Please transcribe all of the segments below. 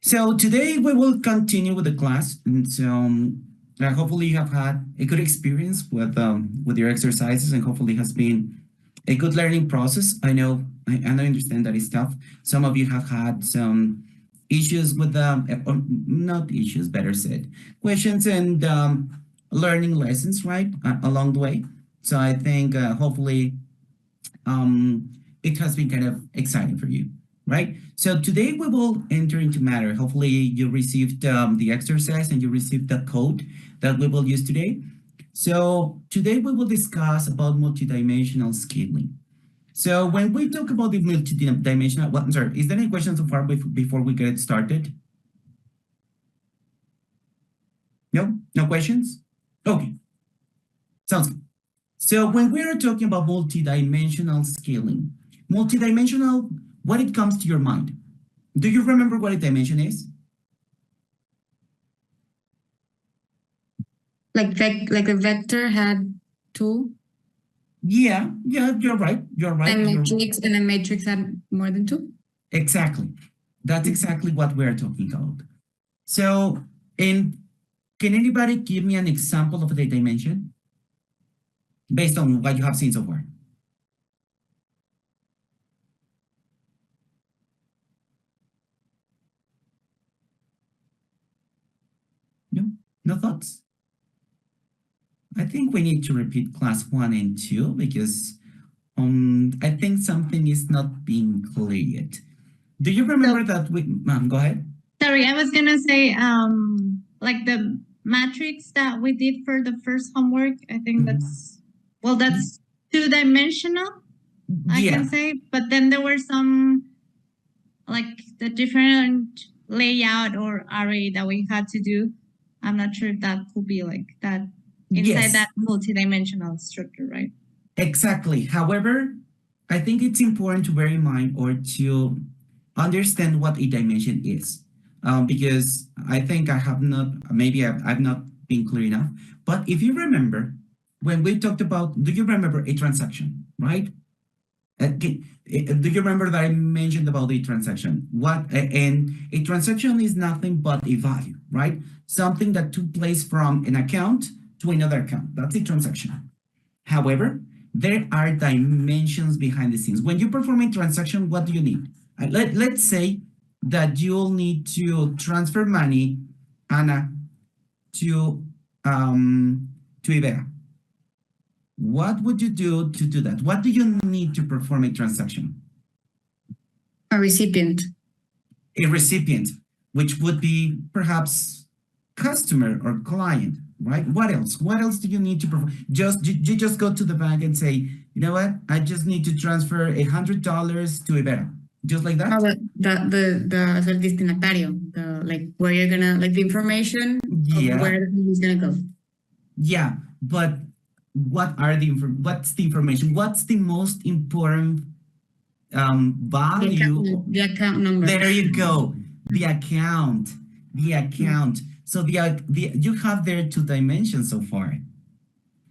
So today we will continue with the class, and so hopefully you have had a good experience with your exercises, and hopefully has been a good learning process. And I understand that it's tough. Some of you have had some issues with or not issues, better said, questions and learning lessons, right, along the way. So I think hopefully um, it has been kind of exciting for you, right? So today we will enter into matter. Hopefully you received the exercise and you received the code that we will use today. So today we will discuss about multidimensional scaling. So when we talk about the multidimensional, well, I'm sorry, is there any questions so far before we get started? No? No questions? Okay, sounds good. So when we are talking about multidimensional scaling, multidimensional, what it comes to your mind? Do you remember what a dimension is? Like a vector had two, Yeah, you're right. You're right. and a matrix had more than two. Exactly. That's exactly what we're talking about. So, and can anybody give me an example of a dimension based on what you have seen so far? No? No thoughts? I think we need to repeat class 1 and 2 because I think something is not being clear yet. Do you remember that we, go ahead. Sorry, I was gonna say, like the matrix that we did for the first homework, I think that's two-dimensional, I can say, but then there were some, like the different layout or array that we had to do. I'm not sure if that could be like that inside that multidimensional structure, right? Exactly. However, I think it's important to bear in mind or to understand what a dimension is, because I think I have not, maybe I've not been clear enough. But if you remember, when we talked about, do you remember a transaction, right? Do you remember that I mentioned about a transaction? And a transaction is nothing but a value, right? Something that took place from an account to another account. That's a transaction. However, there are dimensions behind the scenes. When you perform a transaction, what do you need? Let's say that you'll need to transfer money, Anna, to Ibera. What would you do to do that? What do you need to perform a transaction? A recipient. A recipient, which would be perhaps customer or client, right? What else? What else do you need to perform? You just go to the bank and say, you know what? I just need to transfer $100 to Ibera. Just like that? The el destinatario, like where you're gonna, like the information of where he's gonna go. Yeah, but what's the information? What's the most important value? The account number. There you go. The account. So you have there two dimensions so far.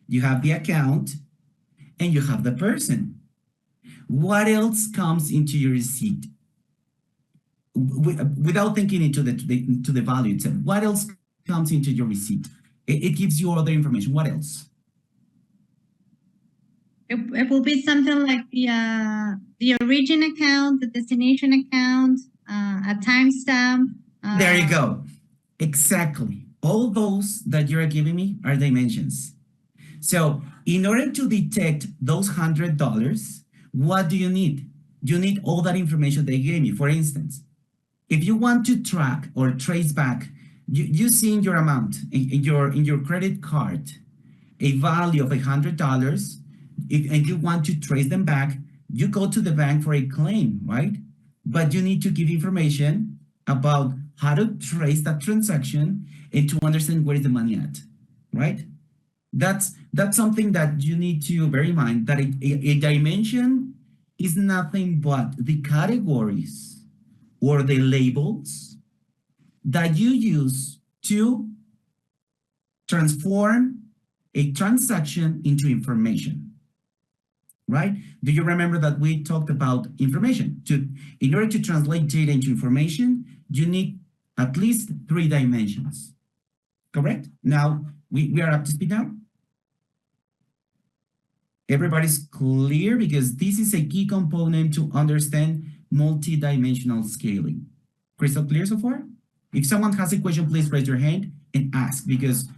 You have the account and you have the person. What else comes into your receipt? Without thinking into the value itself, what else comes into your receipt? It gives you other information. What else? It will be something like the origin account, the destination account, a timestamp. There you go. Exactly. All those that you're giving me are dimensions. So in order to detect those $100, what do you need? You need all that information they gave me. For instance, if you want to track or trace back, you see in your amount, in your credit card, a value of $100, and you want to trace them back, you go to the bank for a claim, right? But you need to give information about how to trace that transaction and to understand where is the money at, right? That's something that you need to bear in mind, that a dimension is nothing but the categories or the labels that you use to transform a transaction into information, right? Do you remember that we talked about information? In order to translate data into information, you need at least 3 dimensions. Correct? Now, we are up to speed now? Everybody's clear, because this is a key component to understand multidimensional scaling. Crystal clear so far? If someone has a question, please raise your hand and ask, because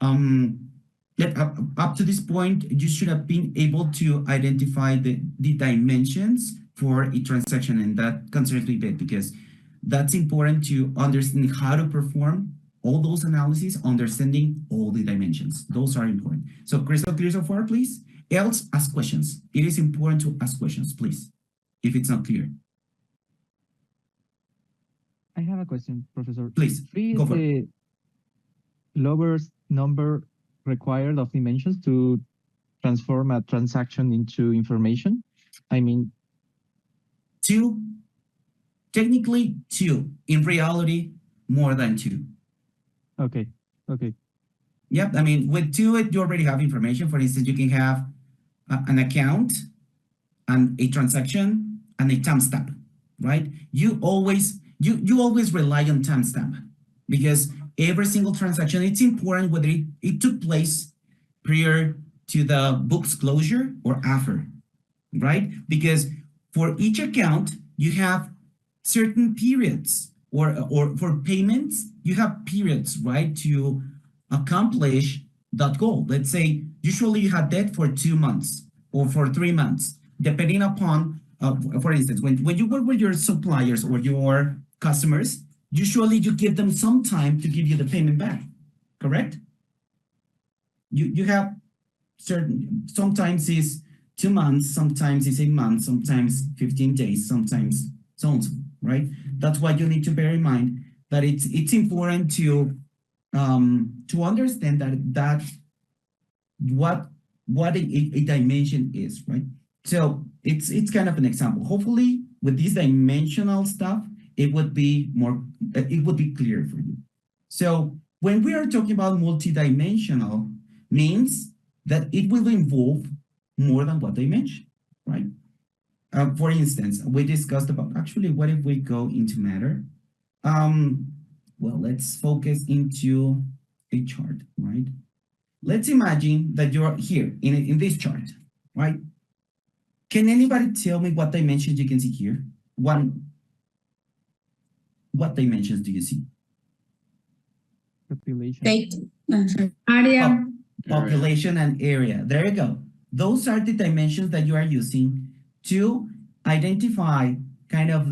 up to this point, you should have been able to identify the dimensions for a transaction, and that concerns me a bit, because that's important to understand how to perform all those analyses, understanding all the dimensions. Those are important. So crystal clear so far, please? Else, ask questions. It is important to ask questions, please, if it's not clear. I have a question, Professor. Please, Three go is for it. the lowest number required of dimensions to transform a transaction into information? I mean, 2, technically 2. In reality, more than 2. okay. Yep, I mean, with 2, you already have information. For instance, you can have an account and a transaction and a timestamp, right? You always rely on timestamp, because every single transaction, it's important whether it took place prior to the book's closure or after, right? Because for each account, you have certain periods, or for payments, you have periods, right, to accomplish that goal. Let's say usually you have debt for 2 months or for 3 months, depending upon, for instance, when you work with your suppliers or your customers, usually you give them some time to give you the payment back, correct? You have certain, sometimes it's 2 months, sometimes it's a month, sometimes 15 days, sometimes so on, right? That's why you need to bear in mind that it's important to understand that what a dimension is, right? So it's kind of an example. Hopefully with this dimensional stuff, it would be clear for you. So when we are talking about multidimensional, means that it will involve more than one dimension, right? For instance, we discussed about, actually, what if we go into matter? Well, let's focus into a chart, right? Let's imagine that you're here in this chart, right? Can anybody tell me what dimensions you can see here? What dimensions do you see? Population. Date. Sorry. Area. Population and area. There you go. Those are the dimensions that you are using to identify kind of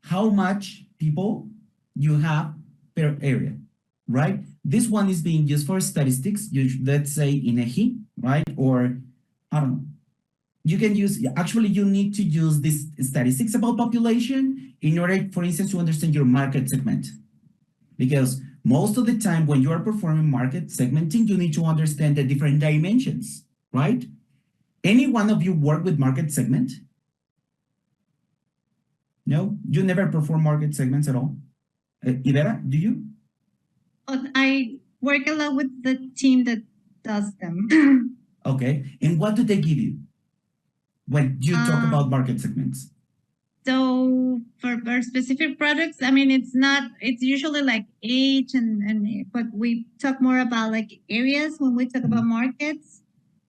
how much people you have per area, right? This one is being used for statistics, let's say INEGI, right? Or I don't know. You can use, actually, you need to use this statistics about population in order, for instance, to understand your market segment. Because most of the time when you are performing market segmenting, you need to understand the different dimensions, right? Any one of you work with market segment? No, you never perform market segments at all? Ivera, do you? I work a lot with the team that does them. Okay, and what do they give you when you talk about market segments? So for specific products, I mean, it's usually like age but we talk more about like areas when we talk about markets,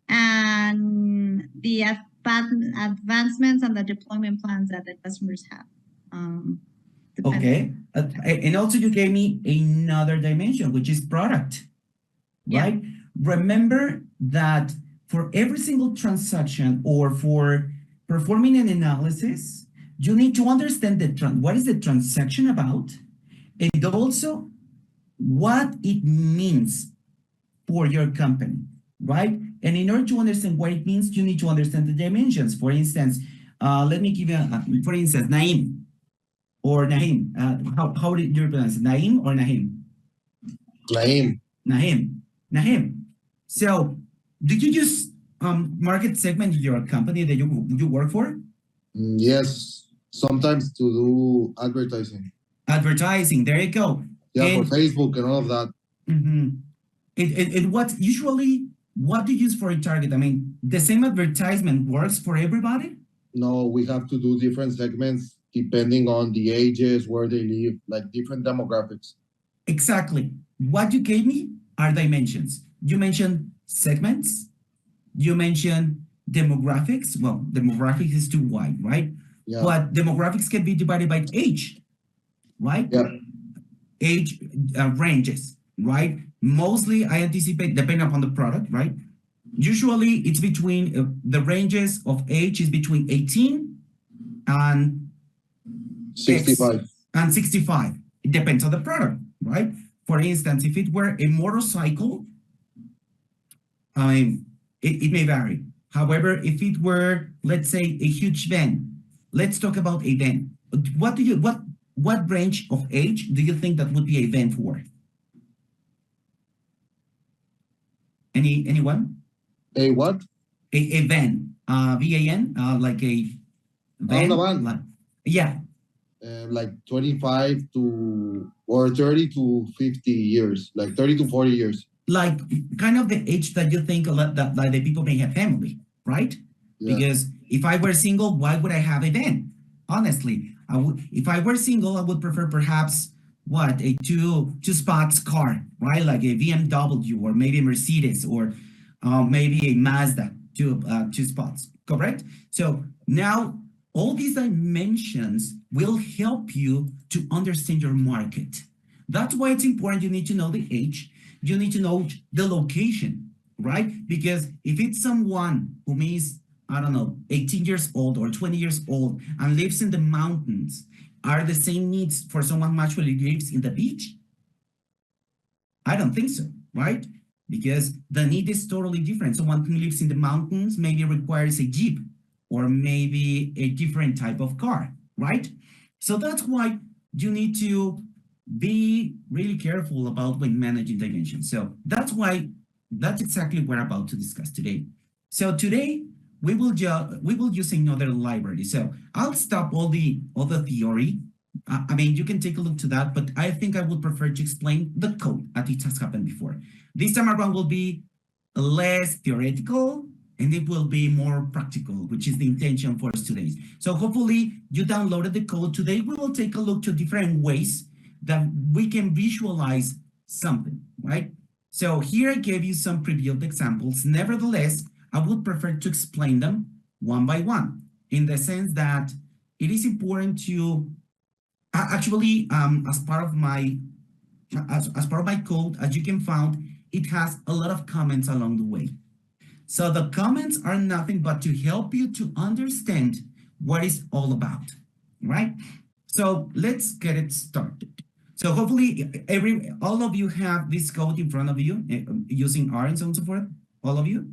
and the advancements and the deployment plans that the customers have. Okay, and also you gave me another dimension, which is product, right? Yeah. Remember that for every single transaction or for performing an analysis, you need to understand what is the transaction about, and also what it means for your company, right? And in order to understand what it means, you need to understand the dimensions. For instance, let me give you, for instance, Naim or Nahim. How did you pronounce it? Naim or Nahim? Nahim. So, did you use market segment in your company that you work for? Yes, sometimes to do advertising. Advertising, there you go. Yeah, for Facebook and all of that. Mm-hmm. And what do you use for a target? I mean, the same advertisement works for everybody? No, we have to do different segments depending on the ages, where they live, like different demographics. Exactly. What you gave me are dimensions. You mentioned segments. You mentioned demographics. Well, demographics is too wide, right? Yeah. But demographics can be divided by age, right? Yeah. Age ranges, right? Mostly, I anticipate, depending upon the product, right? Usually, it's between the ranges of age is between 18 and 65. and 65. It depends on the product, right? For instance, if it were a motorcycle, it may vary. However, if it were, let's say, a huge van, let's talk about a van. What range of age do you think that would be a van for? Anyone? A what? A van, VAN, like a van. Oh, the van. Yeah. Like 25 to or 30 to 50 years, like 30 to 40 years. Like kind of the age that you think that the people may have family, right? Yeah. Because if I were single, why would I have a van? Honestly, if I were single, I would prefer perhaps a two spots car, right? Like a BMW or maybe a Mercedes or maybe a Mazda, two spots, correct? So now all these dimensions will help you to understand your market. That's why it's important. You need to know the age. You need to know the location, right? Because if it's someone who is, I don't know, 18 years old or 20 years old and lives in the mountains, are the same needs for someone who actually lives in the beach? I don't think so, right? Because the need is totally different. Someone who lives in the mountains maybe requires a Jeep or maybe a different type of car, right? So that's why you need to be really careful about when managing dimensions. So that's exactly what we're about to discuss today. So today we will use another library. So I'll stop all the theory. I mean, you can take a look to that, but I think I would prefer to explain the code as it has happened before. This time around will be less theoretical and it will be more practical, which is the intention for us today. So hopefully you downloaded the code. Today we will take a look to different ways that we can visualize something, right? So here I gave you some previewed examples. Nevertheless, I would prefer to explain them one by one, in the sense that it is important to actually, as part of my code, as you can find, it has a lot of comments along the way. So the comments are nothing but to help you to understand what it's all about, right? So let's get it started. So hopefully all of you have this code in front of you using R and so on and so forth. All of you?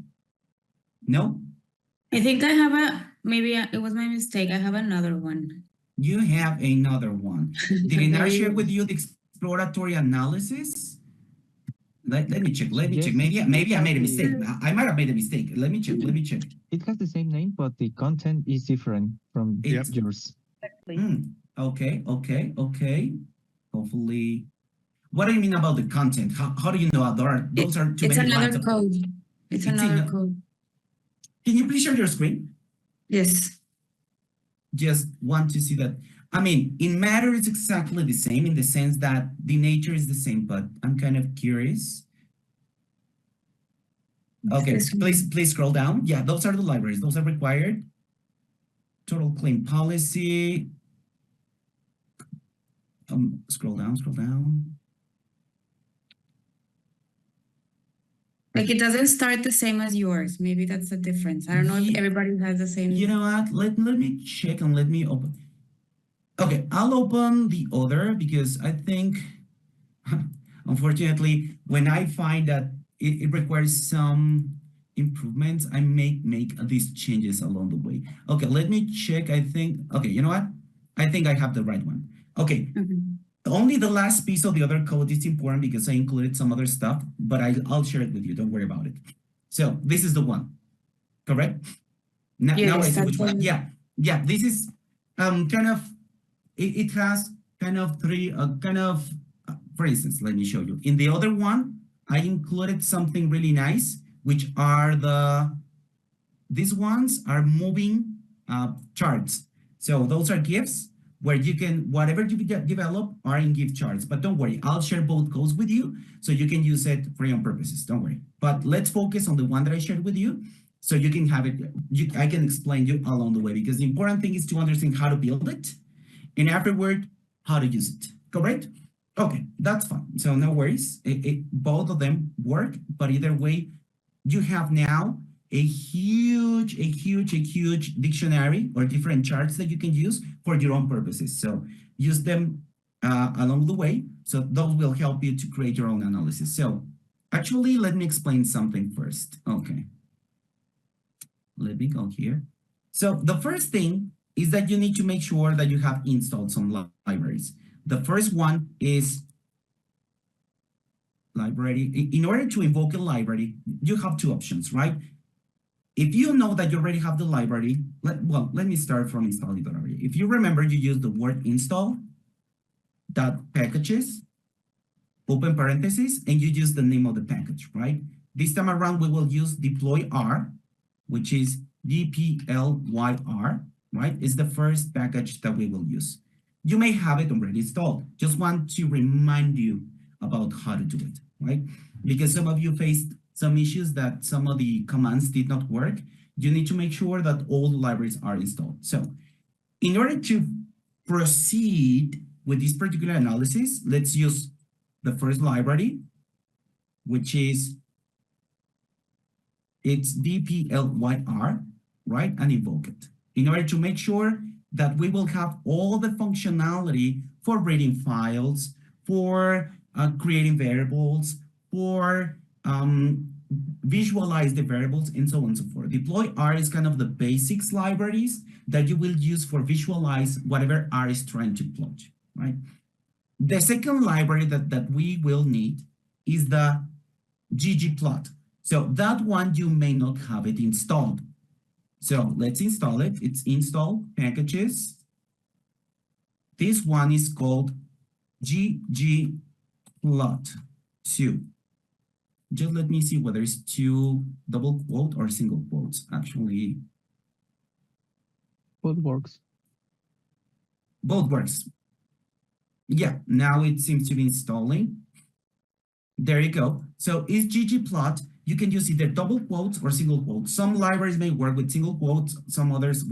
No? I think I have it was my mistake. I have another one. You have another one. Did I not share with you the exploratory analysis? Let me check. Yes. Maybe I made a mistake. I might have made a mistake. Let me check. It has the same name, but the content is different from yours. Okay. Hopefully. What do you mean about the content? How do you know those are too many lines? It's another code. It's another code. Can you please share your screen? Yes. Just want to see that. I mean, in matter, it's exactly the same in the sense that the nature is the same, but I'm kind of curious. Okay, please scroll down. Yeah, those are the libraries. Those are required. Total claim policy. Scroll down. Like it doesn't start the same as yours. Maybe that's the difference. I don't know if everybody has the same. You know what? Let me check and let me open. Okay, I'll open the other because I think, unfortunately, when I find that it requires some improvements, I may make these changes along the way. Okay, let me check. I think, okay, you know what? I think I have the right one. Okay. Only the last piece of the other code is important because I included some other stuff, but I'll share it with you. Don't worry about it. So this is the one, correct? Now I see which one. Yeah. This is kind of, it has kind of three, for instance, let me show you. In the other one, I included something really nice, which are these ones are moving charts. So those are GIFs. where you can, whatever you develop are in gift charts. But don't worry, I'll share both codes with you so you can use it for your own purposes. Don't worry. But let's focus on the one that I shared with you so you can have it. I can explain you along the way, because the important thing is to understand how to build it and afterward, how to use it. Correct? Okay, that's fine. So no worries. Both of them work, but either way, you have now a huge dictionary or different charts that you can use for your own purposes. So use them along the way. So those will help you to create your own analysis. So actually, let me explain something first. Okay. Let me go here. So the first thing is that you need to make sure that you have installed some libraries. The first one is library. In order to invoke a library, you have two options, right? If you know that you already have the library, let me start from installing the library. If you remember, you use the word install .packages, open parentheses, and you use the name of the package, right? This time around, we will use deploy R, which is dplyr, right? It's the first package that we will use. You may have it already installed. Just want to remind you about how to do it, right? Because some of you faced some issues that some of the commands did not work. You need to make sure that all the libraries are installed. So in order to proceed with this particular analysis, let's use the first library, which is it's dplyr, right? And invoke it in order to make sure that we will have all the functionality for reading files, for creating variables, for visualize the variables, and so on and so forth. Deploy R is kind of the basics libraries that you will use for visualize whatever R is trying to plot, right? The second library that we will need is the ggplot. So that one, you may not have it installed. So let's install it. It's install packages. This one is called ggplot2. Just let me see whether it's two double quote or single quotes. Actually, both works. Both works. Yeah, now it seems to be installing. There you go. So it's ggplot. You can use either double quotes or single quotes. Some libraries may work with single quotes, some others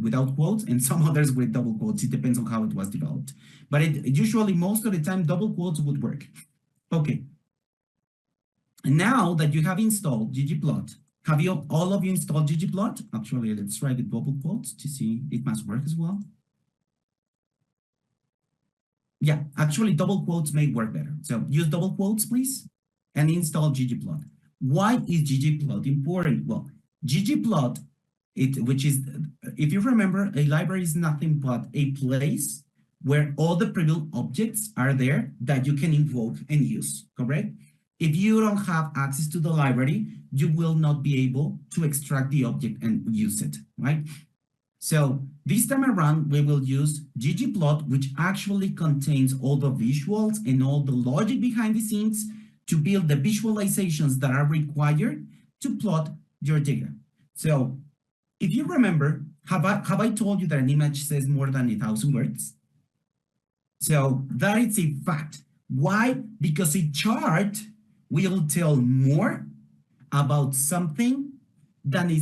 without quotes, and some others with double quotes. It depends on how it was developed. But usually, most of the time, double quotes would work. Okay. Now that you have installed ggplot, have you all of you installed ggplot? Actually, let's try with double quotes to see it must work as well. Yeah, actually, double quotes may work better. So use double quotes, please, and install ggplot. Why is ggplot important? Well, ggplot, which is, if you remember, a library is nothing but a place where all the pre-built objects are there that you can invoke and use, correct? If you don't have access to the library, you will not be able to extract the object and use it, right? So this time around, we will use ggplot, which actually contains all the visuals and all the logic behind the scenes to build the visualizations that are required to plot your data. So if you remember, have I told you that an image says more than 1,000 words? So that is a fact. Why? Because a chart will tell more about something than a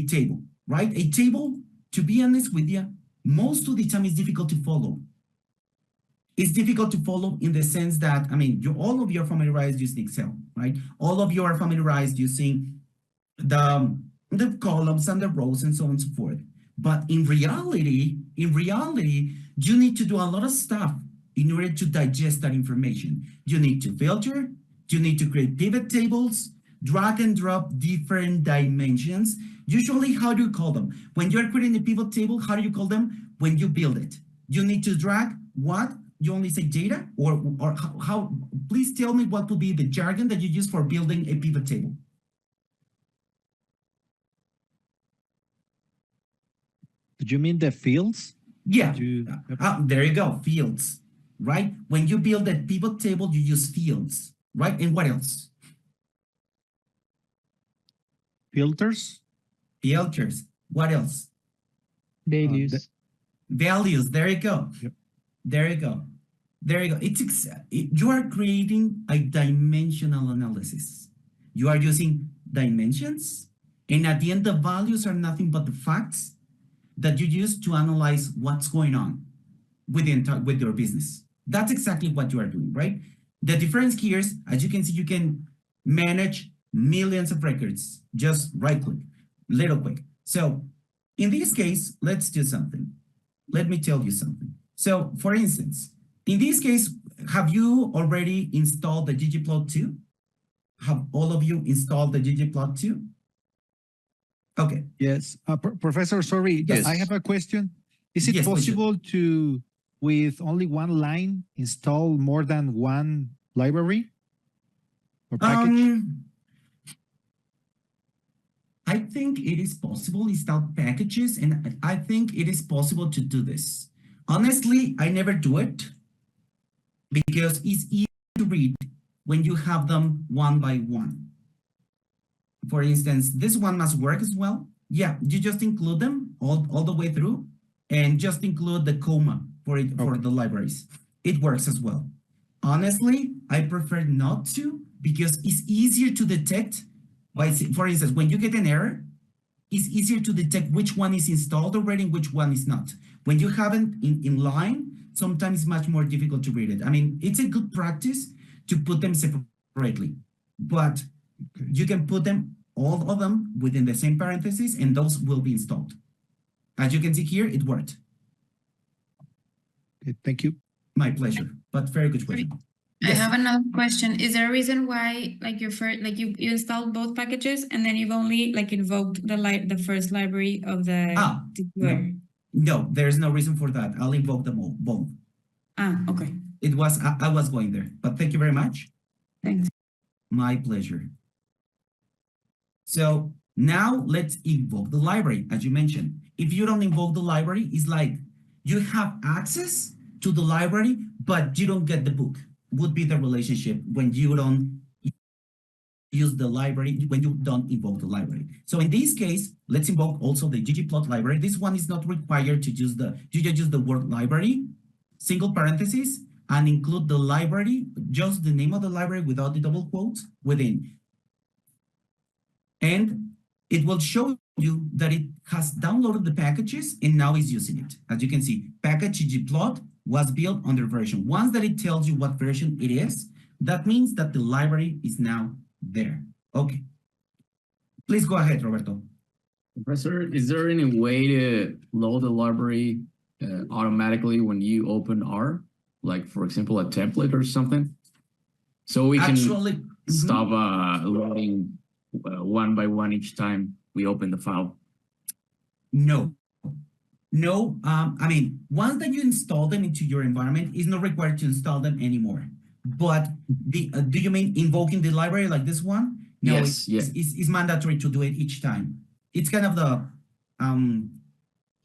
table, right? A table, to be honest with you, most of the time is difficult to follow. It's difficult to follow in the sense that, I mean, all of you are familiarized using Excel, right? All of you are familiarized using the columns and the rows and so on and so forth. But in reality, you need to do a lot of stuff in order to digest that information. You need to filter, you need to create pivot tables, drag and drop different dimensions. Usually, how do you call them? When you're creating a pivot table, how do you call them? When you build it. You need to drag what? You only say data, or how? Please tell me what would be the jargon that you use for building a pivot table. Do you mean the fields? Yeah, there you go, fields, right? When you build a pivot table, you use fields, right? And what else? Filters. Filters. What else? Values. Values. There you go. Yep. There you go. There you go. You are creating a dimensional analysis. You are using dimensions, and at the end, the values are nothing but the facts that you use to analyze what's going on with your business. That's exactly what you are doing, right? The difference here is, as you can see, you can manage millions of records, just right click, little quick. So in this case, let's do something. Let me tell you something. So for instance, in this case, have you already installed the ggplot2? Have all of you installed the ggplot2? Okay. Yes. Professor, sorry, Yes. I have a question. Is it Yes, please. possible to, with only one line, install more than one library or package? I think it is possible to install packages, and I think it is possible to do this. Honestly, I never do it because it's easy to read when you have them one by one. For instance, this one must work as well. Yeah, you just include them all the way through and just include the comma for the libraries. It works as well. Honestly, I prefer not to because it's easier to detect. For instance, when you get an error, it's easier to detect which one is installed already and which one is not. When you have it in line, sometimes it's much more difficult to read it. I mean, it's a good practice to put them separately, but you can put them, all of them, within the same parentheses, and those will be installed. As you can see here, it worked. Okay, thank you. My pleasure, but very good question. I Yes. have another question. Is there a reason why, like, you installed both packages and then you've only like invoked the first library of the deployer? No, there's no reason for that. I'll invoke them all, both. Okay. I was going there, but thank you very much. Thanks. My pleasure. So now let's invoke the library, as you mentioned. If you don't invoke the library, it's like you have access to the library, but you don't get the book. Would be the relationship when you don't use the library, when you don't invoke the library. So in this case, let's invoke also the ggplot library. This one is not required to use you just use the word library, single parentheses, and include the library, just the name of the library without the double quotes within. And it will show you that it has downloaded the packages and now is using it. As you can see, package ggplot was built under version. Once that it tells you what version it is, that means that the library is now there. Okay. Please go ahead, Roberto. Professor, is there any way to load the library automatically when you open R? Like, for example, a template or something? So we can stop loading one by one each time we open the file. No. No, I mean, once that you install them into your environment, it's not required to install them anymore. But do you mean invoking the library like this one? No, Yes, it's mandatory to do it each time. It's kind of the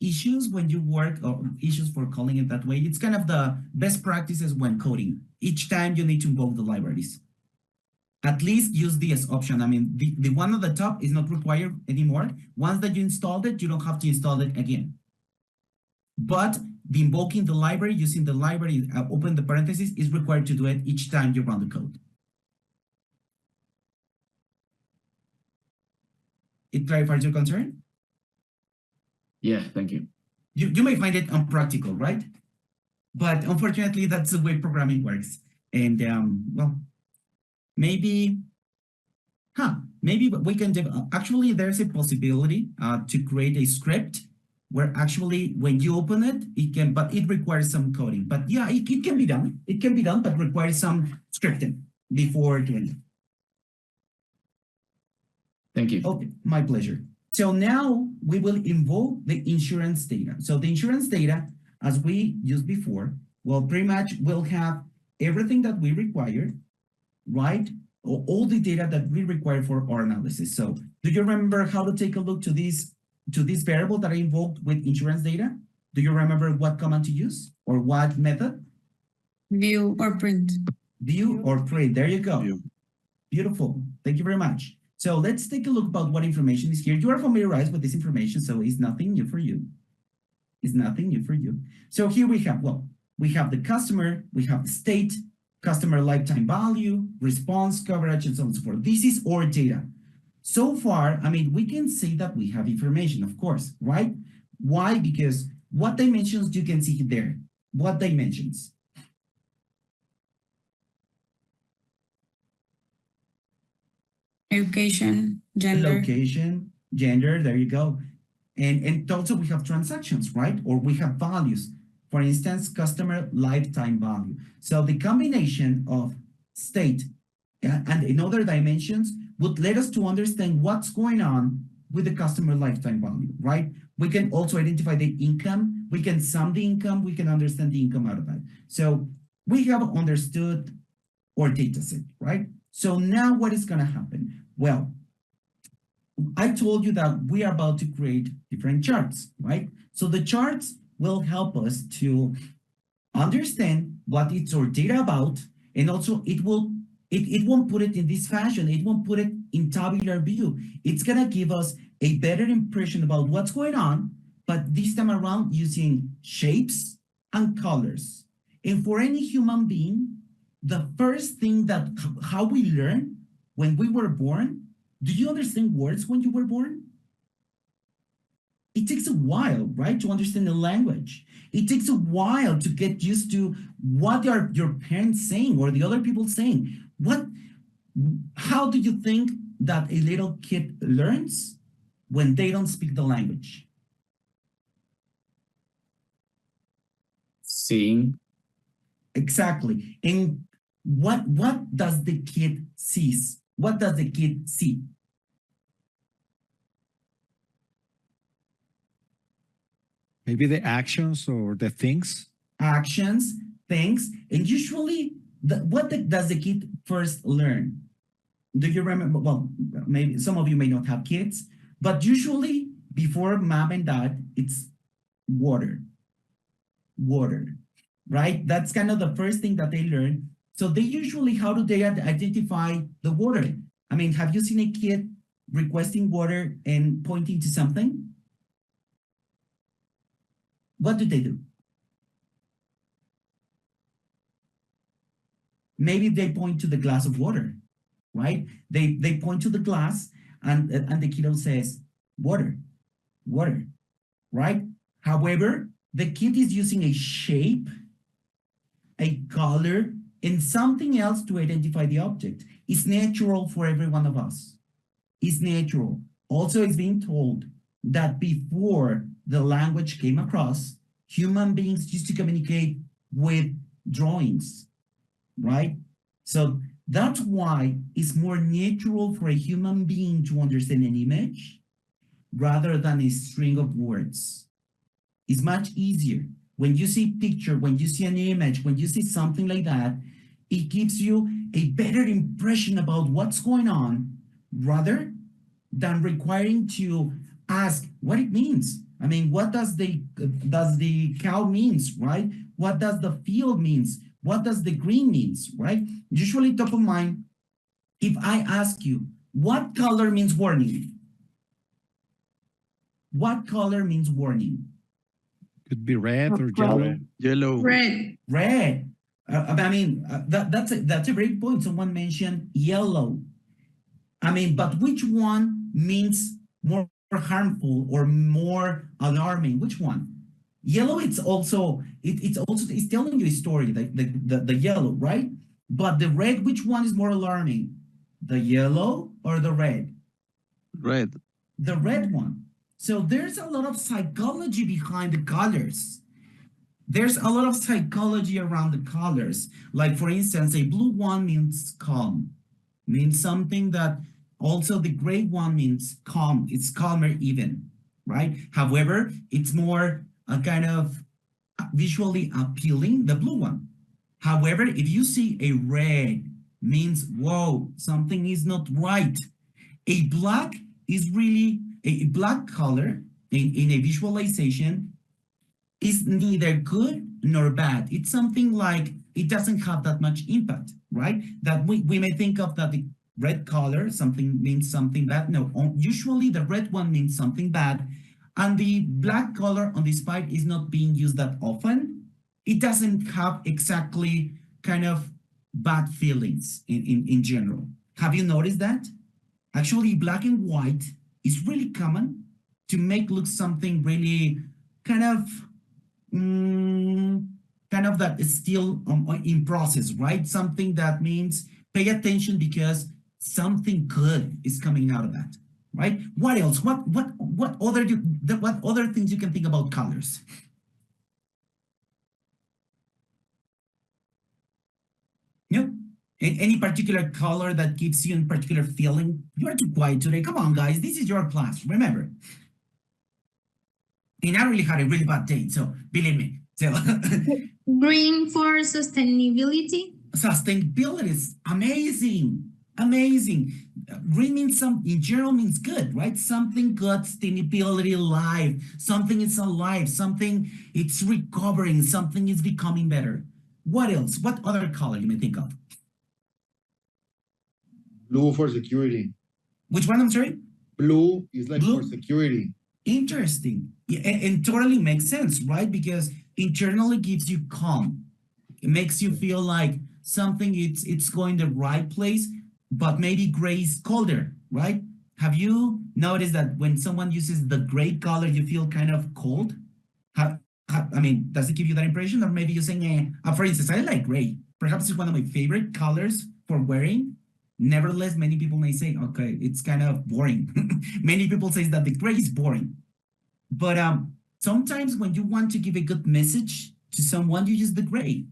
issues when you work, or issues for calling it that way. It's kind of the best practices when coding. Each time you need to invoke the libraries. At least use this option. I mean, the one at the top is not required anymore. Once that you installed it, you don't have to install it again. But the invoking the library, using the library, open the parentheses, is required to do it each time you run the code. It clarifies your concern? Yeah, thank you. You may find it unpractical, right? But unfortunately, that's the way programming works. And well, maybe we can actually, there's a possibility to create a script where actually when you open it, but it requires some coding. But yeah, it can be done. It can be done, but requires some scripting before doing it. Thank you. Okay, my pleasure. So now we will invoke the insurance data. So the insurance data, as we used before, well, pretty much we'll have everything that we require, right? All the data that we require for our analysis. So do you remember how to take a look to this variable that I invoked with insurance data? Do you remember what command to use or what method? View or print. View or print. There you go. View. Beautiful. Thank you very much. So let's take a look about what information is here. You are familiarized with this information, so it's nothing new for you. It's nothing new for you. So here we have, well, we have the customer, we have the state, customer lifetime value, response, coverage, and so on and so forth. This is our data. So far, I mean, we can say that we have information, of course, right? Why? Because what dimensions you can see there? What dimensions? Education, gender. Location, gender, there you go. And also we have transactions, right? Or we have values. For instance, customer lifetime value. So the combination of state and in other dimensions would let us to understand what's going on with the customer lifetime value, right? We can also identify the income. We can sum the income. We can understand the income out of that. So we have understood our data set, right? So now what is going to happen? Well, I told you that we are about to create different charts, right? So the charts will help us to understand what it's our data about, and also it won't put it in this fashion. It won't put it in tabular view. It's gonna give us a better impression about what's going on, but this time around using shapes and colors. And for any human being, the first thing that how we learn when we were born, do you understand words when you were born? It takes a while, right, to understand the language. It takes a while to get used to what are your parents saying or the other people saying. How do you think that a little kid learns when they don't speak the language? Seeing. Exactly. And what does the kid sees? What does the kid see? Maybe the actions or the things. Actions, things, and usually, does the kid first learn? Do you remember? Well, maybe some of you may not have kids, but usually before mom and dad, it's water, right? That's kind of the first thing that they learn. So they usually, how do they identify the water? I mean, have you seen a kid requesting water and pointing to something? What do they do? Maybe they point to the glass of water, right? They point to the glass and the kiddo says, water, right? However, the kid is using a shape, a color, and something else to identify the object. It's natural for every one of us. It's natural. Also, it's being told that before the language came across, human beings used to communicate with drawings, right? So that's why it's more natural for a human being to understand an image rather than a string of words. It's much easier. When you see a picture, when you see an image, when you see something like that, it gives you a better impression about what's going on rather than requiring to ask what it means. I mean, what does the cow means, right? What does the field means? What does the green means, right? Usually top of mind, if I ask you, what color means warning? What color means warning? Could be red or yellow. Yellow. Red. Red. I mean, that's a great point. Someone mentioned yellow. I mean, but which one means more harmful or more alarming? Which one? Yellow, it's telling you a story, like the yellow, right? But the red, which one is more alarming? The yellow or the red? Red. The red one. So there's a lot of psychology behind the colors. There's a lot of psychology around the colors. Like, for instance, a blue one means calm, means something that also the gray one means calm. It's calmer even, right? However, it's more a kind of visually appealing, the blue one. However, if you see a red means, whoa, something is not right. A black is really, a black color in a visualization is neither good nor bad. It's something like, it doesn't have that much impact, right? That we may think of that the red color, something means something bad. No, usually the red one means something bad. and the black color on this pipe is not being used that often, it doesn't have exactly kind of bad feelings in general. Have you noticed that? Actually, black and white is really common to make look something really kind of that is still in process, right? Something that means pay attention because something good is coming out of that, right? What else? What other things you can think about colors? No? Any particular color that gives you a particular feeling? You're too quiet today. Come on, guys. This is your class. Remember. And I really had a really bad day, so believe me. So Green for sustainability. Sustainability is amazing. Amazing. Green means in general means good, right? Something good, sustainability, life. Something is alive. Something it's recovering. Something is becoming better. What else? What other color you may think of? Blue for security. Which one? I'm sorry? Blue is like Blue? for security. Interesting. Yeah, and totally makes sense, right? Because internally gives you calm. It makes you feel like something it's going the right place, but maybe gray is colder, right? Have you noticed that when someone uses the gray color, you feel kind of cold? I mean, does it give you that impression? Or maybe you're saying, for instance, I like gray. Perhaps it's one of my favorite colors for wearing. Nevertheless, many people may say, okay, it's kind of boring. Many people say that the gray is boring. But sometimes when you want to give a good message to someone, you use the gray.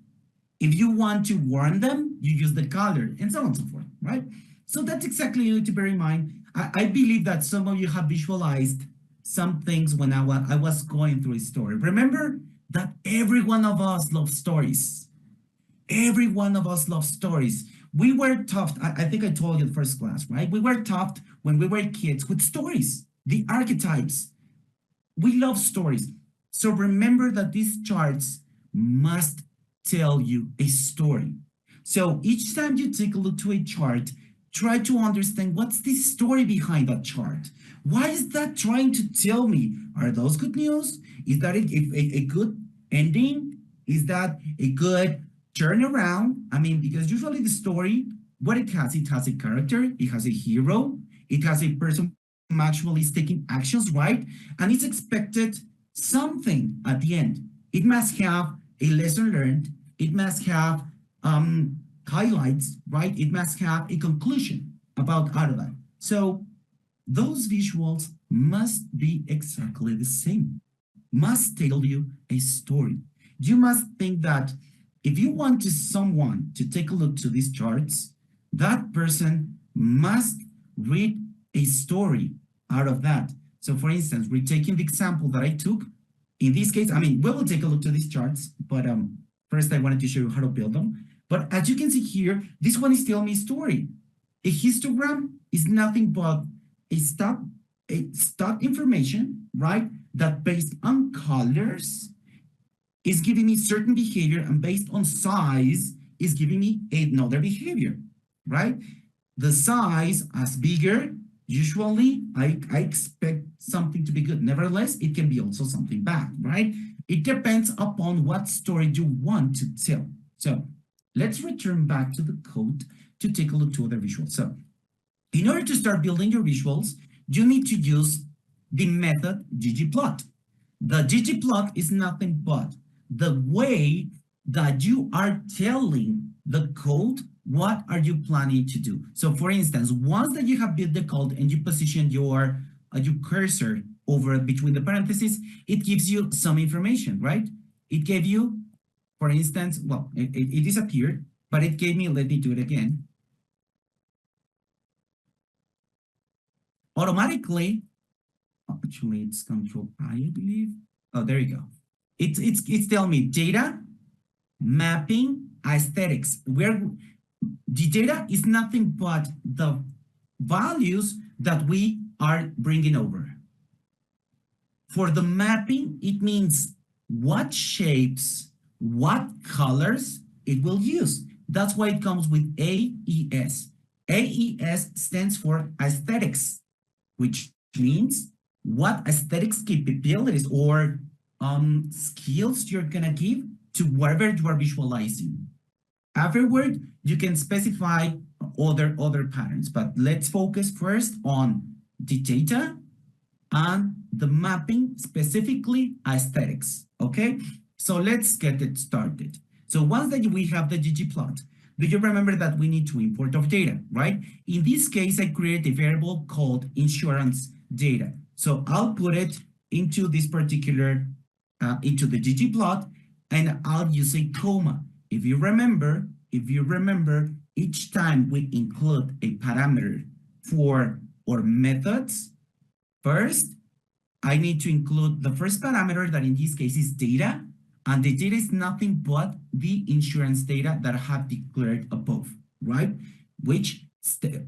If you want to warn them, you use the color, and so on and so forth, right? So that's exactly what to bear in mind. I believe that some of you have visualized some things when I was going through a story. Remember that every one of us loves stories. Every one of us loves stories. We were taught, I think I told you the first class, right? We were taught when we were kids with stories, the archetypes. We love stories. So remember that these charts must tell you a story. So each time you take a look to a chart, try to understand what's the story behind that chart. Why is that trying to tell me? Are those good news? Is that a good ending? Is that a good turnaround? I mean, because usually the story, what it has a character, it has a hero, it has a person who actually is taking actions, right? And it's expected something at the end. It must have a lesson learned. It must have highlights, right? It must have a conclusion about out of that. So those visuals must be exactly the same, must tell you a story. You must think that if you want someone to take a look to these charts, that person must read a story out of that. So for instance, we're taking the example that I took. In this case, I mean, we will take a look to these charts, but first I wanted to show you how to build them. But as you can see here, this one is telling me a story. A histogram is nothing but a stock information, right? That based on colors is giving me certain behavior, and based on size is giving me another behavior, right? The size as bigger, usually I expect something to be good. Nevertheless, it can be also something bad, right? It depends upon what story you want to tell. So let's return back to the code to take a look to other visuals. So in order to start building your visuals, you need to use the method ggplot. The ggplot is nothing but the way that you are telling the code what are you planning to do. So for instance, once that you have built the code and you position your cursor over between the parentheses, it gives you some information, right? It gave you, for instance, well, it disappeared, but it gave me, let me do it again. Automatically, actually it's Control I believe. Oh, there you go. It's telling me data, mapping, aesthetics. Where the data is nothing but the values that we are bringing over. For the mapping, it means what shapes, what colors it will use. That's why it comes with AES. AES stands for aesthetics, which means what aesthetics capabilities or skills you're gonna give to whatever you are visualizing. Afterward, you can specify other patterns, but let's focus first on the data and the mapping, specifically aesthetics, okay? So let's get it started. So once that we have the ggplot, do you remember that we need to import our data, right? In this case, I create a variable called insurance data. So I'll put it into this particular, into the ggplot, and I'll use a comma. If you remember, each time we include a parameter for our methods, first, I need to include the first parameter that in this case is data, and the data is nothing but the insurance data that I have declared above, right? Which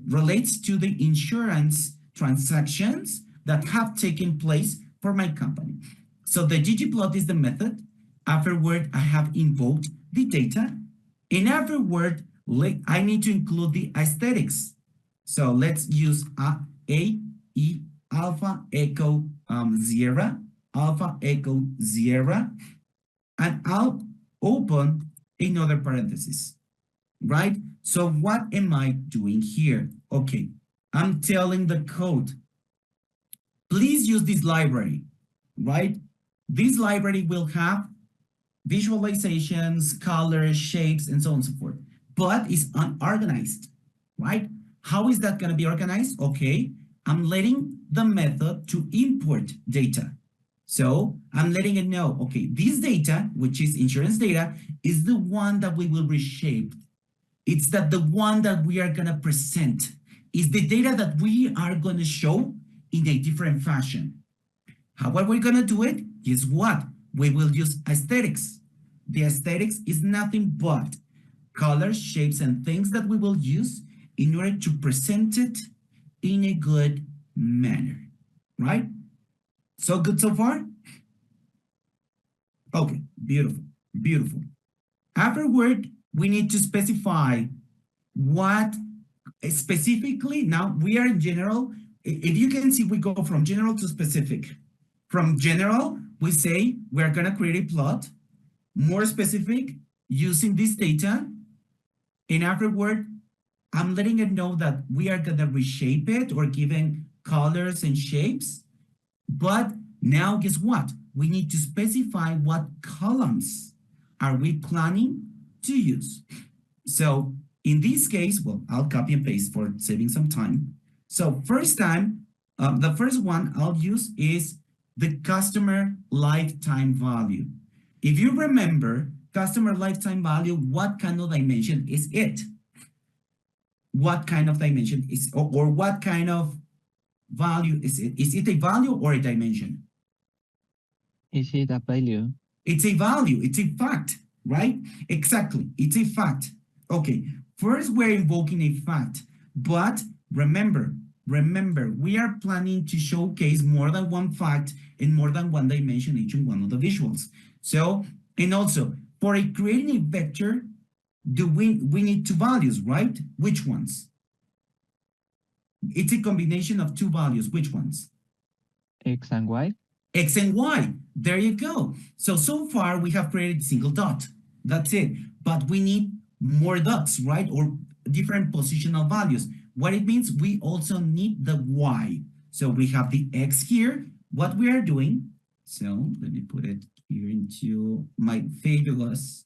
relates to the insurance transactions that have taken place for my company. So the ggplot is the method. Afterward, I have invoked the data. And afterward, I need to include the aesthetics. So let's use AE alpha echo Sierra, alpha echo Sierra, and I'll open another parenthesis, right? So what am I doing here? Okay, I'm telling the code, please use this library, right? This library will have visualizations, colors, shapes, and so on and so forth, but it's unorganized, right? How is that gonna be organized? Okay, I'm letting the method to import data. So I'm letting it know, okay, this data, which is insurance data, is the one that we will reshape. It's that the one that we are gonna present. Is the data that we are gonna show in a different fashion. How are we gonna do it? Guess what? We will use aesthetics. The aesthetics is nothing but colors, shapes, and things that we will use in order to present it in a good manner, right? So good so far? Okay, beautiful, beautiful. Afterward, we need to specify what specifically, now we are in general. If you can see, we go from general to specific. From general, we say we're gonna create a plot, more specific, using this data, and afterward, I'm letting it know that we are gonna reshape it or giving colors and shapes. But now guess what? We need to specify what columns are we planning to use. So in this case, well, I'll copy and paste for saving some time. So first time, the first one I'll use is the customer lifetime value. If you remember, customer lifetime value, what kind of dimension is it? What kind of dimension is, or what kind of value is it? Is it a value or a dimension? Is it a value? It's a value, it's a fact, right? Exactly, it's a fact. Okay, first we're invoking a fact, but remember, we are planning to showcase more than one fact and more than one dimension each one of the visuals. So, and also, for creating a vector, we need two values, right? Which ones? It's a combination of two values. Which ones? X and Y. X and Y. There you go. So far we have created a single dot. That's it. But we need more dots, right? Or different positional values. What it means, we also need the Y. So we have the X here. What we are doing, so let me put it here into my fabulous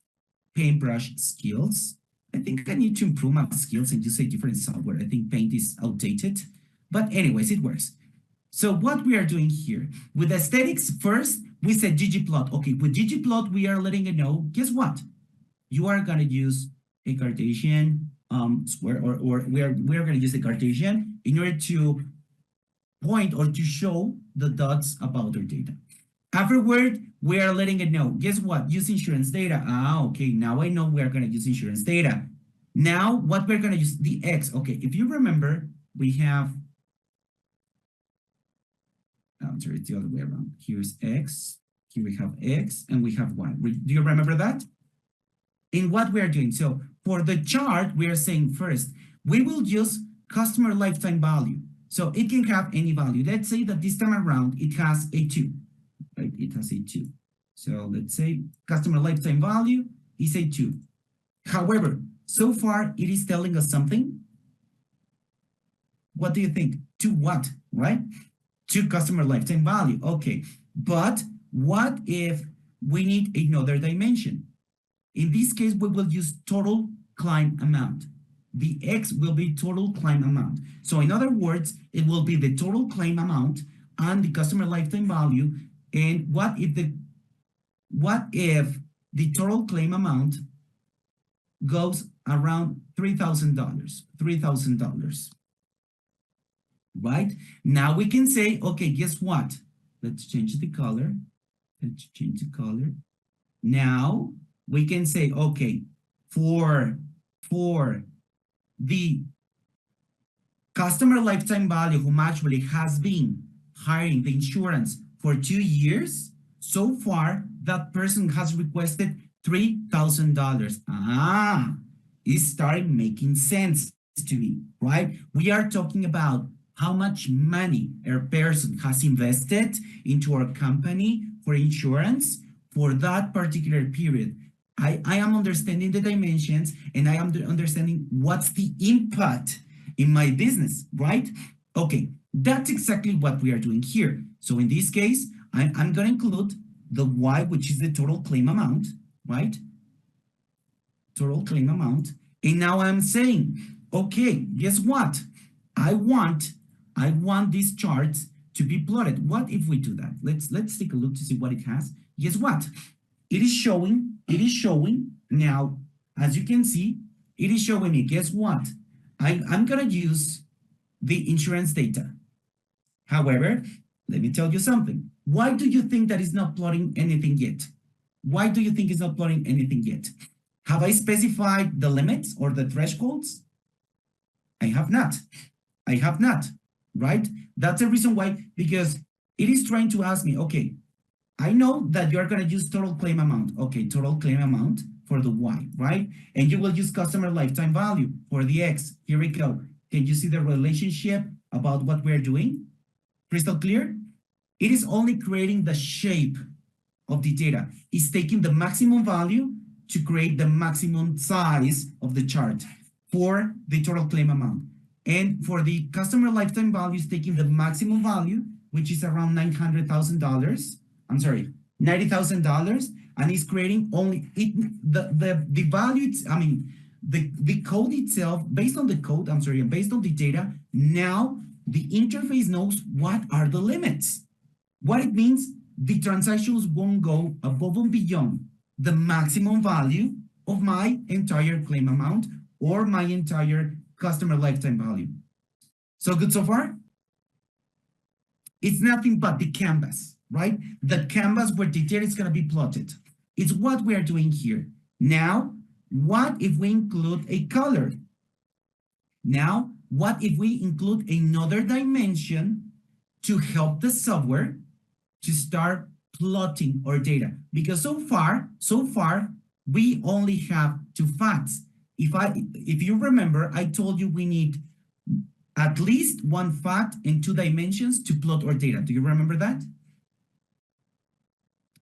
paintbrush skills. I think I need to improve my skills and use a different software. I think Paint is outdated, but anyways, it works. So what we are doing here with aesthetics, first we said ggplot. Okay, with ggplot, we are letting it know, guess what? You are gonna use a Cartesian square, or we are gonna use the Cartesian in order to point or to show the dots about our data. Afterward, we are letting it know, guess what? Use insurance data. Ah, okay, now I know we are gonna use insurance data. Now, what we're gonna use, the X. Okay, if you remember, we have, I'm sorry, it's the other way around. Here's X, here we have X, and we have Y. Do you remember that? In what we are doing, so for the chart, we are saying first, we will use customer lifetime value. So it can have any value. Let's say that this time around, it has a 2, right? It has a 2. So let's say customer lifetime value is a 2. However, so far it is telling us something. What do you think? To what, right? To customer lifetime value. Okay, but what if we need another dimension? In this case, we will use total climb amount. The X will be total climb amount. So in other words, it will be the total claim amount and the customer lifetime value. And what if the total claim amount goes around $3,000, $3,000, right? Now we can say, okay, guess what? Let's change the color. Let's change the color. Now we can say, okay, for the customer lifetime value whom actually has been hiring the insurance for 2 years, so far that person has requested $3,000. It started making sense to me, right? We are talking about how much money a person has invested into our company for insurance for that particular period. I am understanding the dimensions and I am understanding what's the impact in my business, right? Okay, that's exactly what we are doing here. So in this case, I'm going to include the Y, which is the total claim amount, right? Total claim amount. And now I'm saying, okay, guess what? I want these charts to be plotted. What if we do that? Let's take a look to see what it has. Guess what? It is showing now, as you can see, it is showing me, guess what? I'm gonna use the insurance data. However, let me tell you something. Why do you think that it's not plotting anything yet? Why do you think it's not plotting anything yet? Have I specified the limits or the thresholds? I have not, right? That's the reason why, because it is trying to ask me, okay, I know that you're going to use total claim amount. Okay, total claim amount for the Y, right? And you will use customer lifetime value for the X. Here we go. Can you see the relationship about what we're doing? Crystal clear? It is only creating the shape of the data. It's taking the maximum value to create the maximum size of the chart for the total claim amount. And for the customer lifetime value, is taking the maximum value, which is around $900,000. I'm sorry, $90,000, and it's creating only the value. I mean, the code itself, based on the code. I'm sorry, based on the data. Now the interface knows what are the limits. What it means, the transactions won't go above and beyond the maximum value of my entire claim amount or my entire customer lifetime value. So good so far? It's nothing but the canvas, right? The canvas where the data is going to be plotted. It's what we are doing here. Now, what if we include a color? Now, what if we include another dimension to help the software to start plotting our data? Because so far, we only have 2 facts. If you remember, I told you we need at least 1 fact and 2 dimensions to plot our data. Do you remember that?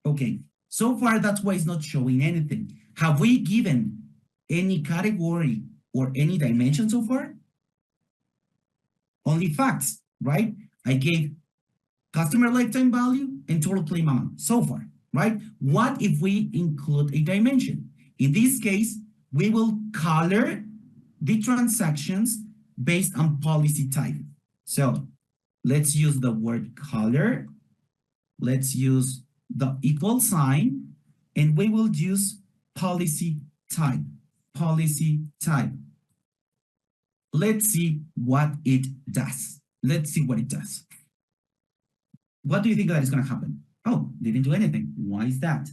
Okay, so far that's why it's not showing anything. Have we given any category or any dimension so far? Only facts, right? I gave customer lifetime value and total claim amount so far, right? What if we include a dimension? In this case, we will color the transactions based on policy type. So let's use the word color. Let's use the equal sign, and we will use policy type. Policy type. Let's see what it does. Let's see what it does. What do you think that is going to happen? Oh, didn't do anything. Why is that?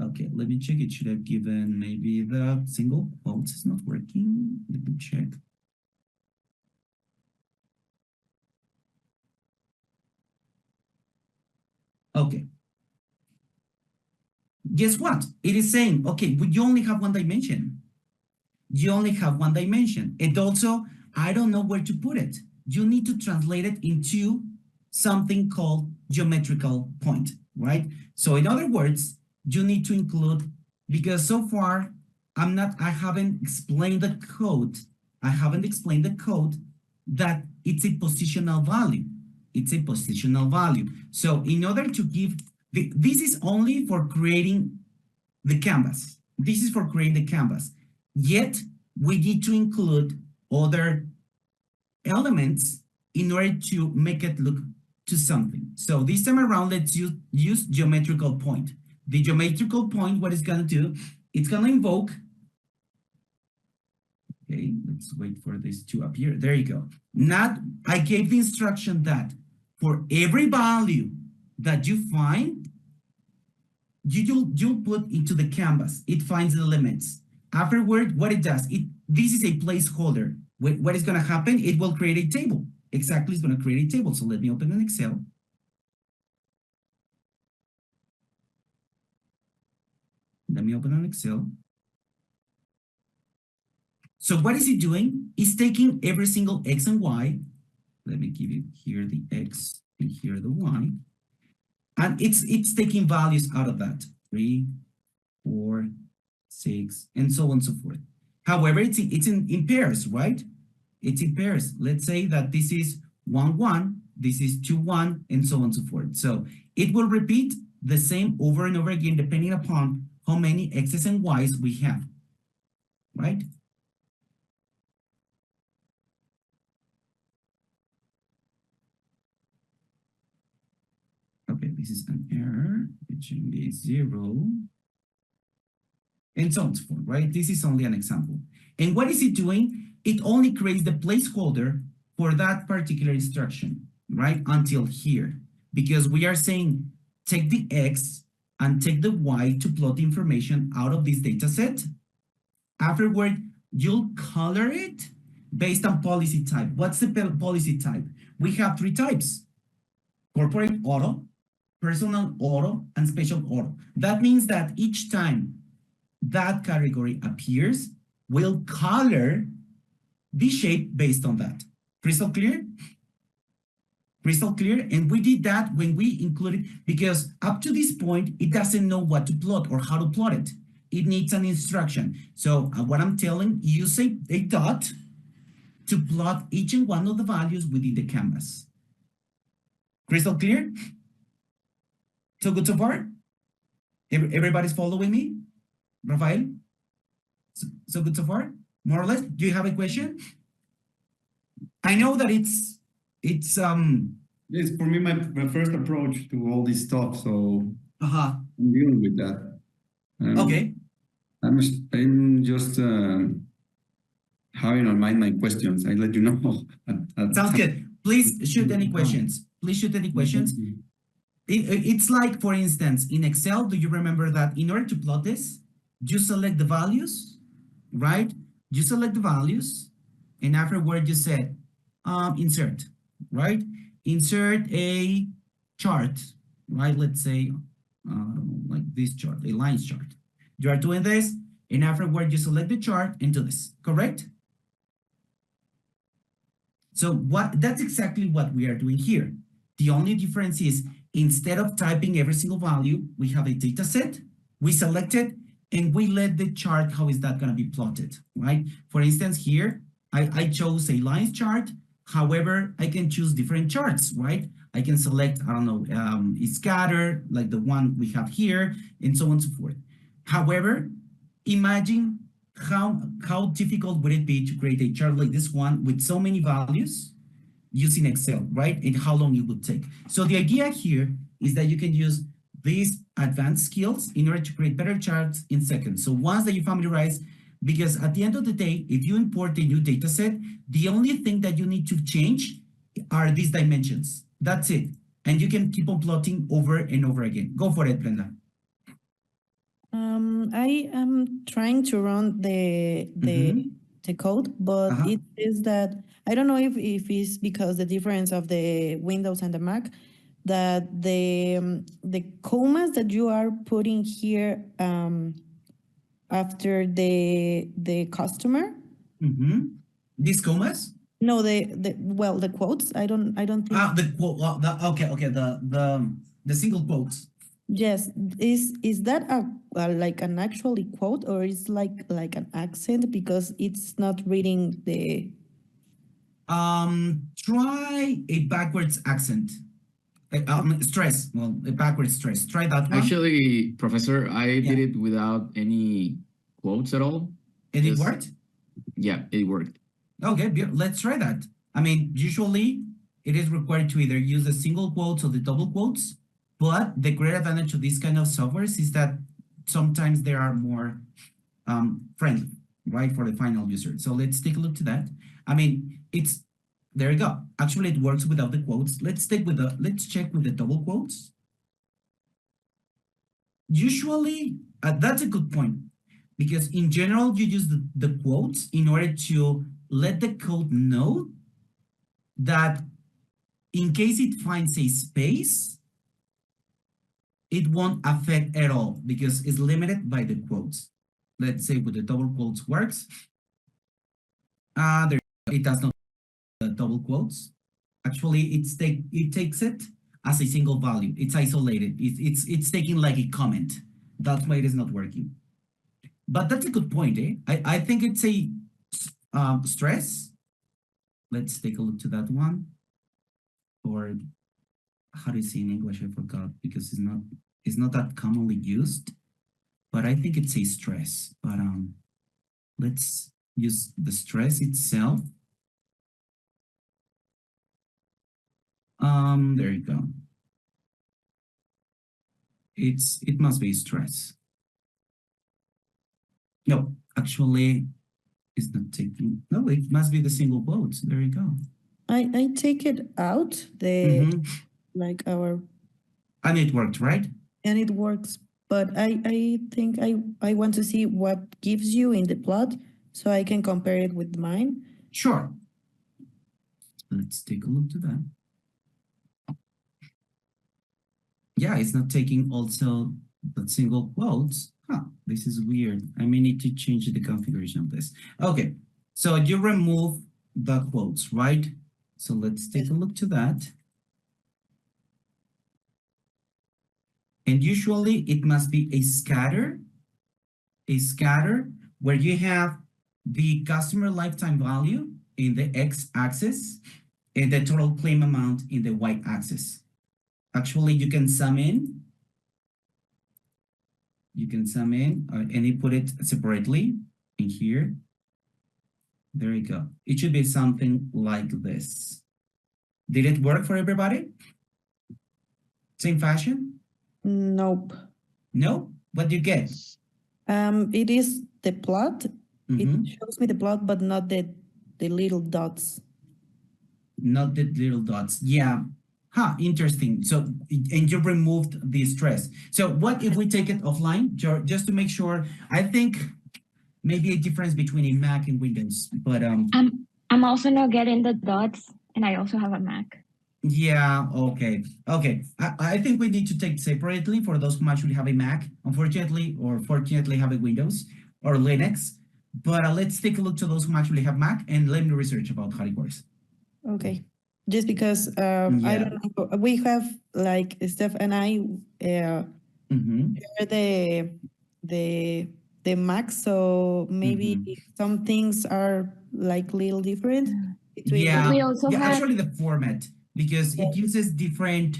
Okay, let me check. It should have given maybe the single quotes is not working. Let me check. Okay. Guess what? It is saying, okay, but you only have 1 dimension. You only have 1 dimension. And also, I don't know where to put it. you need to translate it into something called geometrical point, right? So in other words, you need to include, because so far I haven't explained the code. I haven't explained the code that it's a positional value. It's a positional value. So in order to give, this is only for creating the canvas. This is for creating the canvas. Yet we need to include other elements in order to make it look to something. So this time around, let's use geometrical point. The geometrical point, what it's gonna do, it's gonna invoke, okay, let's wait for this to appear. There you go. I gave the instruction that for every value that you find, you'll put into the canvas. It finds the limits. Afterward, what it does, this is a placeholder. What is gonna happen? It will create a table. Exactly, it's gonna create a table. So let me open an Excel. Let me open an Excel. So what is it doing? It's taking every single X and Y. Let me give it here the X and here the Y. And it's taking values out of that. 3, 4, 6, and so on and so forth. However, it's in pairs, right? It's in pairs. Let's say that this is 1, 1, this is 2, 1, and so on and so forth. So it will repeat the same over and over again, depending upon how many X's and Y's we have, right? Okay, this is an error, which is 0. And so on and so forth, right? This is only an example. And what is it doing? It only creates the placeholder for that particular instruction, right? Until here, because we are saying, take the X and take the Y to plot the information out of this data set. Afterward, you'll color it based on policy type. What's the policy type? We have 3 types: corporate auto, personal auto, and special auto. That means that each time that category appears, we'll color the shape based on that. Crystal clear? Crystal clear? And we did that when we included, because up to this point, it doesn't know what to plot or how to plot it. It needs an instruction. So what I'm telling, use a dot to plot each and one of the values within the canvas. Crystal clear? So good so far? Everybody's following me? Rafael? So good so far? More or less? Do you have a question? I know that it's Yes, for me, my first approach to all this stuff, so I'm dealing with that. Okay. I'm just having on mind my questions. I let you know. Sounds good. Please shoot any questions. Please shoot any questions. It's like, for instance, in Excel, do you remember that in order to plot this, you select the values, right? You select the values, and afterward you said, insert, right? Insert a chart, right? Let's say, like this chart, a lines chart. You are doing this, and afterward you select the chart and do this, correct? So that's exactly what we are doing here. The only difference is, instead of typing every single value, we have a data set, we select it, and we let the chart, how is that going to be plotted, right? For instance, here, I chose a lines chart. However, I can choose different charts, right? I can select, I don't know, a scatter, like the one we have here, and so on and so forth. However, imagine how difficult would it be to create a chart like this one with so many values using Excel, right? And how long it would take. So the idea here is that you can use these advanced skills in order to create better charts in seconds. So once that you familiarize, because at the end of the day, if you import a new data set, the only thing that you need to change are these dimensions. That's it. And you can keep on plotting over and over again. Go for it, Brenda. I am trying to run the code, but it says that, I don't know if it's because the difference of the Windows and the Mac, that the commas that you are putting here after the customer. These commas? No, the quotes. I don't think. The quote. Okay. The single quotes. Yes, is that a like an actually quote, or is like an accent because it's not reading the. Try a backwards accent. Stress. Well, a backwards stress. Try that one. Actually, Professor, I did it without any quotes at all. And it worked? Yeah, it worked. Okay, let's try that. I mean, usually it is required to either use the single quotes or the double quotes, but the great advantage of this kind of softwares is that sometimes they are more friendly, right, for the final user. So let's take a look to that. I mean, there you go. Actually, it works without the quotes. Let's check with the double quotes. Usually, that's a good point, because in general, you use the quotes in order to let the code know that in case it finds a space, it won't affect at all because it's limited by the quotes. Let's say with the double quotes works. It does not the double quotes. Actually, it takes it as a single value. It's isolated. It's taking like a comment. That's why it is not working. But that's a good point, eh? I think it's a stress. Let's take a look to that one. Or how do you say in English? I forgot because it's not that commonly used. But I think it's a stress. But let's use the stress itself. There you go. It must be stress. No, actually, it's not taking. No, it must be the single quotes. There you go. I take it out like our. And it worked, right? And it works, but I think I want to see what gives you in the plot so I can compare it with mine. Sure. Let's take a look to that. Yeah, it's not taking also the single quotes. This is weird. I may need to change the configuration of this. Okay, so you remove the quotes, right? So let's take a look to that. And usually it must be a scatter where you have the customer lifetime value in the x-axis and the total claim amount in the y-axis. Actually, you can sum in. And you put it separately in here. There you go. It should be something like this. Did it work for everybody? Same fashion? Nope. No? What do you get? It is the plot. It shows me the plot, but not the little dots. Not the little dots. Yeah. Interesting. So, and you removed the stress. So what if we take it offline, just to make sure? I think maybe a difference between a Mac and Windows, but I'm also not getting the dots, and I also have a Mac. Yeah, okay. I think we need to take separately for those who actually have a Mac, unfortunately, or fortunately have a Windows or Linux. But let's take a look to those who actually have Mac and let me research about how it works. Okay. Just because I don't know, we have like Steph and I share the Mac, so maybe some things are like little different. Yeah, we also have actually the format, because it uses different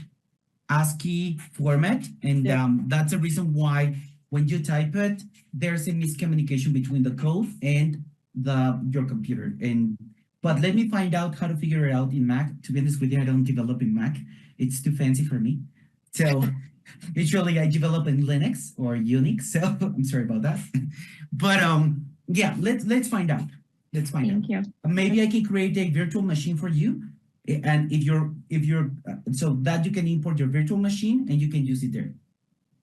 ASCII format, and that's the reason why when you type it, there's a miscommunication between the code and your computer. But let me find out how to figure it out in Mac. To be honest with you, I don't develop in Mac. It's too fancy for me. So usually I develop in Linux or Unix. So I'm sorry about that. But yeah, let's find out. Let's find out. Thank you. Maybe I can create a virtual machine for you. And if you're so that you can import your virtual machine and you can use it there.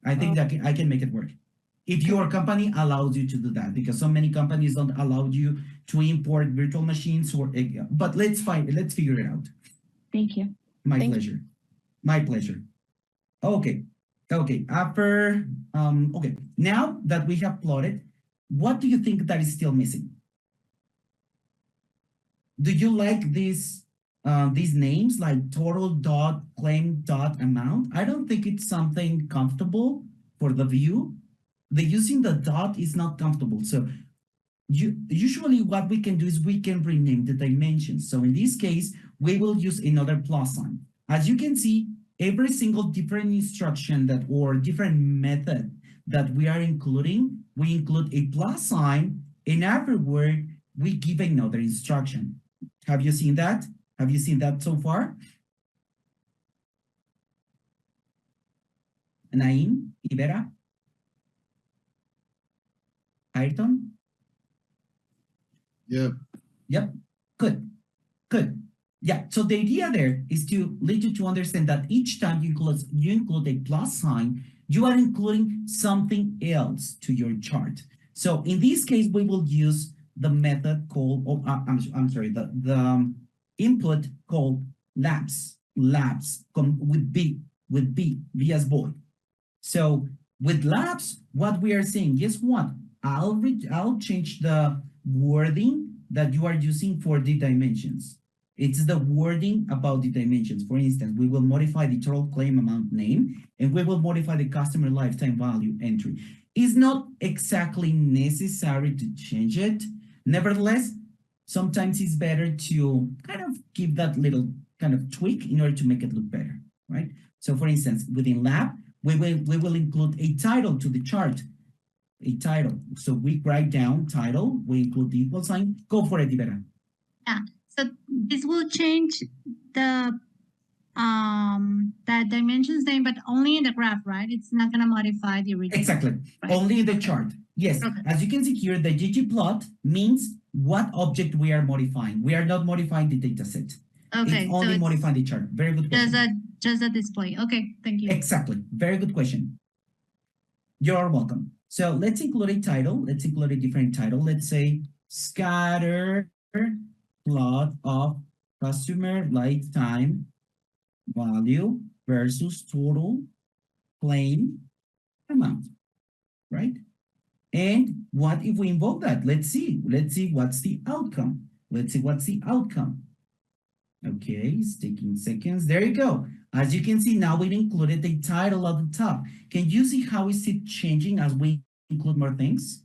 I think that I can make it work. If your company allows you to do that, because so many companies don't allow you to import virtual machines but let's figure it out. Thank you. My pleasure. My pleasure. Okay. After okay. Now that we have plotted, what do you think that is still missing? do you like these names like total dot claim dot amount? I don't think it's something comfortable for the view. The using the dot is not comfortable. So usually what we can do is we can rename the dimensions. So in this case, we will use another plus sign. As you can see, every single different instruction that or different method that we are including, we include a plus sign, and afterward, we give another instruction. Have you seen that? Have you seen that so far? Naim, Ibera? Ayrton? Yeah. Yep, good, good. Yeah, so the idea there is to lead you to understand that each time you include a plus sign, you are including something else to your chart. So in this case, we will use the method called, I'm sorry, the input called labs with B as boy. So with labs, what we are saying, guess what? I'll change the wording that you are using for the dimensions. It's the wording about the dimensions. For instance, we will modify the total claim amount name, and we will modify the customer lifetime value entry. It's not exactly necessary to change it. Nevertheless, sometimes it's better to kind of give that little kind of tweak in order to make it look better, right? So for instance, within lab, we will include a title to the chart, a title. So we write down title, we include the equal sign. Go for it, Ibera. Yeah. So this will change the dimensions name, but only in the graph, right? It's not going to modify the original. Exactly. Right. Only in the chart. Yes. Okay. As you can see here, the ggplot means what object we are modifying. We are not modifying the data set. Okay. It's only modifying the chart. Very good question. Just a display. Okay. Thank you. Exactly. Very good question. You're welcome. So let's include a title. Let's include a different title. Let's say scatter plot of customer lifetime value versus total claim amount, right? And what if we invoke that? Let's see what's the outcome. Let's see what's the outcome. Okay, it's taking seconds. There you go. As you can see, now we included the title at the top. Can you see how is it changing as we include more things?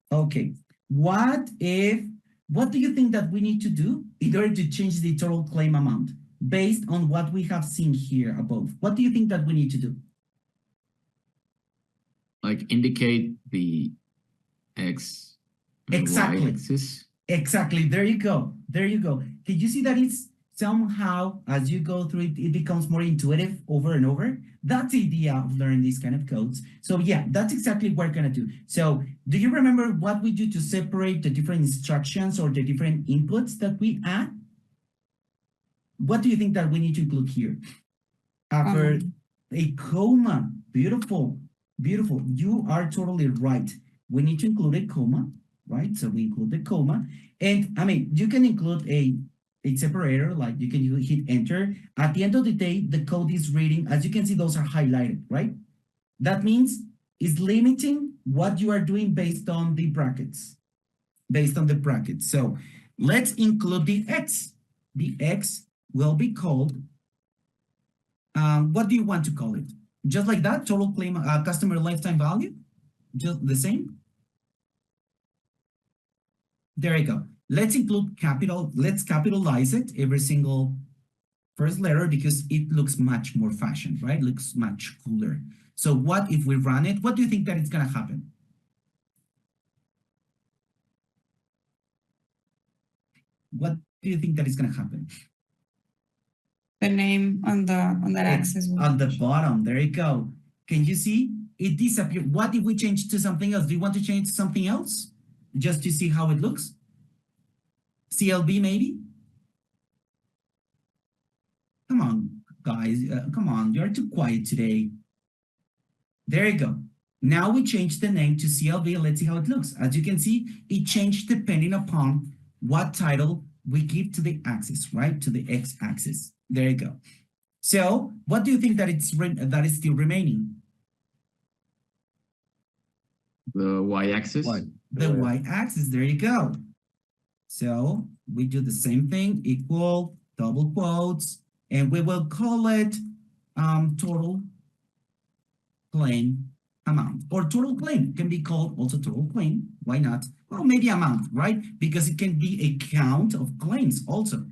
Okay. What do you think that we need to do in order to change the total claim amount based on what we have seen here above? What do you think that we need to do? Like indicate the X. Exactly. Y-axis. Exactly. There you go. There you go. Can you see that it's somehow, as you go through it, it becomes more intuitive over and over? That's the idea of learning these kind of codes. So yeah, that's exactly what we're gonna do. So do you remember what we do to separate the different instructions or the different inputs that we add? What do you think that we need to include here? After a comma. Beautiful, beautiful. You are totally right. We need to include a comma, right? So we include the comma. And I mean, you can include a separator, like you can hit enter. At the end of the day, the code is reading. As you can see, those are highlighted, right? That means it's limiting what you are doing based on the brackets. So let's include the X. The X will be called, what do you want to call it? Just like that, total claim, customer lifetime value? Just the same? There you go. Let's include capital, let's capitalize it, every single first letter, because it looks much more fashion, right? Looks much cooler. So what if we run it? What do you think that it's gonna happen? What do you think that is gonna happen? The name on that axis. On the bottom, there you go. Can you see? It disappeared. What if we change to something else? Do you want to change to something else? Just to see how it looks? CLB maybe? Come on, guys. Come on, you're too quiet today. There you go. Now we change the name to CLB. Let's see how it looks. As you can see, it changed depending upon what title we give to the axis, right? To the x-axis. There you go. So what do you think that is still remaining? The y-axis? the y-axis. There you go. So we do the same thing, equal, double quotes, and we will call it total claim amount, or total claim can be called also total claim. Why not? Well, maybe amount, right? Because it can be a count of claims also.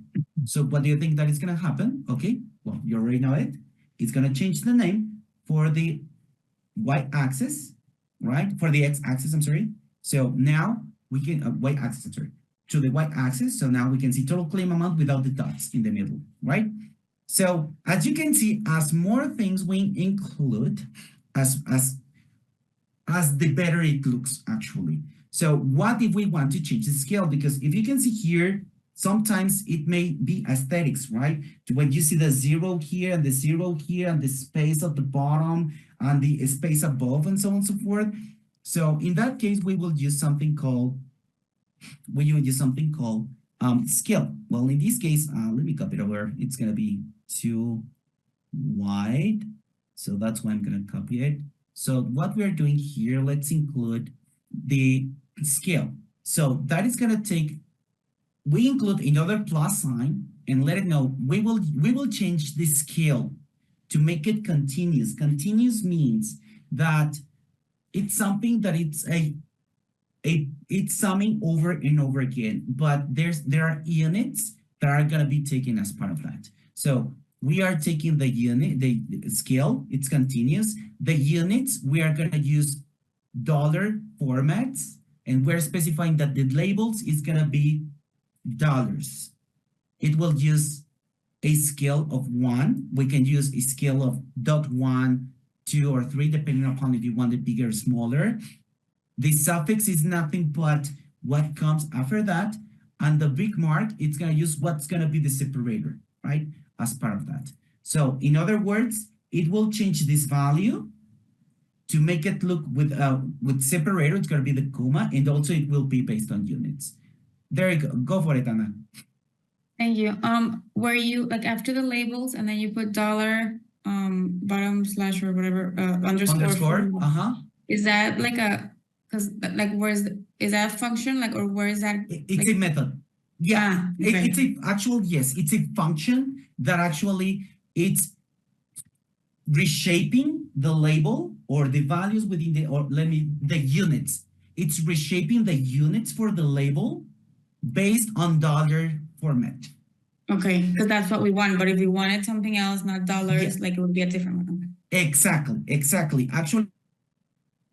So what do you think that is going to happen? Okay, well, you already know it. It's going to change the name for the y-axis, right? For the x-axis, I'm sorry. So now we can, y-axis, I'm sorry, to the y-axis. So now we can see total claim amount without the dots in the middle, right? So as you can see, as more things we include, as the better it looks actually. So what if we want to change the scale? Because if you can see here, sometimes it may be aesthetics, right? When you see the 0 here and the 0 here and the space at the bottom and the space above and so on and so forth. So in that case, we will use something called, scale. Well, in this case, let me copy it over. It's gonna be too wide. So that's why I'm gonna copy it. So what we're doing here, let's include the scale. So that is gonna take, we include another plus sign and let it know, we will change the scale to make it continuous. Continuous means that it's something that it's summing over and over again, but there are units that are gonna be taken as part of that. So we are taking the unit, the scale, it's continuous. The units, we are gonna use dollar formats, and we're specifying that the labels is gonna be dollars. It will use a scale of 1. We can use a scale of 0.1, 2, or 3, depending upon if you want it bigger or smaller. The suffix is nothing but what comes after that. And the big mark, it's gonna use what's gonna be the separator, right? As part of that. So in other words, it will change this value to make it look with separator, it's gonna be the comma, and also it will be based on units. There you go. Go for it, Anna. Thank you. Where you like after the labels and then you put dollar bottom slash or whatever underscore. Is that like a is that a function like, or where is that? It's a method. Yeah, okay. It's a actual, yes, it's a function that actually it's reshaping the label or the values within the units. It's reshaping the units for the label based on dollar format. Okay, because that's what we want. But if we wanted something else, not dollars, like it would be a different one. Exactly. Actually,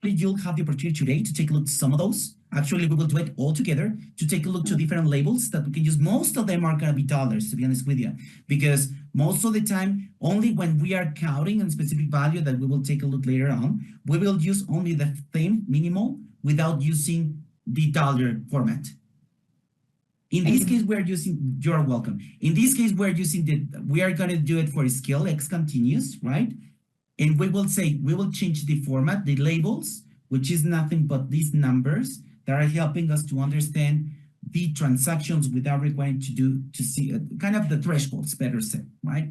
you'll have the opportunity today to take a look at some of those. Actually, we will do it all together to take a look to different labels that we can use. Most of them are going to be dollars, to be honest with you, because most of the time, only when we are counting a specific value that we will take a look later on, we will use only the theme minimal without using the dollar format. In this case, we're using, you're welcome. In this case, we're using we are going to do it for scale X continuous, right? And we will say, we will change the format, the labels, which is nothing but these numbers that are helping us to understand the transactions without requiring to see kind of the thresholds, better said, right?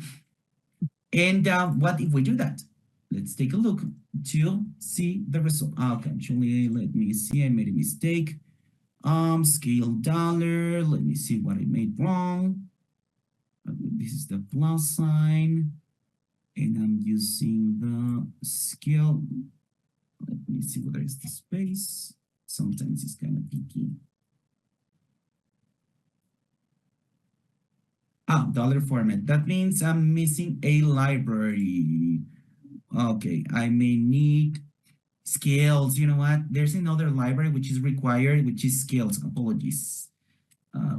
And what if we do that? Let's take a look to see the result. Okay, actually, let me see, I made a mistake. Scale dollar, let me see what I made wrong. This is the plus sign, and I'm using the scale. Let me see whether it's the space. Sometimes it's kind of picky. Dollar format. That means I'm missing a library. Okay, I may need scales. You know what? There's another library which is required, which is scales. Apologies.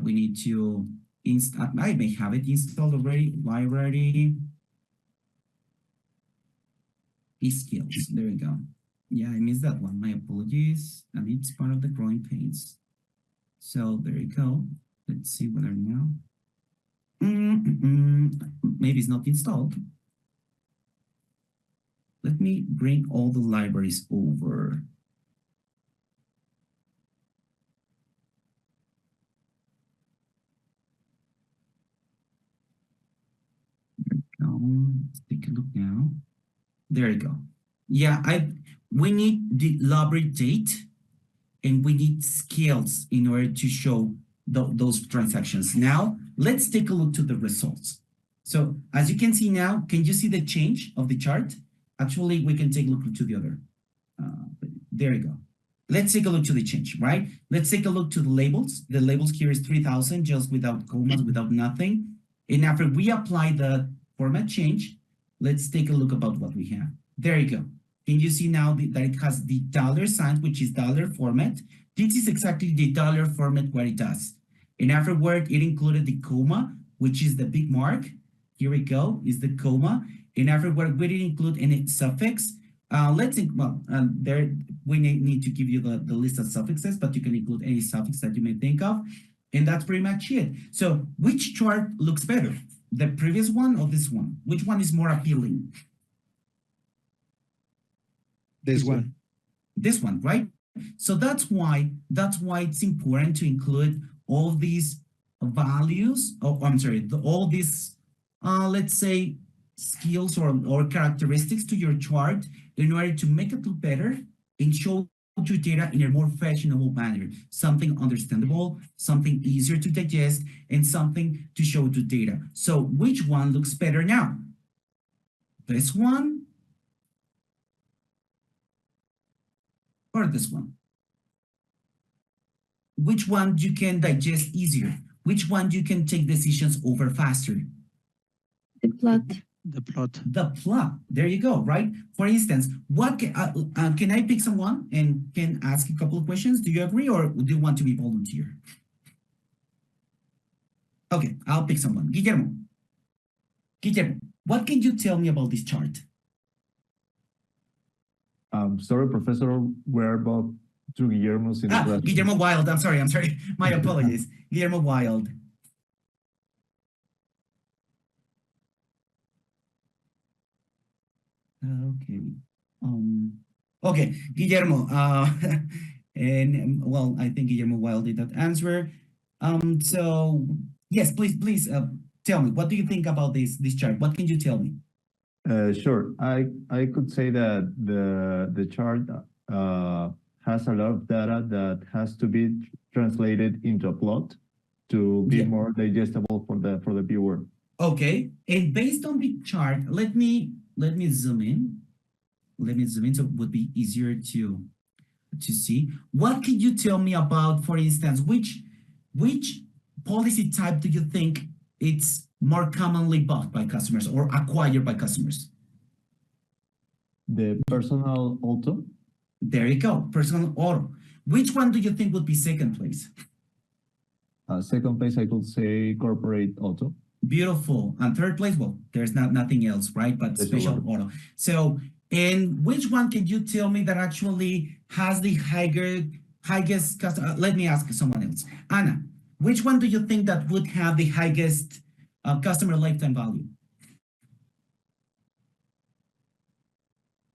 We need to install. I may have it installed already. Library. Scales. There we go. Yeah, I missed that one. My apologies. And it's part of the growing pains. So there you go. Let's see whether now. Maybe it's not installed. Let me bring all the libraries over. There we go. Let's take a look now. There you go. Yeah, we need the library date and we need scales in order to show those transactions. Now, let's take a look to the results. So as you can see now, can you see the change of the chart? Actually, we can take a look to the other. There you go. Let's take a look to the change, right? Let's take a look to the labels. The labels here is 3,000, just without commas, without nothing. And after we apply the format change, let's take a look about what we have. There you go. Can you see now that it has the dollar sign, which is dollar format? This is exactly the dollar format what it does. And afterward, it included the comma, which is the big mark. Here we go, is the comma. And afterward, we didn't include any suffix. Let's think, there we need to give you the list of suffixes, but you can include any suffix that you may think of. And that's pretty much it. So which chart looks better? The previous one or this one? Which one is more appealing? This one. This one, right? So that's why it's important to include all these values, all these, let's say, skills or characteristics to your chart in order to make it look better and show your data in a more fashionable manner, something understandable, something easier to digest, and something to show the data. So which one looks better now? This one or this one? Which one you can digest easier? Which one you can take decisions over faster? The plot. The plot. The plot. There you go, right? For instance, what can I pick someone and can ask a couple of questions? Do you agree, or do you want to be volunteer? Okay, I'll pick someone. Guillermo. Guillermo, what can you tell me about this chart? Sorry, Professor, we're about two Guillermos in the class. Guillermo Wild. I'm sorry. My apologies. Guillermo Wild. Okay. Okay, Guillermo. And well, I think Guillermo Wild did that answer. So yes, please tell me, what do you think about this chart? What can you tell me? Sure. I could say that the chart has a lot of data that has to be translated into a plot to be more digestible for the viewer. Okay, and based on the chart, let me zoom in. So it would be easier to see. What can you tell me about, for instance, which policy type do you think it's more commonly bought by customers or acquired by customers? The personal auto. There you go, personal auto. Which one do you think would be second place? Second place, I could say corporate auto. Beautiful. And third place, well, there's nothing else, right? But special auto. So, and which one can you tell me that actually has the highest customer? Let me ask someone else. Anna, which one do you think that would have the highest customer lifetime value?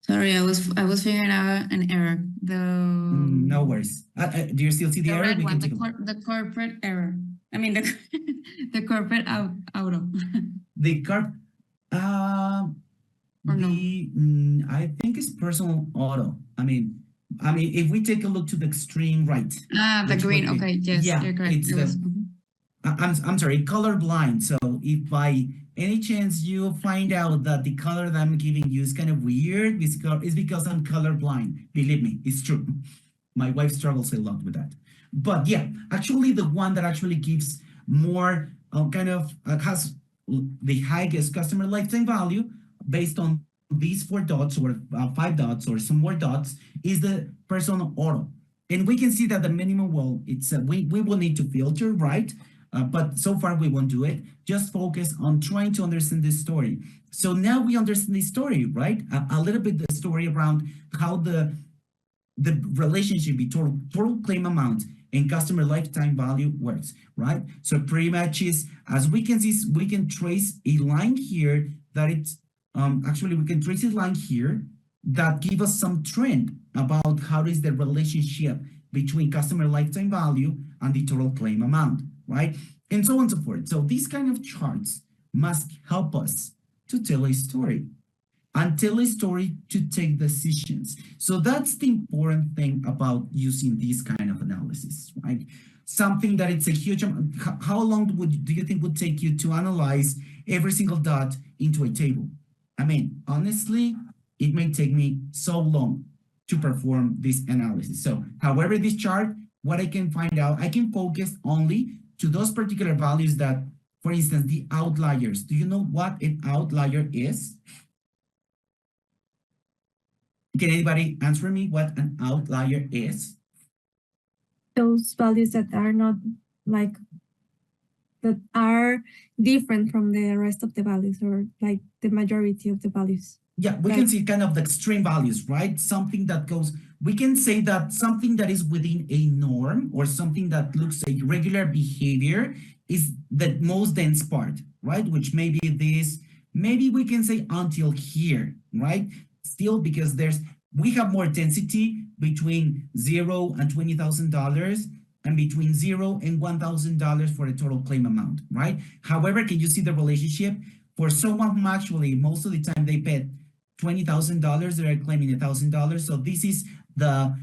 Sorry, I was figuring out an error. No worries. Do you still see the error? Red one, the corporate error. I mean the corporate auto. The or no? I think it's personal auto. I mean, if we take a look to the extreme right. The green. Okay, yes, yeah, you're correct. It's I'm sorry, colorblind. So if by any chance you find out that the color that I'm giving you is kind of weird, it's because I'm colorblind. Believe me, it's true. My wife struggles a lot with that. But yeah, actually the one that actually gives more has the highest customer lifetime value based on these 4 dots or 5 dots or some more dots is the personal auto. And we can see that the minimum, well, it's we will need to filter, right? But so far we won't do it. Just focus on trying to understand this story. So now we understand the story, right? A little bit the story around how the relationship between total claim amount and customer lifetime value works, right? So pretty much is, as we can see, we can trace a line here that it's, actually we can trace a line here that give us some trend about how is the relationship between customer lifetime value and the total claim amount, right? And so on and so forth. So these kind of charts must help us to tell a story. and tell a story to take decisions. So that's the important thing about using this kind of analysis, right? Something that it's a huge amount. How long do you think would take you to analyze every single dot into a table? I mean, honestly, it may take me so long to perform this analysis. So however, this chart, what I can find out, I can focus only to those particular values that, for instance, the outliers. Do you know what an outlier is? Can anybody answer me what an outlier is? Those values that are not like, that are different from the rest of the values, or like the majority of the values. Yeah, we can see kind of the extreme values, right? Something that goes, we can say that something that is within a norm or something that looks like regular behavior is the most dense part, right? Which maybe this, maybe we can say until here, right? Still, because we have more density between $0 and $20,000 and between $0 and $1,000 for a total claim amount, right? However, can you see the relationship? For someone who actually, most of the time they paid $20,000, they are claiming $1,000. So this is the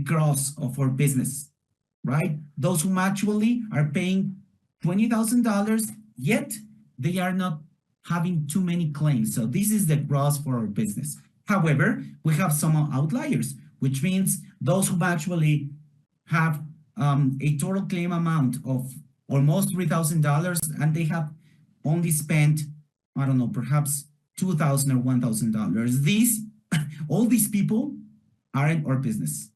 gross of our business, right? Those who actually are paying $20,000, yet they are not having too many claims. So this is the gross for our business. However, we have some outliers, which means those who actually have a total claim amount of almost $3,000 and they have only spent, I don't know, perhaps $2,000 or $1,000. All these people are in our business,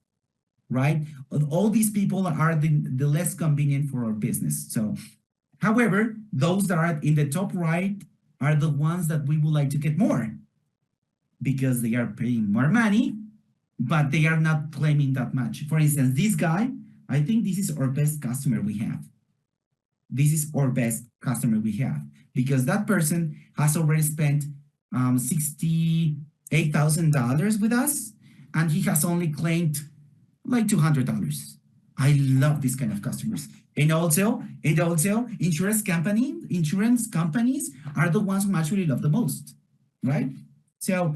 right? All these people are the less convenient for our business. So, however, those that are in the top right are the ones that we would like to get more because they are paying more money, but they are not claiming that much. For instance, this guy, I think this is our best customer we have. This is our best customer we have because that person has already spent $68,000 with us, and he has only claimed like $200. I love this kind of customers. And also, insurance companies are the ones who actually love the most, right? So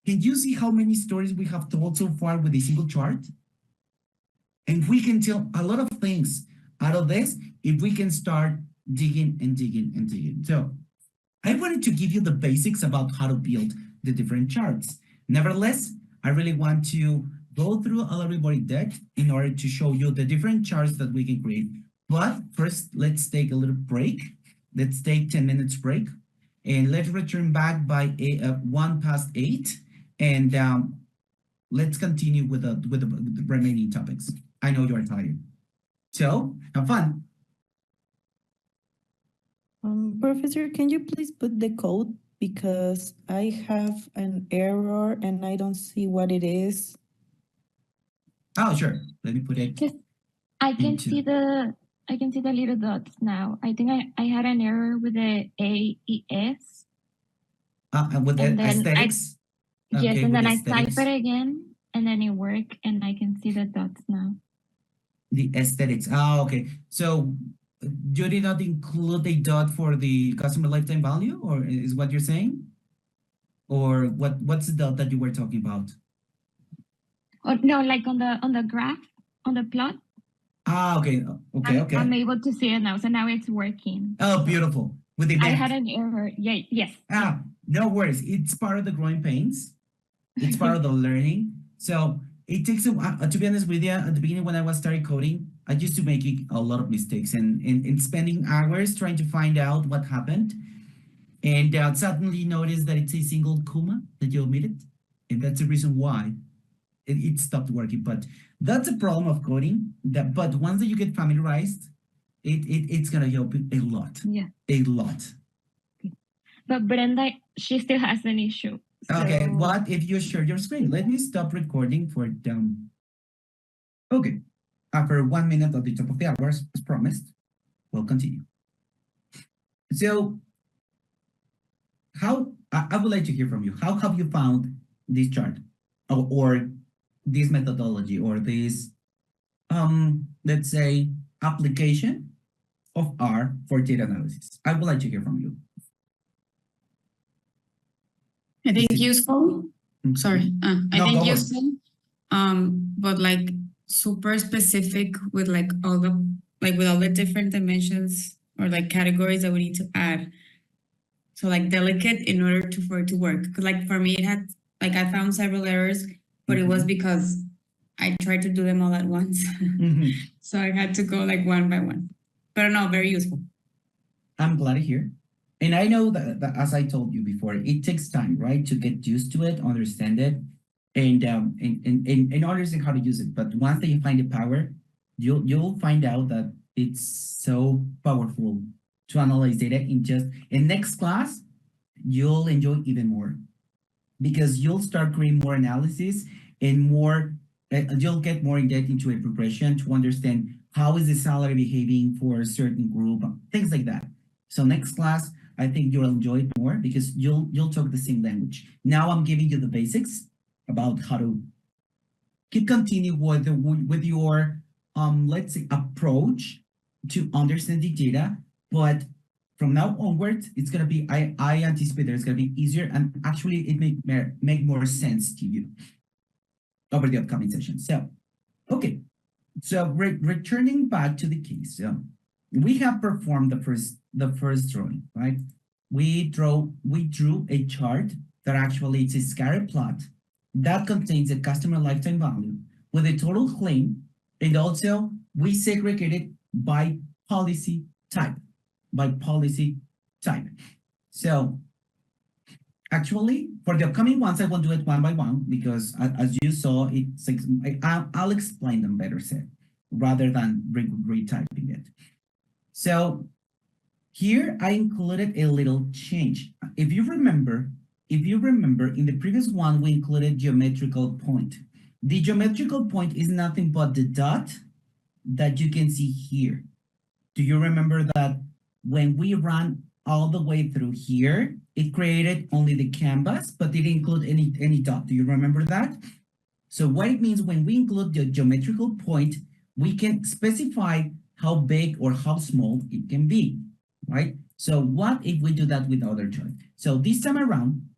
can you see how many stories we have told so far with a single chart? And we can tell a lot of things out of this if we can start digging and digging and digging. So I wanted to give you the basics about how to build the different charts. Nevertheless, I really want to go through a library deck in order to show you the different charts that we can create. But first, let's take a little break. Let's take 10 minutes break and let's return back by 8:01, and let's continue with the remaining topics. I know you are tired. So have fun. Professor, can you please put the code, because I have an error and I don't see what it is. Oh, sure. Let me put it. Yes, I can see the little dots now. I think I had an error with the AES. With the aesthetics? Yes, and then I type it again and then it worked and I can see the dots now. The aesthetics. Oh, okay. So you did not include a dot for the customer lifetime value, or is what you're saying? Or what's the dot that you were talking about? Oh, no, like on the graph, on the plot. Ah, okay. Okay. I'm able to see it now. So now it's working. Oh, beautiful. With the I had an error. Yeah, yes. Ah, no worries. It's part of the growing pains. It's part of the learning. So it takes to be honest with you, at the beginning when I was starting coding, I used to make a lot of mistakes and spending hours trying to find out what happened. And suddenly noticed that it's a single comma that you omitted. And that's the reason why it stopped working. But that's a problem of coding. But once that you get familiarized, it's gonna help a lot. Yeah. A lot. But Brenda, she still has an issue. So... Okay, what if you share your screen? Let me stop recording for them. Okay, after 1 minute at the top of the hour, as promised, we'll continue. So, I would like to hear from you. How have you found this chart or this methodology or this, let's say, application of R for data analysis? I would like to hear from you. I think useful. Sorry, I think useful. But like super specific with like all the different dimensions or like categories that we need to add. So like delicate in order for it to work. Because like for me, it had like I found several errors, but it was because I tried to do them all at once. So I had to go like one by one. But no, very useful. I'm glad to hear. And I know that as I told you before, it takes time, right, to get used to it, understand it, and understand how to use it. But once that you find the power, you'll find out that it's so powerful to analyze data in next class, you'll enjoy even more because you'll start creating more analysis and more, you'll get more in depth into a progression to understand how is the salary behaving for a certain group, things like that. So next class, I think you'll enjoy it more because you'll talk the same language. Now I'm giving you the basics about how to continue with your let's say approach to understand the data. But from now onwards, it's gonna be I anticipate that it's gonna be easier and actually it make more sense to you over the upcoming session. So okay, so returning back to the case, we have performed the first drawing, right? We drew a chart that actually it's a scatter plot that contains a customer lifetime value with a total claim, and also we segregated by policy type. So actually, for the upcoming ones, I won't do it one by one because as you saw, I'll explain them better said rather than retyping it. So here I included a little change. If you remember, in the previous one, we included geometrical point. The geometrical point is nothing but the dot that you can see here. Do you remember that when we ran all the way through here, it created only the canvas, but didn't include any dot? Do you remember that? So what it means when we include the geometrical point, we can specify how big or how small it can be, right? So what if we do that with other chart? So this time around,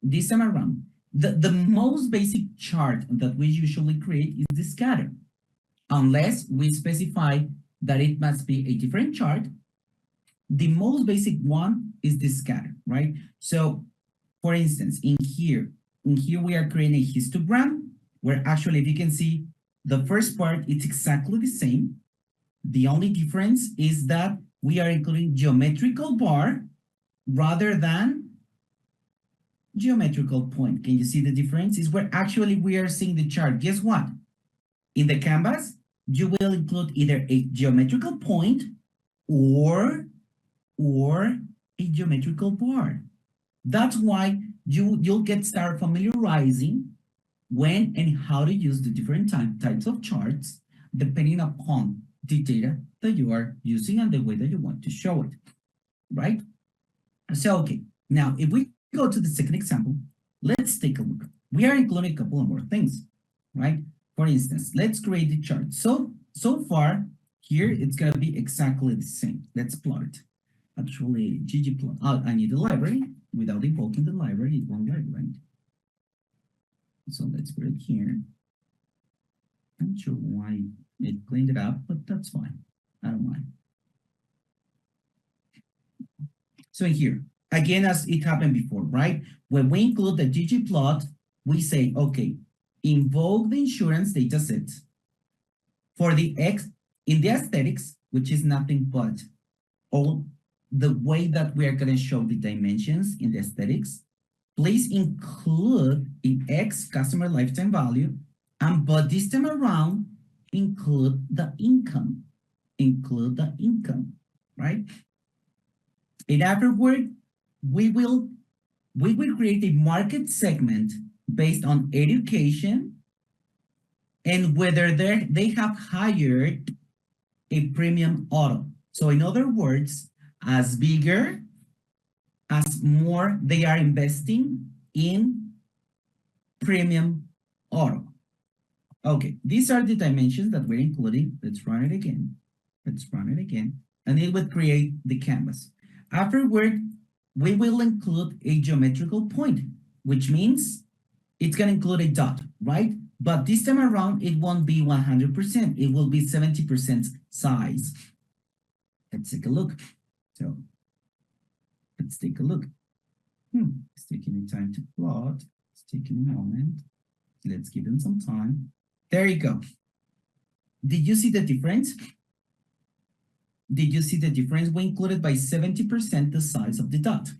the most basic chart that we usually create is the scatter, unless we specify that it must be a different chart. The most basic one is the scatter, right? So for instance, in here we are creating a histogram where actually, if you can see, the first part, it's exactly the same. The only difference is that we are including geometrical bar rather than geometrical point. Can you see the difference? Is where actually we are seeing the chart. Guess what? In the canvas, you will include either a geometrical point or a geometrical bar. That's why you'll start familiarizing when and how to use the different types of charts depending upon the data that you are using and the way that you want to show it, right? So, okay, now if we go to the second example, let's take a look. We are including a couple of more things, right? For instance, let's create the chart. So far here, it's gonna be exactly the same. Let's plot it. Actually, ggplot, I need the library. Without invoking the library, it won't work, right? So let's put it here. I'm not sure why it cleaned it up, but that's fine. I don't mind. So here, again, as it happened before, right? When we include the ggplot, we say, okay, invoke the insurance data set for the X in the aesthetics, which is nothing but all the way that we are going to show the dimensions in the aesthetics. Please include in X customer lifetime value, but this time around, include the income. Right? And afterward, we will create a market segment based on education and whether they have hired a premium auto. So in other words, as bigger, as more they are investing in premium auto. Okay, these are the dimensions that we're including. Let's run it again. And it would create the canvas. Afterward, we will include a geometrical point, which means it's going to include a dot, right? But this time around, it won't be 100%. It will be 70% size. Let's take a look. So let's take a look. It's taking time to plot. It's taking a moment. Let's give them some time. There you go. Did you see the difference? Did you see the difference? We included by 70% the size of the dot.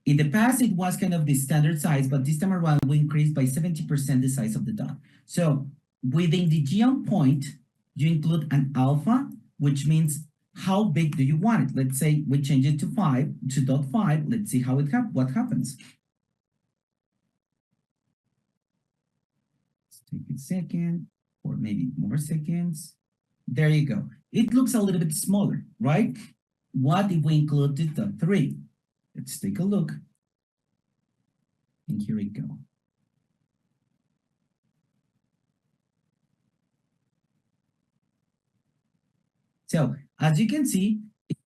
In the past, it was kind of the standard size, but this time around, we increased by 70% the size of the dot. So within the geom point, you include an alpha, which means how big do you want it? Let's say we change it to 0.5. Let's see how what happens. Let's take a second, or maybe more seconds. There you go. It looks a little bit smaller, right? What if we include the dot 3? Let's take a look. And here we go. So as you can see,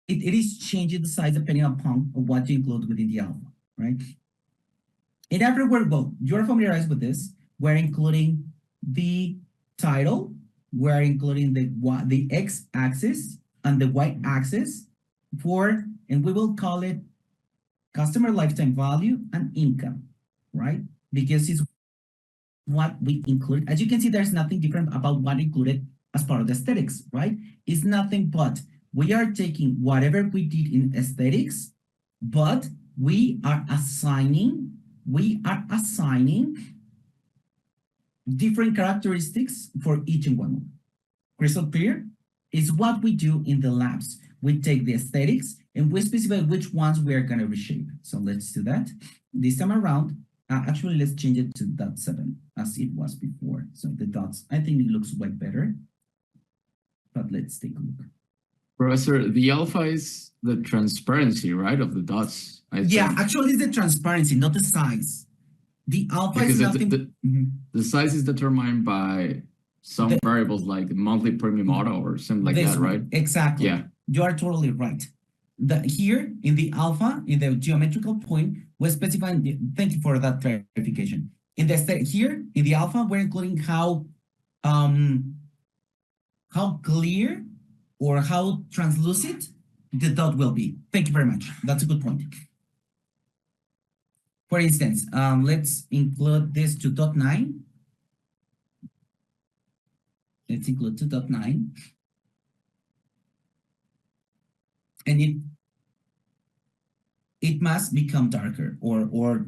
it is changing the size depending upon what you include within the alpha, right? In everywhere, well, you're familiarized with this. We're including the title. We're including the x-axis and the y-axis and we will call it customer lifetime value and income, right? Because it's what we include. As you can see, there's nothing different about what included as part of the aesthetics, right? It's nothing but we are taking whatever we did in aesthetics, but we are assigning different characteristics for each and one. Crystal clear? It's what we do in the labs. We take the aesthetics and we specify which ones we are going to reshape. So let's do that. This time around, actually, let's change it to dot 7 as it was before. So the dots, I think it looks way better. But let's take a look. Professor, the alpha is the transparency, right, of the dots? Yeah, actually, it's the transparency, not the size. The alpha is nothing. The size is determined by some variables like the monthly premium auto or something like that, right? Exactly. Yeah. You are totally right. Here in the alpha, in the geometrical point, we're specifying, thank you for that clarification. Here in the alpha, we're including how clear or how translucent the dot will be. Thank you very much. That's a good point. For instance, let's include this to dot 9. Let's include to dot 9. And it must become darker or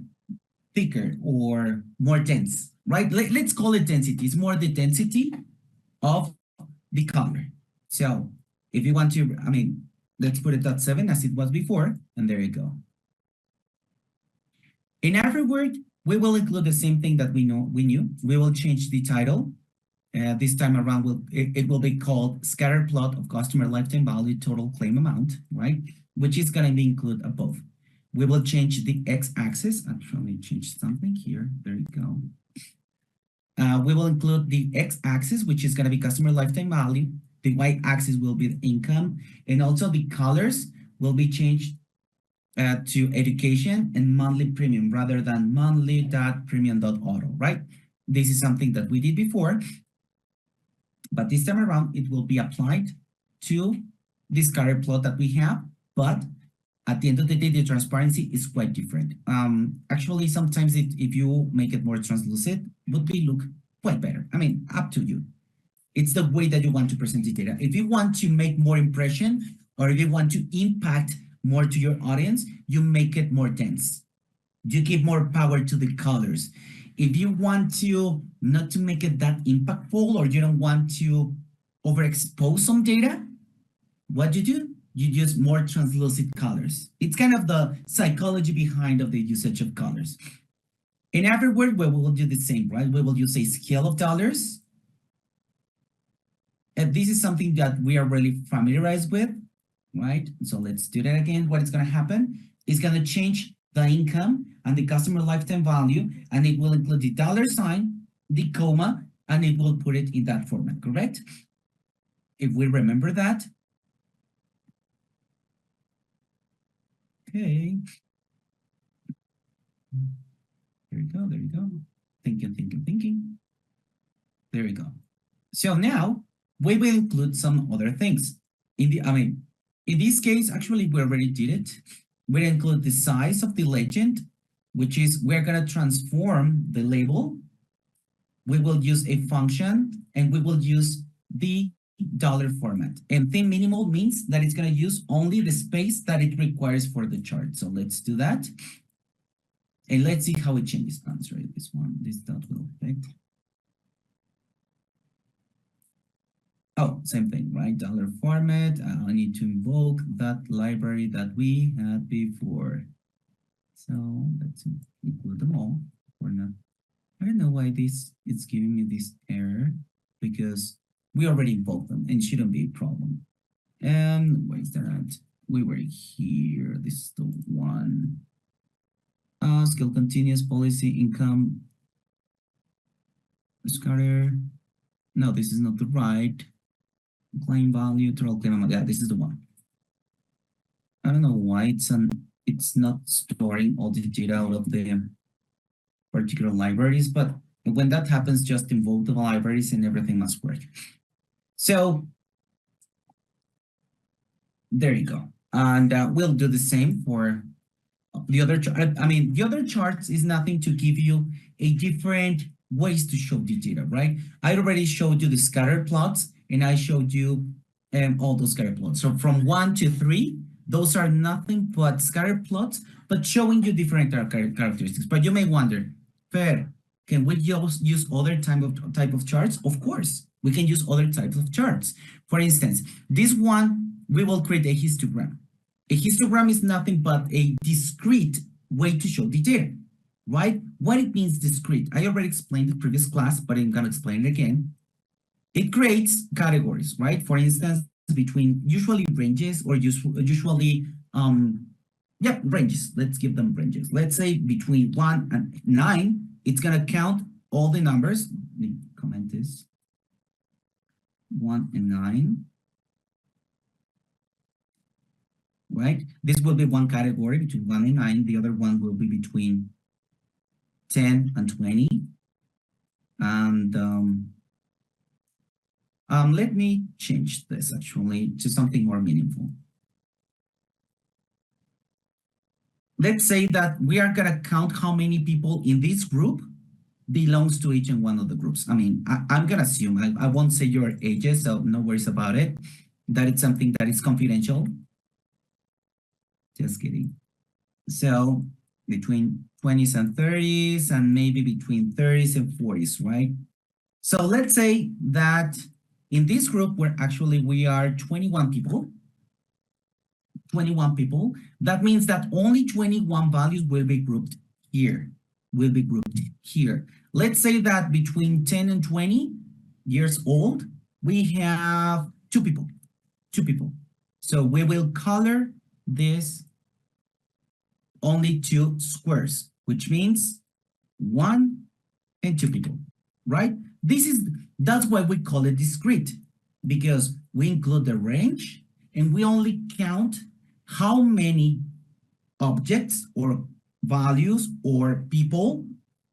thicker or more dense, right? Let's call it density. It's more the density of the color. So if you want to, let's put it dot 7 as it was before, and there you go. In every word, we will include the same thing that we knew. We will change the title. This time around, it will be called scatter plot of customer lifetime value total claim amount, right? Which is going to include above. We will change the x-axis. Actually, change something here. There you go. We will include the x-axis, which is going to be customer lifetime value. The y-axis will be the income, and also the colors will be changed to education and monthly premium rather than monthly.premium.auto, right? This is something that we did before, but this time around, it will be applied to this scatter plot that we have, but at the end of the day, the transparency is quite different. Actually, sometimes if you make it more translucent, it would look quite better. Up to you. It's the way that you want to present the data. If you want to make more impression, or if you want to impact more to your audience, you make it more dense. You give more power to the colors. If you want to not to make it that impactful, or you don't want to overexpose some data, what you do? You use more translucent colors. It's kind of the psychology behind of the usage of colors. In every word, we will do the same, right? We will use a scale of dollars. And this is something that we are really familiarized with, right? So let's do that again. What is going to happen is going to change the income and the customer lifetime value, and it will include the $sign, the comma, and it will put it in that format, correct? If we remember that. Okay. There you go, there you go. Thinking. There we go. So now we will include some other things. In this case, actually, we already did it. We include the size of the legend, which is we're gonna transform the label. We will use a function and we will use the dollar format. And theme minimal means that it's gonna use only the space that it requires for the chart. So let's do that. And let's see how it changes. I'm sorry, this dot will affect. Oh, same thing, right? Dollar format. I need to invoke that library that we had before. So let's include them all or not. I don't know why it's giving me this error because we already invoked them and shouldn't be a problem. And where is that at? We were here. This is the one. Skill continuous policy income. Scatter. No, this is not the right. Claim value, total claim amount. Yeah, this is the one. I don't know why it's not storing all the data out of the particular libraries, but when that happens, just invoke the libraries and everything must work. So there you go. And we'll do the same for the other chart. The other charts is nothing to give you a different ways to show the data, right? I already showed you the scatter plots and I showed you all those scatter plots. So from 1 to 3, those are nothing but scatter plots, but showing you different characteristics. But you may wonder, Fer, can we use other type of charts? Of course, we can use other types of charts. For instance, this one, we will create a histogram. A histogram is nothing but a discrete way to show the data, right? What it means discrete, I already explained in the previous class, but I'm gonna explain it again. It creates categories, right? For instance, between usually ranges or usually, ranges. Let's give them ranges. Let's say between 1 and 9, it's gonna count all the numbers. Let me comment this. 1 and 9. Right? This will be one category between 1 and 9. The other one will be between 10 and 20. And let me change this actually to something more meaningful. Let's say that we are gonna count how many people in this group belongs to each and one of the groups. I'm gonna assume, I won't say your ages, so no worries about it, that it's something that is confidential. Just kidding. So between 20s and 30s and maybe between 30s and 40s, right? So let's say that in this group, we are 21 people. 21 people. That means that only 21 values will be grouped here. Let's say that between 10 and 20 years old, we have 2 people. So we will color this only 2 squares, which means 1 and 2 people, right? That's why we call it discrete, because we include the range and we only count how many objects or values or people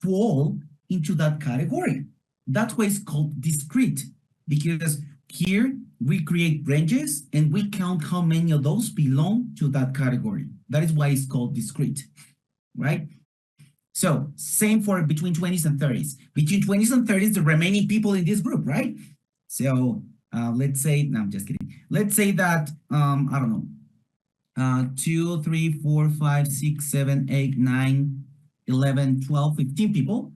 fall into that category. That's why it's called discrete, because here we create ranges and we count how many of those belong to that category. That is why it's called discrete, right? So same for between 20s and 30s. Between 20s and 30s, the remaining people in this group, right? So let's say, no, I'm just kidding. Let's say that, I don't know, 2, 3, 4, 5, 6, 7, 8, 9, 11, 12, 15 people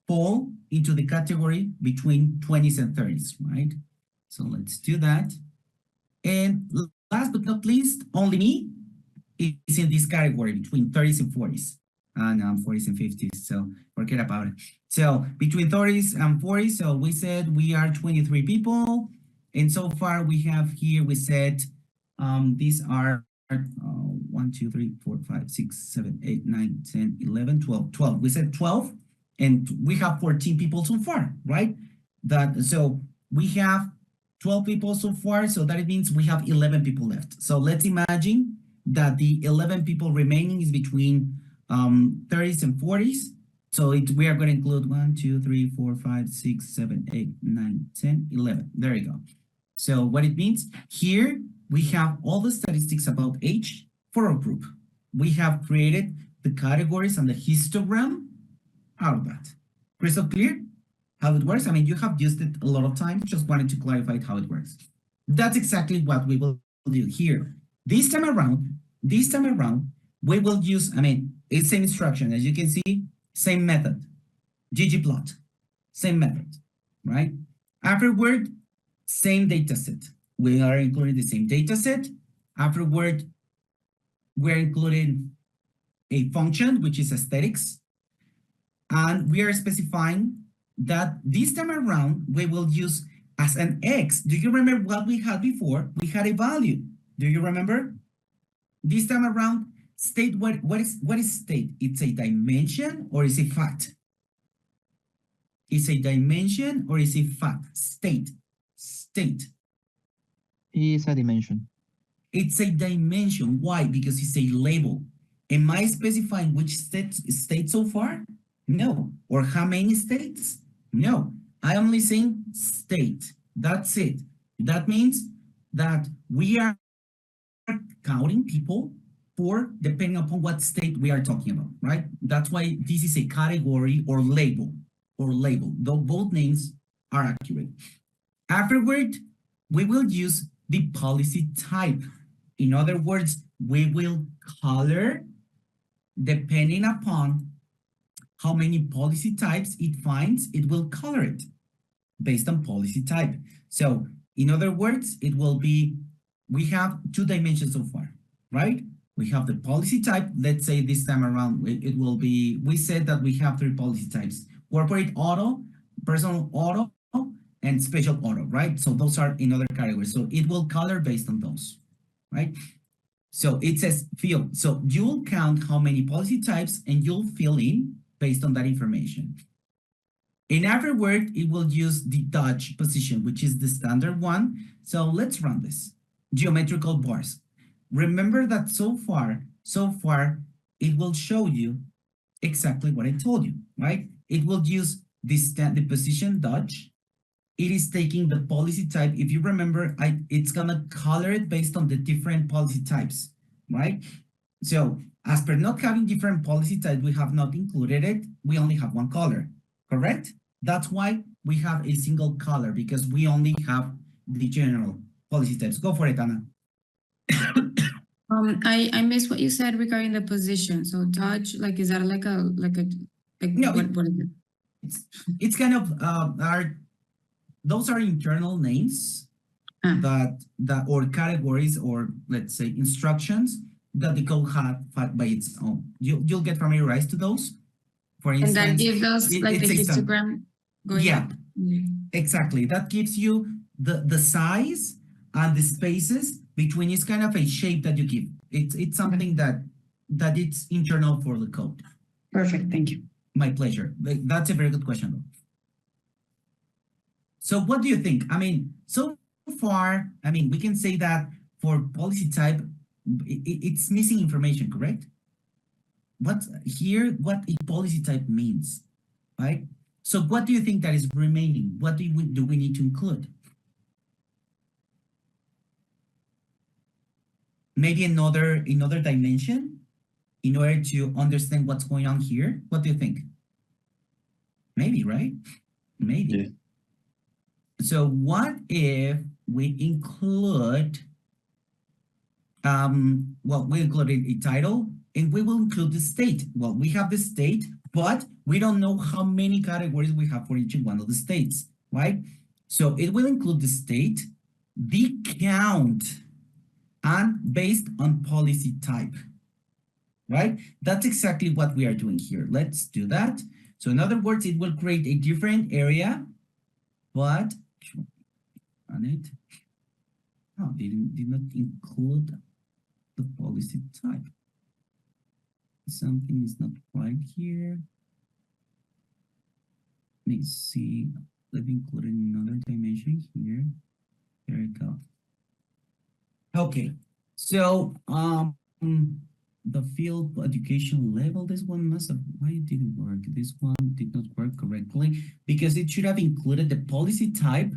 fall into the category between 20s and 30s, right? So let's do that. And last but not least, only me is in this category between 30s and 40s. And 40s and 50s, so forget about it. So between 30s and 40s, so we said we are 23 people. And so far we have here, we said these are 1, 2, 3, 4, 5, 6, 7, 8, 9, 10, 11, 12, 12. We said 12, and we have 14 people so far, right? So we have 12 people so far, so that means we have 11 people left. So let's imagine that the 11 people remaining is between 30s and 40s. So we are going to include 1, 2, 3, 4, 5, 6, 7, 8, 9, 10, 11. There you go. So what it means here, we have all the statistics about age for our group. We have created the categories and the histogram out of that. Crystal clear how it works? I mean, you have used it a lot of times, just wanted to clarify how it works. That's exactly what we will do here. This time around, we will use, I mean, it's same instruction. As you can see, same method, ggplot, same method, right? Afterward, same data set. We are including the same data set. Afterward, we're including a function, which is aesthetics. And we are specifying that this time around, we will use as an X. Do you remember what we had before? We had a value. Do you remember? This time around, state, what is state? It's a dimension or is it fact? It's a dimension or is it fact? State. It's a dimension. It's a dimension. Why? Because it's a label. Am I specifying which state so far? No. Or how many states? No. I only saying state. That's it. That means that we are counting people for depending upon what state we are talking about, right? That's why this is a category or label. Though both names are accurate. Afterward, we will use the policy type. In other words, we will color depending upon how many policy types it finds, it will color it based on policy type. So in other words, it will be, we have 2 dimensions so far, right? We have the policy type. Let's say this time around, it will be, we said that we have 3 policy types: corporate auto, personal auto, and special auto, right? So those are in other categories. So it will color based on those, right? So it says fill. So you'll count how many policy types and you'll fill in based on that information. And afterward, it will use the dodge position, which is the standard one. So let's run this. Geometrical bars. Remember that so far, it will show you exactly what I told you, right? It will use the position dodge. It is taking the policy type. If you remember, it's gonna color it based on the different policy types, right? So as per not having different policy types, we have not included it. We only have one color, correct? That's why we have a single color, because we only have the general policy types. Go for it, Anna. I missed what you said regarding the position. So dodge, like, is that like no, what is it? It's kind of those are internal names that or categories, or let's say instructions that the code had by its own. You'll get familiarized to those. For instance, and that gives us like the histogram going up. Exactly. That gives you the size and the spaces between. It's kind of a shape that you give. It's something that it's internal for the code. Perfect. Thank you. My pleasure. That's a very good question, though. So what do you think? I mean, so far, I mean, we can say that for policy type, it's missing information, correct? What a policy type means, right? So what do you think that is remaining? What do we need to include? Maybe another dimension in order to understand what's going on here? What do you think? Maybe, right? Maybe. Yeah. So what if we include, we included a title and we will include the state. Well, we have the state, but we don't know how many categories we have for each one of the states, right? So it will include the state, the count, and based on policy type, right? That's exactly what we are doing here. Let's do that. So in other words, it will create a different area, but on it, oh, did not include the policy type. Something is not right here. Let me see. Let me include another dimension here. There we go. Okay, so The field education level, this one must have, why it didn't work? This one did not work correctly because it should have included the policy type.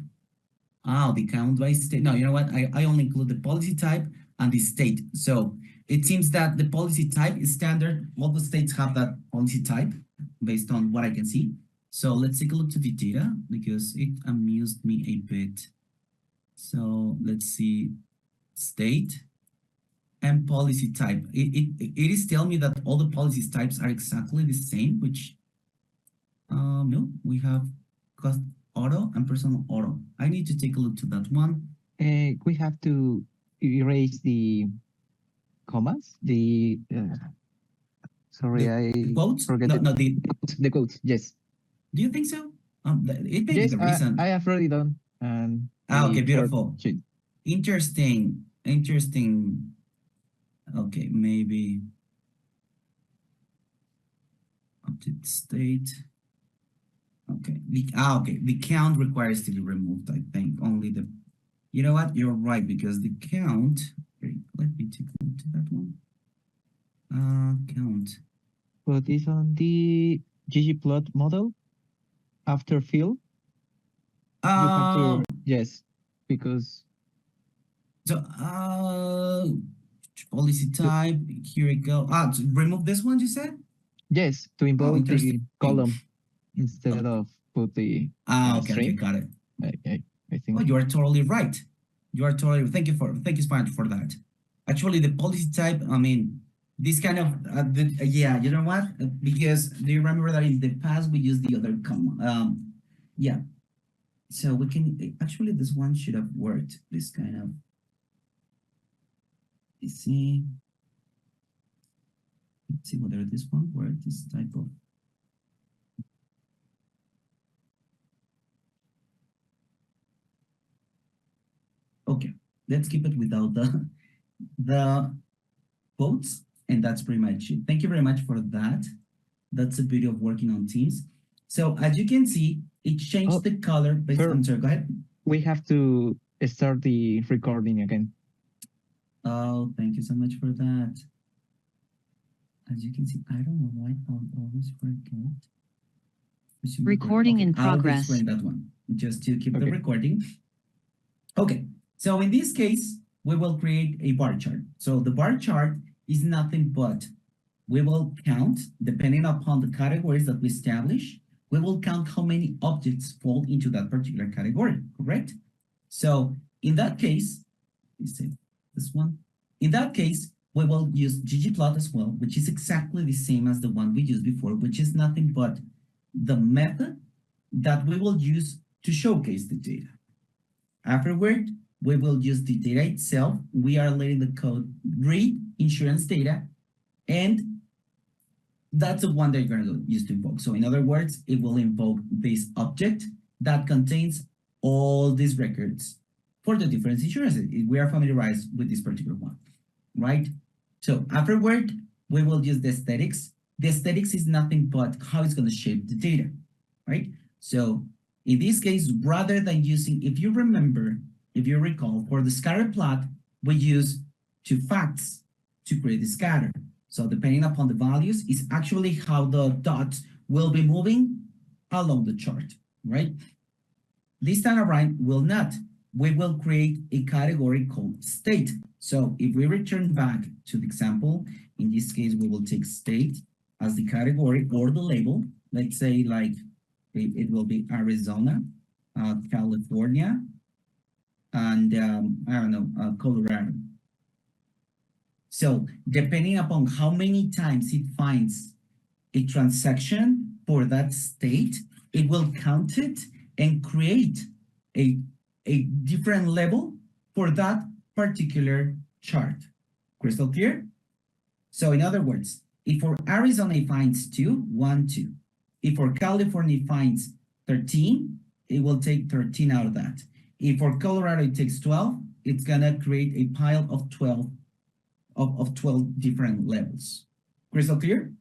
The count by state. No, you know what? I only include the policy type and the state. So it seems that the policy type is standard. All the states have that policy type based on what I can see. So let's take a look to the data because it amused me a bit. So let's see state and policy type. It is telling me that all the policy types are exactly the same, which no, we have cost auto and personal auto. I need to take a look to that one. We have to erase the commas. The quotes? Forget the quotes. Yes. Do you think so? It may yes, be the reason. I have already done. Okay, beautiful. Interesting. Okay, maybe update state. Okay, the count requires to be removed. I think only the, you know what? You're right because the count. Let me take a look to that one. Count. But it's on the ggplot model after fill. You have to, yes, because. So policy type. Here we go. To remove this one. You said. Yes, to invoke the column. Instead of put the okay, got it. I think. Oh, you are totally right. You are totally. Thank you, Spanish, for that. Actually, the policy type. I mean, this kind of. Yeah, you know what? Because do you remember that in the past we used the other comma? Yeah. So we can actually this one should have worked. This kind of. Let's see whether this one worked. This type of. Okay, let's keep it without the quotes, and that's pretty much it. Thank you very much for that. That's the beauty of working on Teams. So as you can see, it changed the color based on. Sorry, go ahead. We have to start the recording again. Oh, thank you so much for that. As you can see, I don't know why I'll always forget. Recording in progress. I'll explain that one just to keep the recording. Okay. So in this case, we will create a bar chart. So the bar chart is nothing but we will count, depending upon the categories that we establish, we will count how many objects fall into that particular category, correct? So in that case, let's say this one. In that case, we will use ggplot as well, which is exactly the same as the one we used before, which is nothing but the method that we will use to showcase the data. Afterward, we will use the data itself. We are letting the code read insurance data, and that's the one that you're going to use to invoke. So in other words, it will invoke this object that contains all these records for the different insurances. We are familiarized with this particular one, right? So afterward, we will use the aesthetics. The aesthetics is nothing but how it's going to shape the data, right? So in this case, rather than using, if you recall, for the scatter plot, we use two facts to create the scatter. So depending upon the values, is actually how the dots will be moving along the chart, right? This time around will not. We will create a category called state. So if we return back to the example, in this case, we will take state as the category or the label. Let's say like it will be Arizona, California, and I don't know, Colorado. So depending upon how many times it finds a transaction for that state, it will count it and create a different level for that particular chart. Crystal clear? So in other words, if for Arizona it finds 2, 1, 2. If for California it finds 13, it will take 13 out of that. If for Colorado it takes 12, it's gonna create a pile of 12 of 12 different levels. Crystal clear?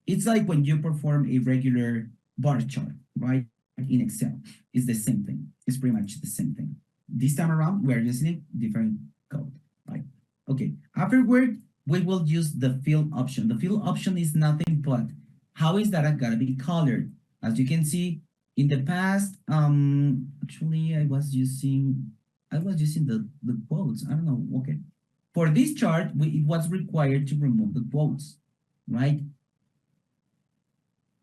It's like when you perform a regular bar chart, right? In Excel, it's the same thing. It's pretty much the same thing. This time around, we're using different code, right? Okay, afterward, we will use the fill option. The fill option is nothing but how is data gonna be colored? As you can see, in the past, actually I was using the quotes. I don't know. Okay. For this chart, it was required to remove the quotes, right?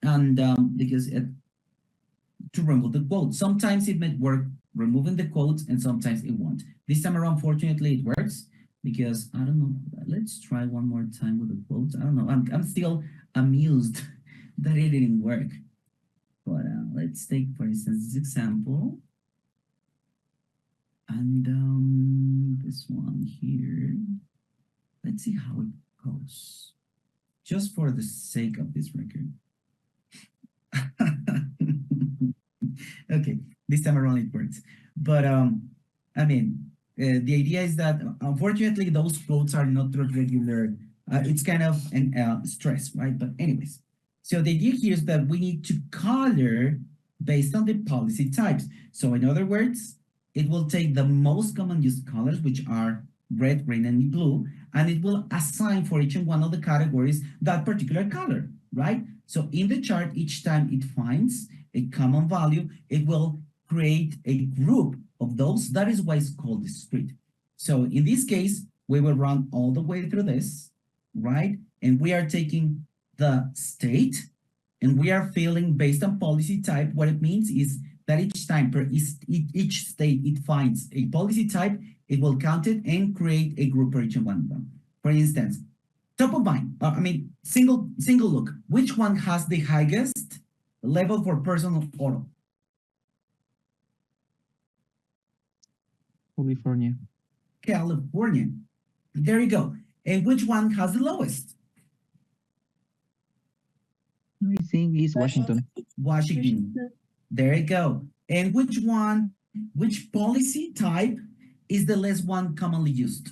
And because to remove the quotes, sometimes it might work removing the quotes and sometimes it won't. This time around, fortunately, it works because I don't know. Let's try one more time with the quotes. I don't know. I'm still amused that it didn't work. But let's take, for instance, this example. And this one here. Let's see how it goes. Just for the sake of this record. Okay, this time around it works. But I mean, the idea is that unfortunately those quotes are not regular. It's kind of an stress, right? But anyways, so the idea here is that we need to color based on the policy types. So in other words, it will take the most common used colors, which are red, green, and blue, and it will assign for each one of the categories that particular color, right? So in the chart, each time it finds a common value, it will create a group of those. That is why it's called discrete. So in this case, we will run all the way through this, right? And we are taking the state and we are filling based on policy type. What it means is that each time per each state it finds a policy type, it will count it and create a group for each one of them. For instance, top of mind, single look, which one has the highest level for personal auto? California. California. There you go. And which one has the lowest? I think it's Washington. Washington. There you go. And which policy type is the less one commonly used?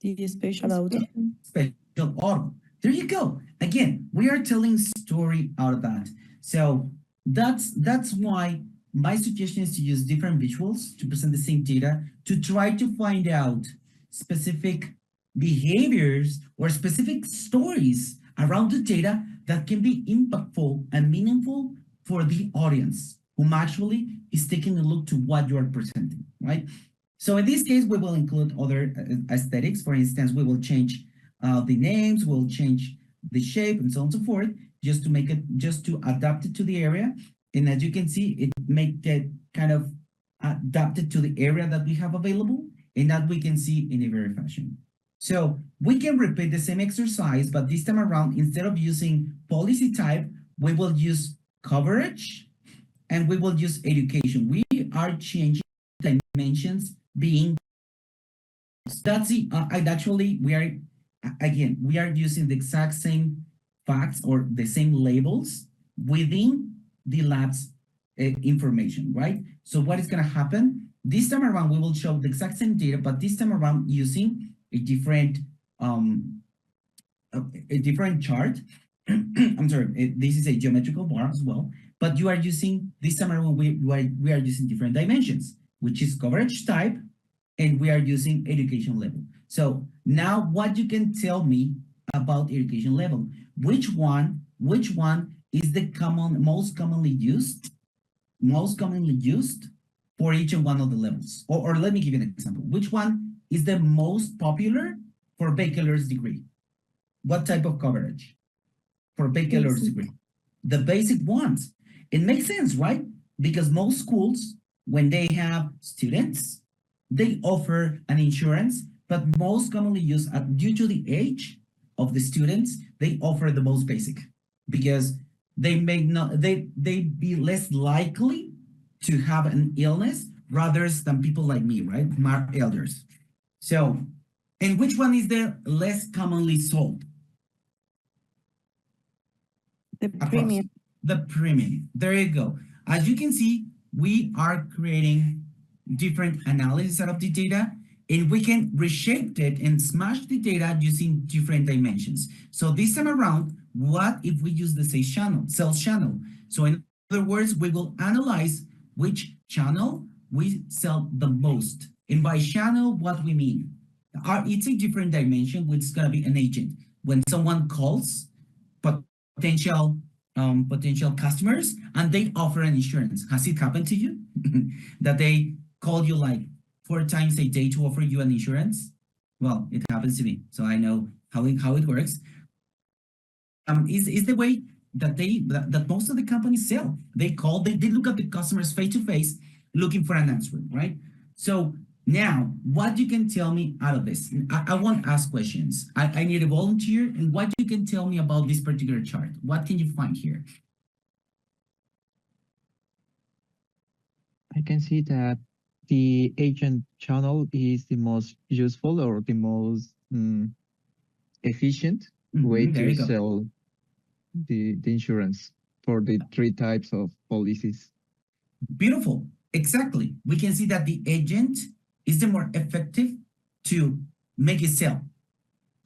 The special auto. Special auto. There you go. Again, we are telling story out of that. So that's why my suggestion is to use different visuals to present the same data to try to find out specific behaviors or specific stories around the data that can be impactful and meaningful for the audience whom actually is taking a look to what you are presenting, right? So in this case, we will include other aesthetics. For instance, we will change the names, we'll change the shape and so on and so forth, just to adapt it to the area. And as you can see, it make it kind of adapted to the area that we have available and that we can see in a very fashion. So we can repeat the same exercise, but this time around, instead of using policy type, we will use coverage and we will use education. We are changing dimensions being, that's it. Actually, we are using the exact same facts or the same labels within the lab's information, right? So what is going to happen? This time around, we will show the exact same data, but this time around using a different chart. I'm sorry, this is a geometrical bar as well, but you are using, this time around, we are using different dimensions, which is coverage type, and we are using education level. So now what you can tell me about education level, which one is the most commonly used for each and one of the levels? Or let me give you an example. Which one is the most popular for bachelor's degree? What type of coverage for bachelor's degree? The basic ones. It makes sense, right? Because most schools, when they have students, they offer an insurance, but most commonly used due to the age of the students, they offer the most basic because they may not, they be less likely to have an illness rather than people like me, right? My elders. So, and which one is the less commonly sold? The premium. The premium. There you go. As you can see, we are creating different analysis out of the data, and we can reshape it and smash the data using different dimensions. So this time around, what if we use the sales channel? So in other words, we will analyze which channel we sell the most And by channel, what we mean? It's a different dimension, which is going to be an agent. When someone calls potential customers and they offer an insurance, has it happened to you that they call you like 4 times a day to offer you an insurance? Well, it happens to me, so I know how it works. Is the way that most of the companies sell. They call, they look at the customers face to face, looking for an answer, right? So now, what you can tell me out of this? I won't ask questions. I need a volunteer, and what you can tell me about this particular chart? What can you find here? I can see that the agent channel is the most useful or the most efficient way to sell the insurance for the 3 types of policies. Beautiful. Exactly. We can see that the agent is the more effective to make a sale.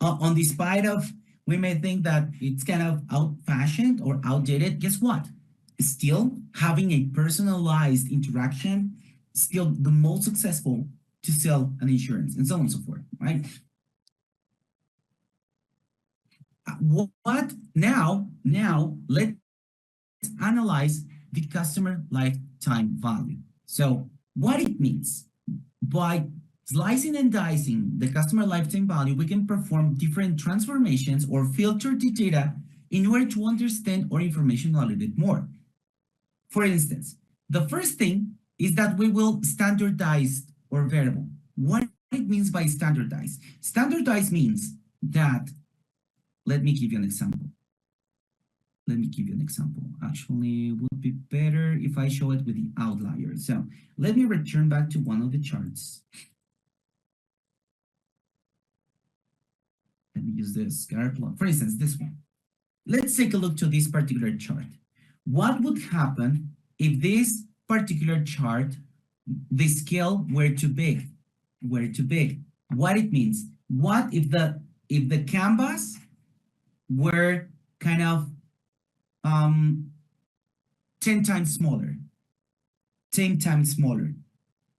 On the spite of, we may think that it's kind of old-fashioned or outdated. Guess what? Still, having a personalized interaction, still the most successful to sell an insurance, and so on and so forth, right? What now let's analyze the customer lifetime value. So what it means, by slicing and dicing the customer lifetime value, we can perform different transformations or filter the data in order to understand our information a little bit more. For instance, the first thing is that we will standardize our variable. What it means by standardize? Standardize means that, let me give you an example. Actually, it would be better if I show it with the outlier. So let me return back to one of the charts. Let me use the scatter plot. For instance, this one. Let's take a look to this particular chart. What would happen if this particular chart, the scale were too big? What it means? What if the canvas were kind of 10 times smaller, 10 times smaller,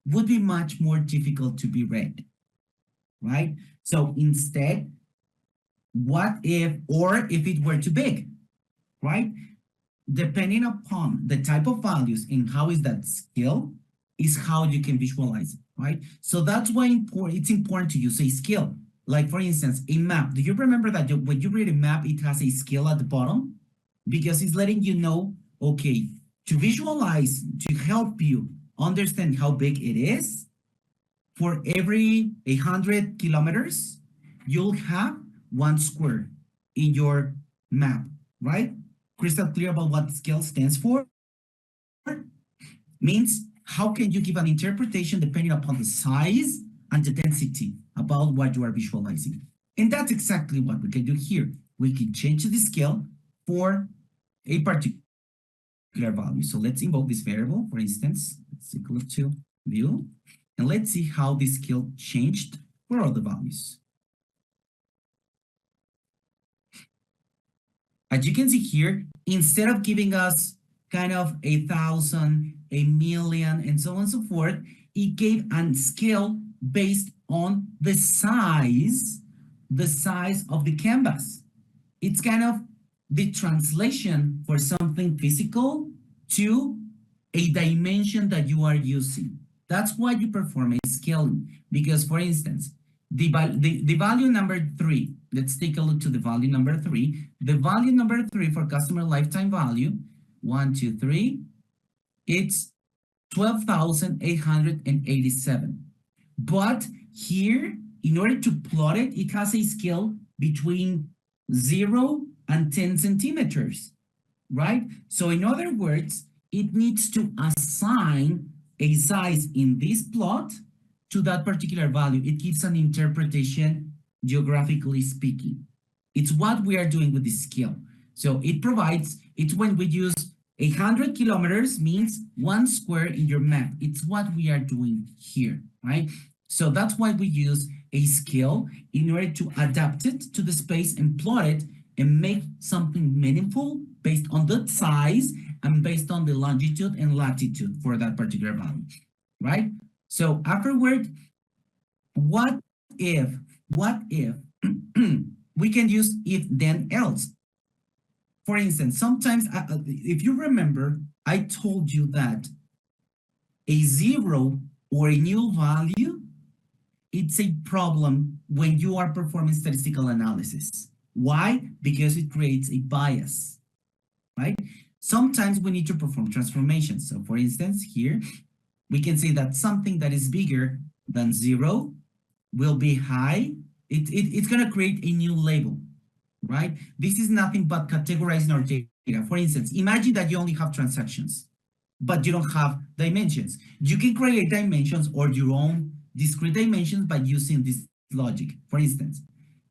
would be much more difficult to be read, right? So instead, what if, or if it were too big, right? Depending upon the type of values and how is that scale, is how you can visualize it, right? So that's why it's important to use a scale. Like for instance, a map. Do you remember that when you read a map, it has a scale at the bottom? Because it's letting you know, okay, to visualize, to help you understand how big it is, for every 100 kilometers, you'll have 1 square in your map, right? Crystal clear about what scale stands for? Means how can you give an interpretation depending upon the size and the density about what you are visualizing. And that's exactly what we can do here. We can change the scale for a particular value. So let's invoke this variable. For instance, let's take a look to view, and let's see how this scale changed for all the values. As you can see here, instead of giving us kind of 1,000, 1,000,000, and so on and so forth, it gave a scale based on the size of the canvas. It's kind of the translation for something physical to a dimension that you are using. That's why you perform a scaling. Because for instance, the value number 3, let's take a look to the value number 3. The value number 3 for customer lifetime value, 1, 2, 3, it's 12,887. But here, in order to plot it, it has a scale between 0 and 10 centimeters, right? So in other words, it needs to assign a size in this plot to that particular value. It gives an interpretation, geographically speaking. It's what we are doing with this scale. So it provides, it's when we use 100 kilometers means 1 square in your map. It's what we are doing here, right? So that's why we use a scale in order to adapt it to the space and plot it and make something meaningful based on the size and based on the longitude and latitude for that particular value, right? So afterward, what if we can use if then else? For instance, sometimes if you remember, I told you that a 0 or a null value, it's a problem when you are performing statistical analysis. Why? Because it creates a bias, right? Sometimes we need to perform transformations. So for instance, here, we can say that something that is bigger than 0 will be high. It's gonna create a new label, right? This is nothing but categorizing our data. For instance, imagine that you only have transactions, but you don't have dimensions. You can create dimensions or your own discrete dimensions by using this logic. For instance,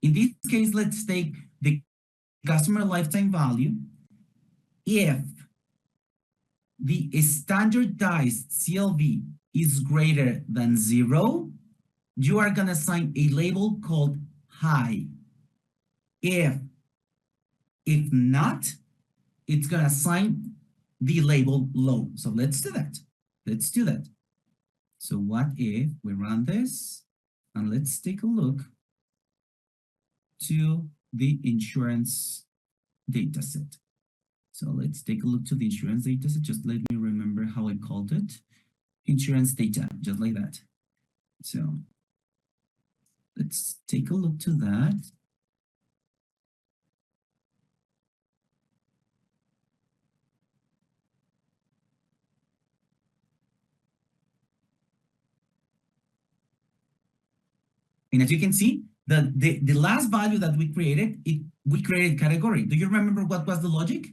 in this case, let's take the customer lifetime value. If the standardized CLV is greater than 0, you are gonna assign a label called high. If not, it's gonna assign the label low. So let's do that. Let's do that. So what if we run this and let's take a look to the insurance data set. So let's take a look to the insurance data set. Just let me remember how I called it. Insurance data, just like that. So let's take a look to that. And as you can see, the last value that we created, we created category. Do you remember what was the logic?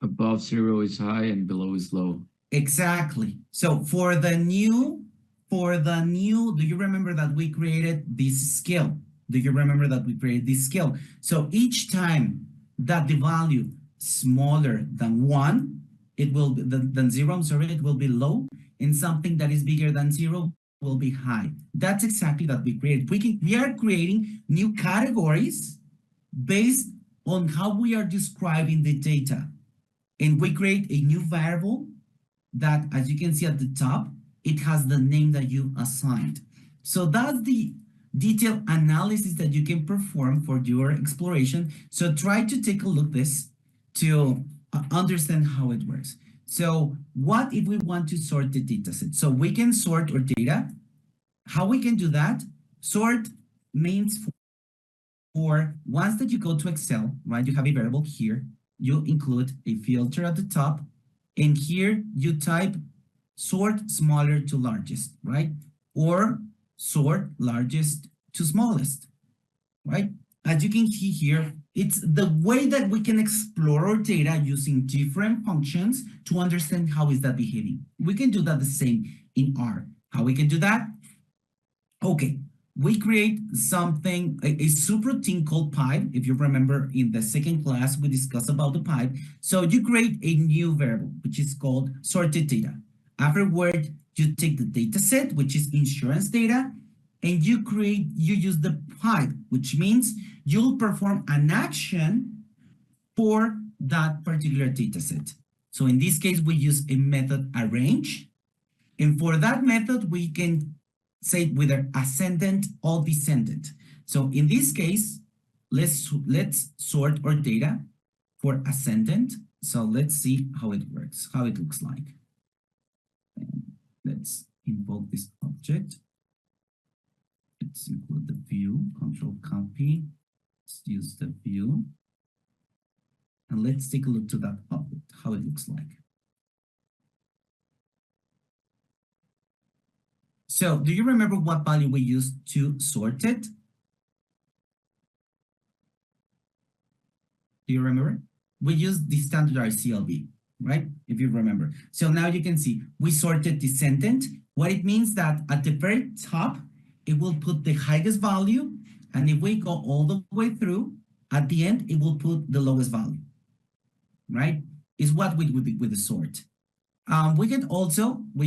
Above 0 is high and below is low. Exactly. So for the new, do you remember that we created this scale? Do you remember that we created this scale? So each time that the value smaller than 1, it will be than 0, I'm sorry, it will be low, and something that is bigger than 0 will be high. That's exactly what we created. We are creating new categories based on how we are describing the data. And we create a new variable that, as you can see at the top, it has the name that you assigned. So that's the detailed analysis that you can perform for your exploration. So try to take a look at this to understand how it works. So what if we want to sort the data set? So we can sort our data. How we can do that? Sort means for once that you go to Excel, right? You have a variable here. You include a filter at the top. And here you type sort smaller to largest, right? Or sort largest to smallest, right? As you can see here, it's the way that we can explore our data using different functions to understand how is that behaving. We can do that the same in R. How we can do that? Okay, we create something, a subroutine called pipe. If you remember in the second class, we discussed about the pipe. So you create a new variable, which is called sorted data. Afterward, you take the data set, which is insurance data, and you use the pipe, which means you'll perform an action for that particular data set. So in this case, we use a method arrange. And for that method, we can say whether ascendant or descendant. So in this case, let's sort our data for ascendant. So let's see how it works, how it looks like. And let's invoke this object. Let's include the view, control copy. Let's use the view. And let's take a look to that object, how it looks like. So do you remember what value we used to sort it? Do you remember? We used the standardized CLV, right? If you remember. So now you can see we sorted descendant. What it means that at the very top, it will put the highest value. And if we go all the way through, at the end, it will put the lowest value, right? Is what we do with the sort. We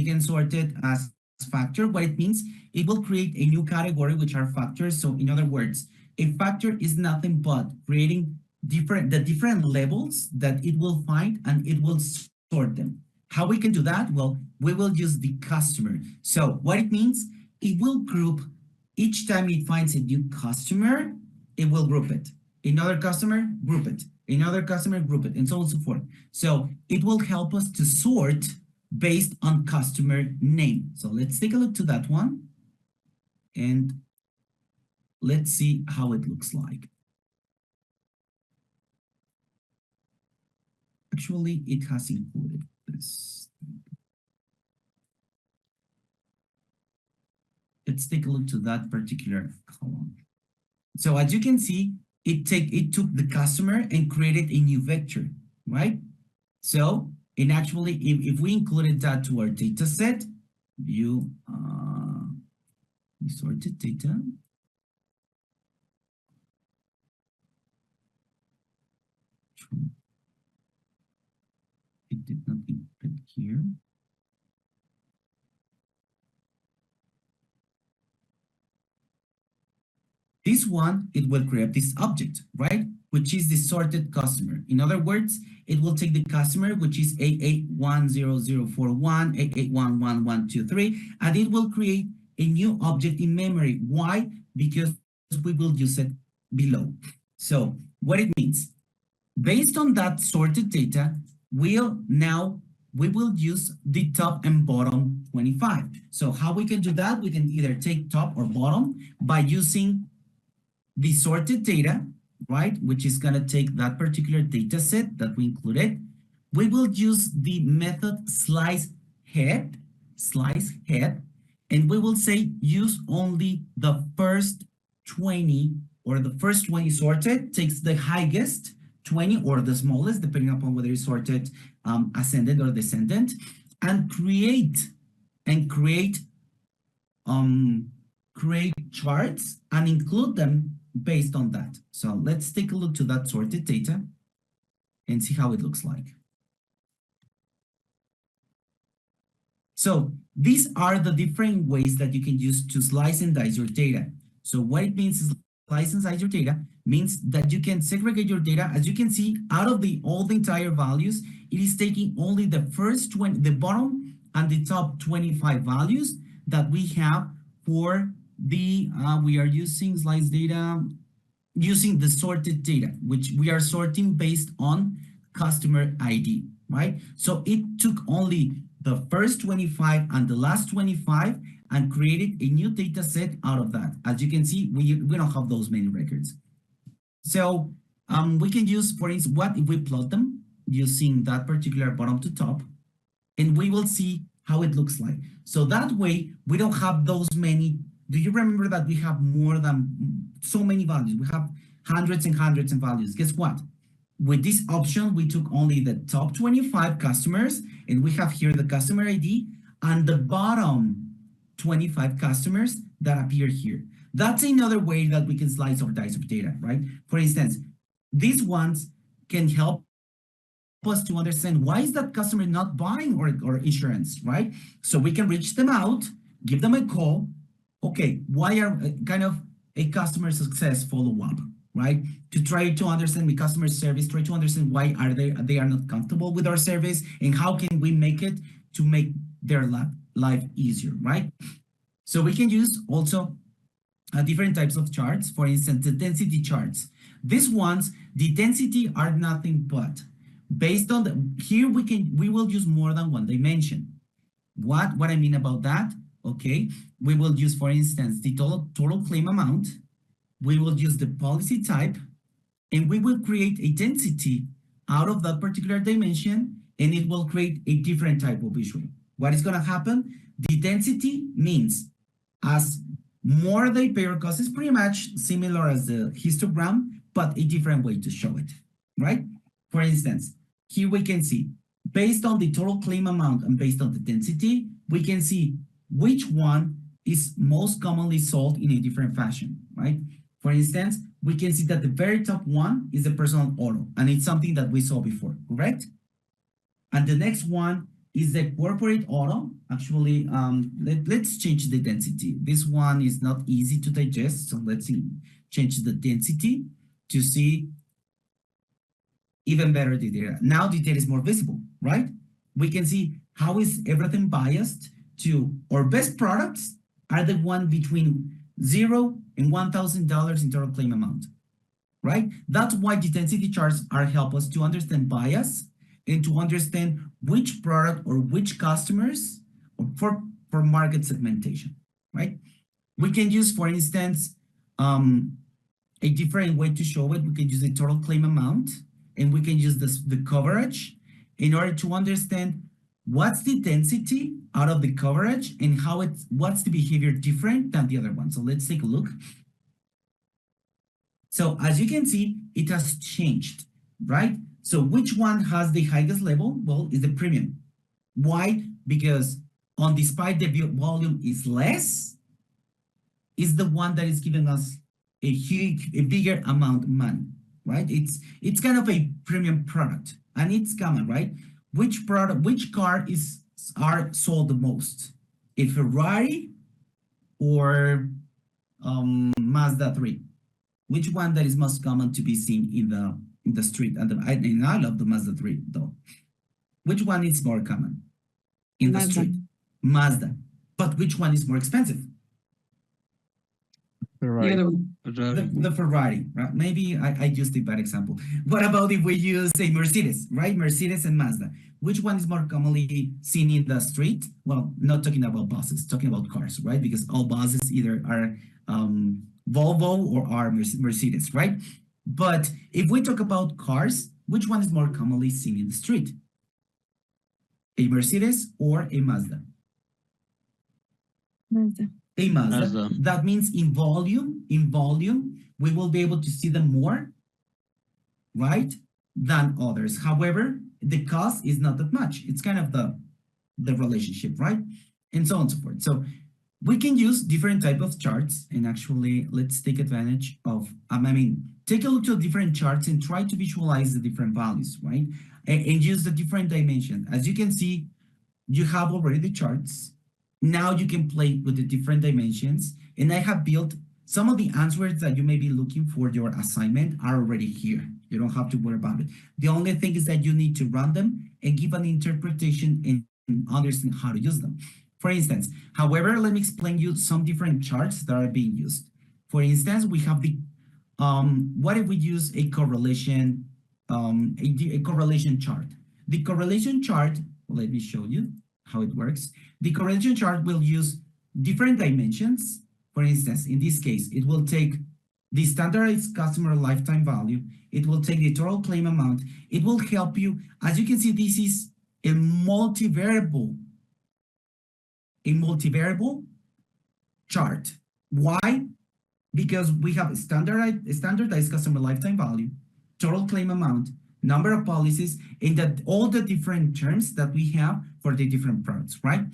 can sort it as factor. What it means, it will create a new category, which are factors. So in other words, a factor is nothing but creating the different levels that it will find and it will sort them. how we can do that? Well, we will use the customer. So what it means, it will group each time it finds a new customer, it will group it. Another customer, group it. Another customer, group it, and so on and so forth. So it will help us to sort based on customer name. So let's take a look to that one. And let's see how it looks like. Actually, it has included this. Let's take a look to that particular column. So as you can see, it took the customer and created a new vector, right? So, and actually, if we included that to our data set, view sorted data. It did not include here. This one, it will create this object, right? Which is the sorted customer. In other words, it will take the customer, which is 88100041, 88111123, and it will create a new object in memory. Why? Because we will use it below. So what it means, based on that sorted data, we will use the top and bottom 25. So how we can do that? We can either take top or bottom by using the sorted data, right? Which is gonna take that particular data set that we included. We will use the method slice head, and we will say use only the first 20 or the first 20 sorted, takes the highest 20 or the smallest, depending upon whether it's sorted ascendant or descendant, and create charts and include them based on that. So let's take a look to that sorted data and see how it looks like. So these are the different ways that you can use to slice and dice your data. So what it means is slice and dice your data means that you can segregate your data. As you can see, out of all the entire values, it is taking only the first 20, the bottom and the top 25 values that we have for the, we are using slice data, using the sorted data, which we are sorting based on customer ID, right? So it took only the first 25 and the last 25 and created a new data set out of that. As you can see, we don't have those many records. So we can use, for instance, what if we plot them using that particular bottom to top, and we will see how it looks like. So that way, we don't have those many. Do you remember that we have more than so many values? We have hundreds and hundreds of values. Guess what? With this option, we took only the top 25 customers, and we have here the customer ID and the bottom 25 customers that appear here. That's another way that we can slice or dice of data, right? For instance, these ones can help us to understand why is that customer not buying or insurance, right? So we can reach them out, give them a call. Okay, why are kind of a customer success follow-up, right? To try to understand the customer service, try to understand why they are not comfortable with our service, and how can we make it to make their life easier, right? So we can use also different types of charts. For instance, the density charts. These ones, the density are nothing but based on here we will use more than one dimension. What I mean about that? Okay, we will use, for instance, the total claim amount. We will use the policy type, and we will create a density out of that particular dimension, and it will create a different type of visual. What is going to happen? The density means as more they pay or cost is pretty much similar as the histogram, but a different way to show it, right? For instance, here we can see, based on the total claim amount and based on the density, we can see which one is most commonly sold in a different fashion, right? For instance, we can see that the very top one is the personal auto, and it's something that we saw before, correct? And the next one is the corporate auto. Actually, let's change the density. This one is not easy to digest, so let's see, change the density to see even better the data. Now the data is more visible, right? We can see how is everything biased to our best products are the one between $0 and $1,000 in total claim amount, right? That's why the density charts are help us to understand bias and to understand which product or which customers for market segmentation, right? We can use, for instance, a different way to show it. We can use the total claim amount, and we can use the coverage in order to understand what's the density out of the coverage and what's the behavior different than the other one. So let's take a look. So as you can see, it has changed, right? So which one has the highest level? Well, is the premium. Why? Because despite the volume is less, is the one that is giving us a bigger amount of money, right? It's kind of a premium product, and it's common, right? Which car are sold the most? A Ferrari or Mazda 3? Which one that is most common to be seen in the street? And I love the Mazda 3 though. Which one is more common in the street? Mazda. But which one is more expensive? Ferrari. The Ferrari, right? Maybe I used a bad example. What about if we use a Mercedes, right? Mercedes and Mazda. Which one is more commonly seen in the street? Well, not talking about buses, talking about cars, right? Because all buses either are Volvo or are Mercedes, right? But if we talk about cars, which one is more commonly seen in the street? A Mercedes or a Mazda? Mazda. A Mazda. That means in volume, we will be able to see them more, right, than others. However, the cost is not that much. It's kind of the relationship, right? And so on and so forth. So we can use different type of charts, and actually let's take advantage of, take a look to different charts and try to visualize the different values, right? And use the different dimensions. As you can see, you have already the charts. Now you can play with the different dimensions, and I have built some of the answers that you may be looking for your assignment are already here. You don't have to worry about it. The only thing is that you need to run them and give an interpretation and understand how to use them. For instance, however, let me explain you some different charts that are being used. For instance, we have the, what if we use a correlation, a correlation chart? The correlation chart, let me show you how it works. The correlation chart will use different dimensions. For instance, in this case, it will take the standardized customer lifetime value. It will take the total claim amount. It will help you. As you can see, this is a multivariable chart. Why? Because we have a standardized customer lifetime value, total claim amount, number of policies, and that all the different terms that we have for the different products, right?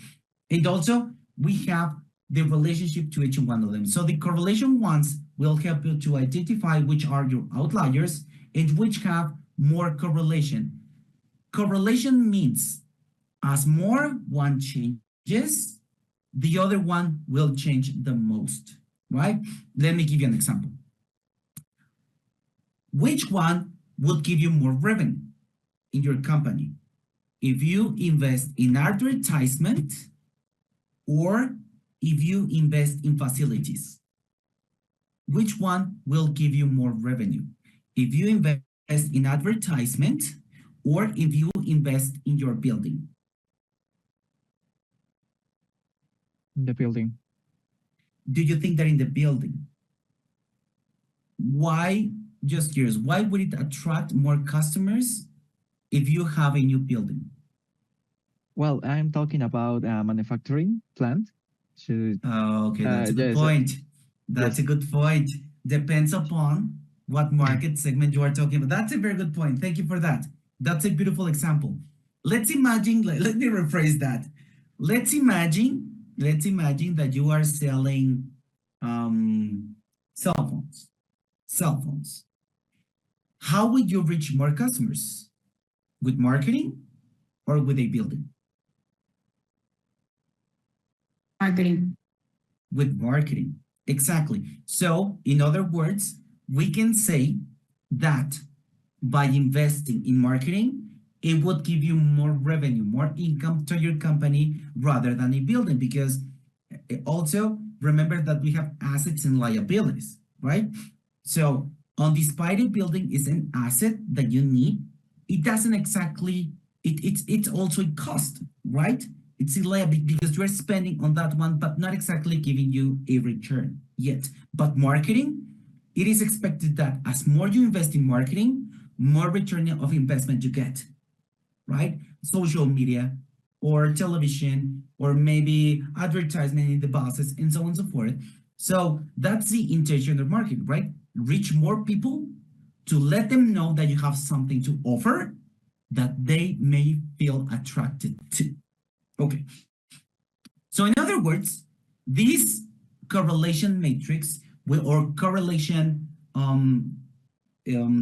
And also we have the relationship to each one of them. So the correlation ones will help you to identify which are your outliers and which have more correlation. Correlation means as more one changes, the other one will change the most, right? Let me give you an example. Which one would give you more revenue in your company? If you invest in advertisement or if you invest in facilities? Which one will give you more revenue? If you invest in advertisement or if you invest in your building? The building. Do you think that in the building? Why, just curious, why would it attract more customers if you have a new building? Well, I'm talking about a manufacturing plant. So, okay, that's a good point. That's a good point. Depends upon what market segment you are talking about. That's a very good point. Thank you for that. That's a beautiful example. Let's imagine, let me rephrase that. Let's imagine that you are selling cell phones. How would you reach more customers? With marketing or with a building? Marketing. With marketing, exactly. So in other words, we can say that by investing in marketing, it would give you more revenue, more income to your company rather than a building, because also remember that we have assets and liabilities, right? So despite a building is an asset that you need, it doesn't exactly, it's also a cost, right? It's a liability because you're spending on that one, but not exactly giving you a return yet. But marketing, it is expected that as more you invest in marketing, more return of investment you get, right? Social media or television, or maybe advertisement in the buses and so on and so forth. So that's the intention of marketing, right? Reach more people to let them know that you have something to offer that they may feel attracted to. Okay. So in other words, this correlation matrix or correlation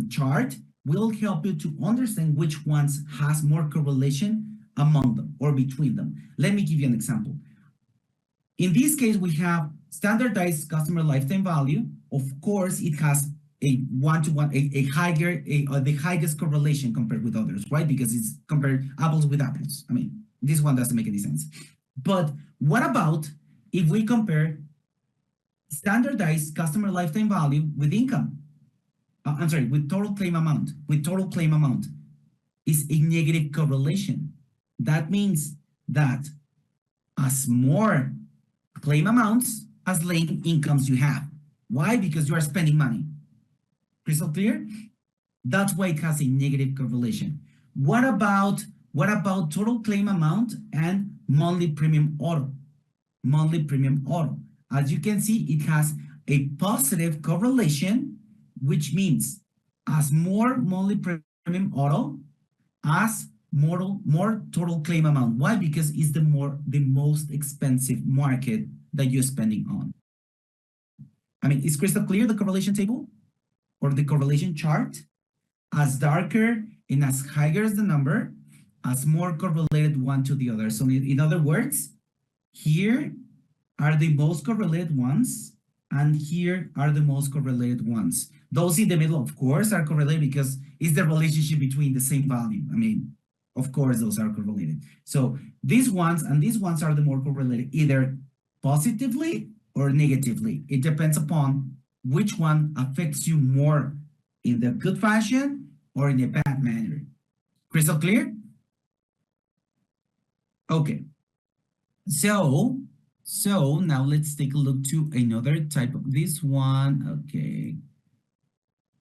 chart will help you to understand which ones has more correlation among them or between them. Let me give you an example. In this case, we have standardized customer lifetime value. Of course, it has a one-to-one, a higher, the highest correlation compared with others, right? Because it's compared apples with apples. I mean, this one doesn't make any sense. But what about if we compare standardized customer lifetime value with income? I'm sorry, with total claim amount. With total claim amount is a negative correlation. That means that as more claim amounts, as less incomes you have. Why? Because you are spending money. Crystal clear? That's why it has a negative correlation. What about total claim amount and monthly premium auto? Monthly premium auto. As you can see, it has a positive correlation, which means as more monthly premium auto, as more total claim amount. Why? Because it's the most expensive market that you're spending on. I mean, is crystal clear the correlation table or the correlation chart? As darker and as higher is the number, as more correlated one to the other. So in other words, here are the most correlated ones, and here are the most correlated ones. Those in the middle, of course, are correlated because it's the relationship between the same value. I mean, of course, those are correlated. So these ones and these ones are the more correlated, either positively or negatively. It depends upon which one affects you more in the good fashion or in a bad manner. Crystal clear? Okay. So now let's take a look to another type of this one. Okay.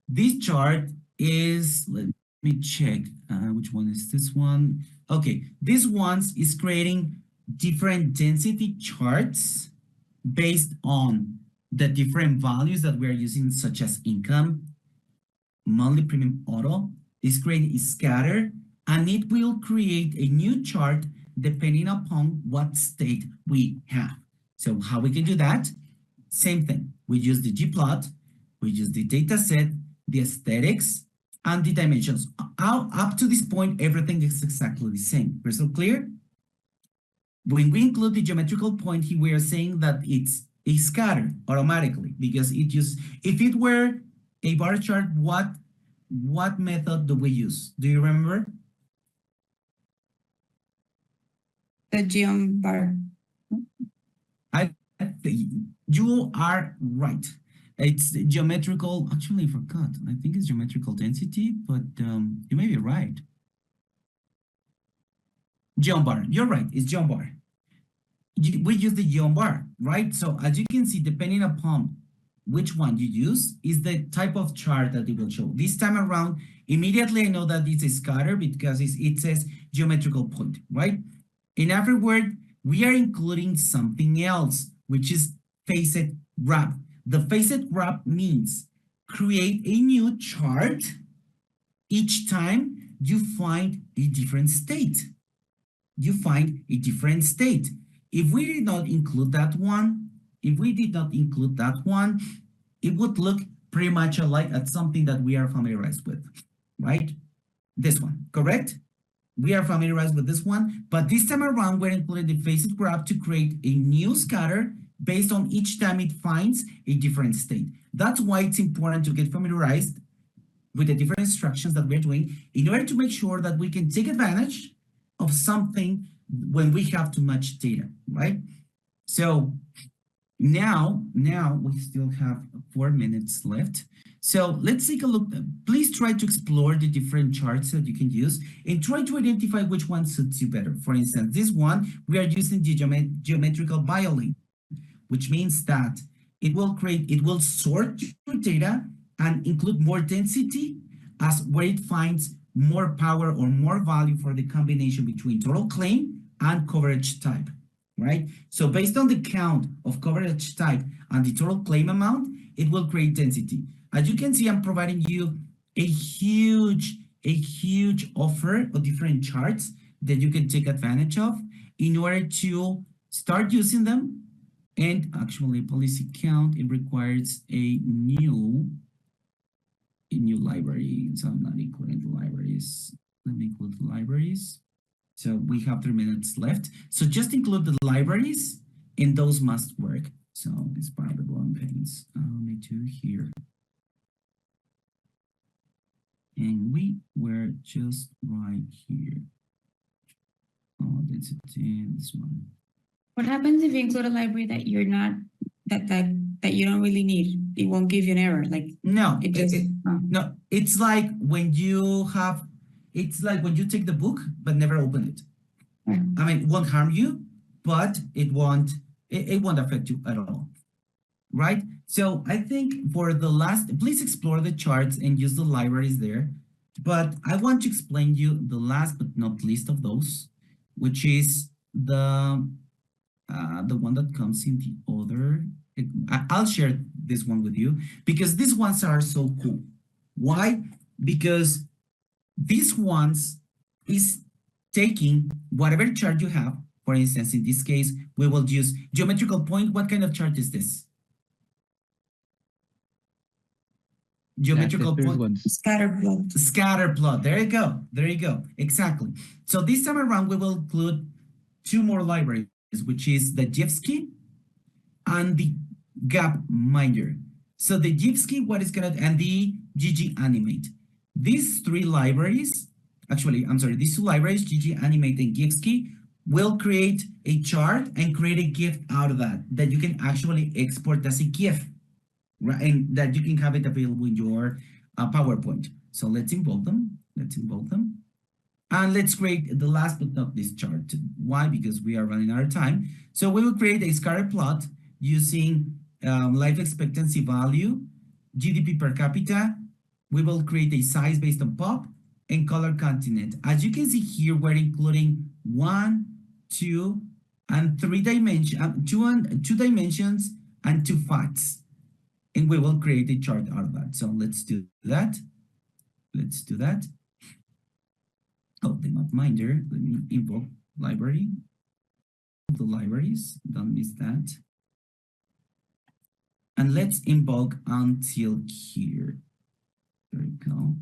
This chart is, let me check, which one is this one? Okay, this one is creating different density charts based on the different values that we're using, such as income, monthly premium auto. Is creating a scatter, and it will create a new chart depending upon what state we have. So how we can do that? Same thing. We use the Gplot, we use the data set, the aesthetics, and the dimensions. Up to this point, everything is exactly the same. Crystal clear? When we include the geometrical point here, we are saying that it's a scatter automatically, because it just, if it were a bar chart, what method do we use? Do you remember? The geom bar. You are right. It's geometrical. Actually, I forgot. I think it's geometrical density, but you may be right. Geom bar. You're right. It's geom bar. We use the geom bar, right? So as you can see, depending upon which one you use, is the type of chart that it will show. This time around, immediately I know that it's a scatter because it says geometrical point, right? In every word, we are including something else, which is facet graph. The facet graph means create a new chart each time you find a different state. You find a different state. If we did not include that one, it would look pretty much alike at something that we are familiarized with, right? This one, correct? We are familiarized with this one, but this time around, we're including the facet graph to create a new scatter based on each time it finds a different state. That's why it's important to get familiarized with the different instructions that we're doing in order to make sure that we can take advantage of something when we have too much data, right? So now we still have 4 minutes left. So let's take a look. Please try to explore the different charts that you can use and try to identify which one suits you better. For instance, this one, we are using the geometrical BioLink, which means that it will sort your data and include more density as where it finds more power or more value for the combination between total claim and coverage type, right? So based on the count of coverage type and the total claim amount, it will create density. As you can see, I'm providing you a huge offer of different charts that you can take advantage of in order to start using them. And actually, policy count, it requires a new library. So I'm not including the libraries. Let me include the libraries. So we have 3 minutes left. So just include the libraries and those must work. So it's part of the blowing pains. Me too here. And we were just right here. Oh, that's it, this one. What happens if you include a library that you're not, that you don't really need? It won't give you an error, like no. It just no. It's like when you have, it's like when you take the book but never open it. I mean, it won't harm you, but it won't affect you at all, right? So I think for the last, please explore the charts and use the libraries there. But I want to explain you the last but not least of those, which is the one that comes in the other. I'll share this one with you because these ones are so cool. Why? Because these ones is taking whatever chart you have. For instance, in this case, we will use geometrical point. What kind of chart is this? Geometrical point. Scatter plot. Scatter plot. There you go. There you go. Exactly. So this time around, we will include 2 more libraries, which is the Jivsky and the Gapminder. So the Jivsky, what is gonna, and the ggAnimate. These 3 libraries, actually, I'm sorry, these 2 libraries, ggAnimate and Jivsky, will create a chart and create a GIF out of that you can actually export as a GIF, right? And that you can have it available in your PowerPoint. So let's invoke them. And let's create the last but not least chart. Why? Because we are running out of time. So we will create a scatter plot using life expectancy value, GDP per capita. We will create a size based on pop and color continent. As you can see here, we're including 1, 2, and 3 dimensions, 2 dimensions and 2 facts. And we will create a chart out of that. So let's do that. Let's do that. Oh, the Gapminder. Let me invoke library. The libraries, don't miss that. And let's invoke until here. There we go.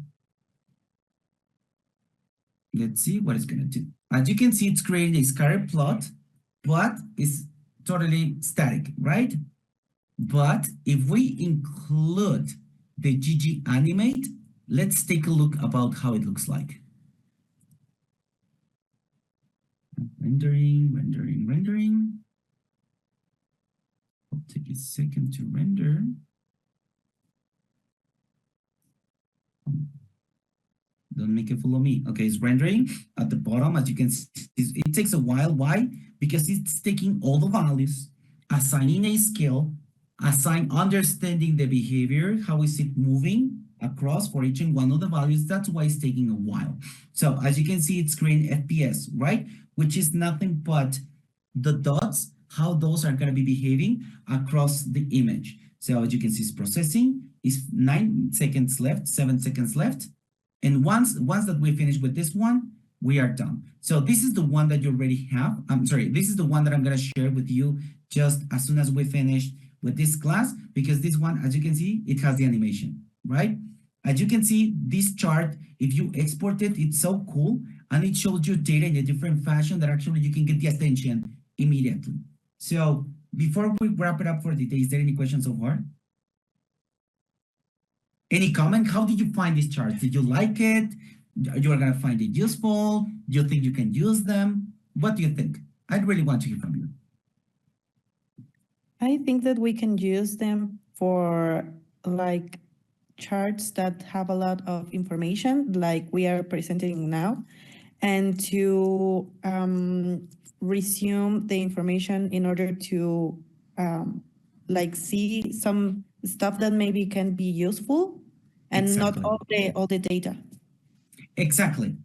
Let's see what it's gonna do. As you can see, it's creating a scatter plot, but it's totally static, right? But if we include the ggAnimate, let's take a look about how it looks like. Rendering. It'll take a second to render. Don't make it follow me. Okay, it's rendering at the bottom. As you can see, it takes a while. Why? Because it's taking all the values, assigning a scale, understanding the behavior, how is it moving across for each and one of the values. That's why it's taking a while. So as you can see, it's creating FPS, right? Which is nothing but the dots, how those are going to be behaving across the image. So as you can see, it's processing. It's 9 seconds left, 7 seconds left. And once that we finish with this one, we are done. So this is the one that you already have. I'm sorry, this is the one that I'm going to share with you just as soon as we finish with this class, because this one, as you can see, it has the animation, right? As you can see, this chart, if you export it, it's so cool. And it shows you data in a different fashion that actually you can get the attention immediately. So before we wrap it up for today, is there any questions so far? Any comment? How did you find these charts? Did you like it? You are going to find it useful? Do you think you can use them? What do you think? I'd really want to hear from you. I think that we can use them for like charts that have a lot of information, like we are presenting now, and to resume the information in order to like see some stuff that maybe can be useful and Exactly. not all the data. Exactly.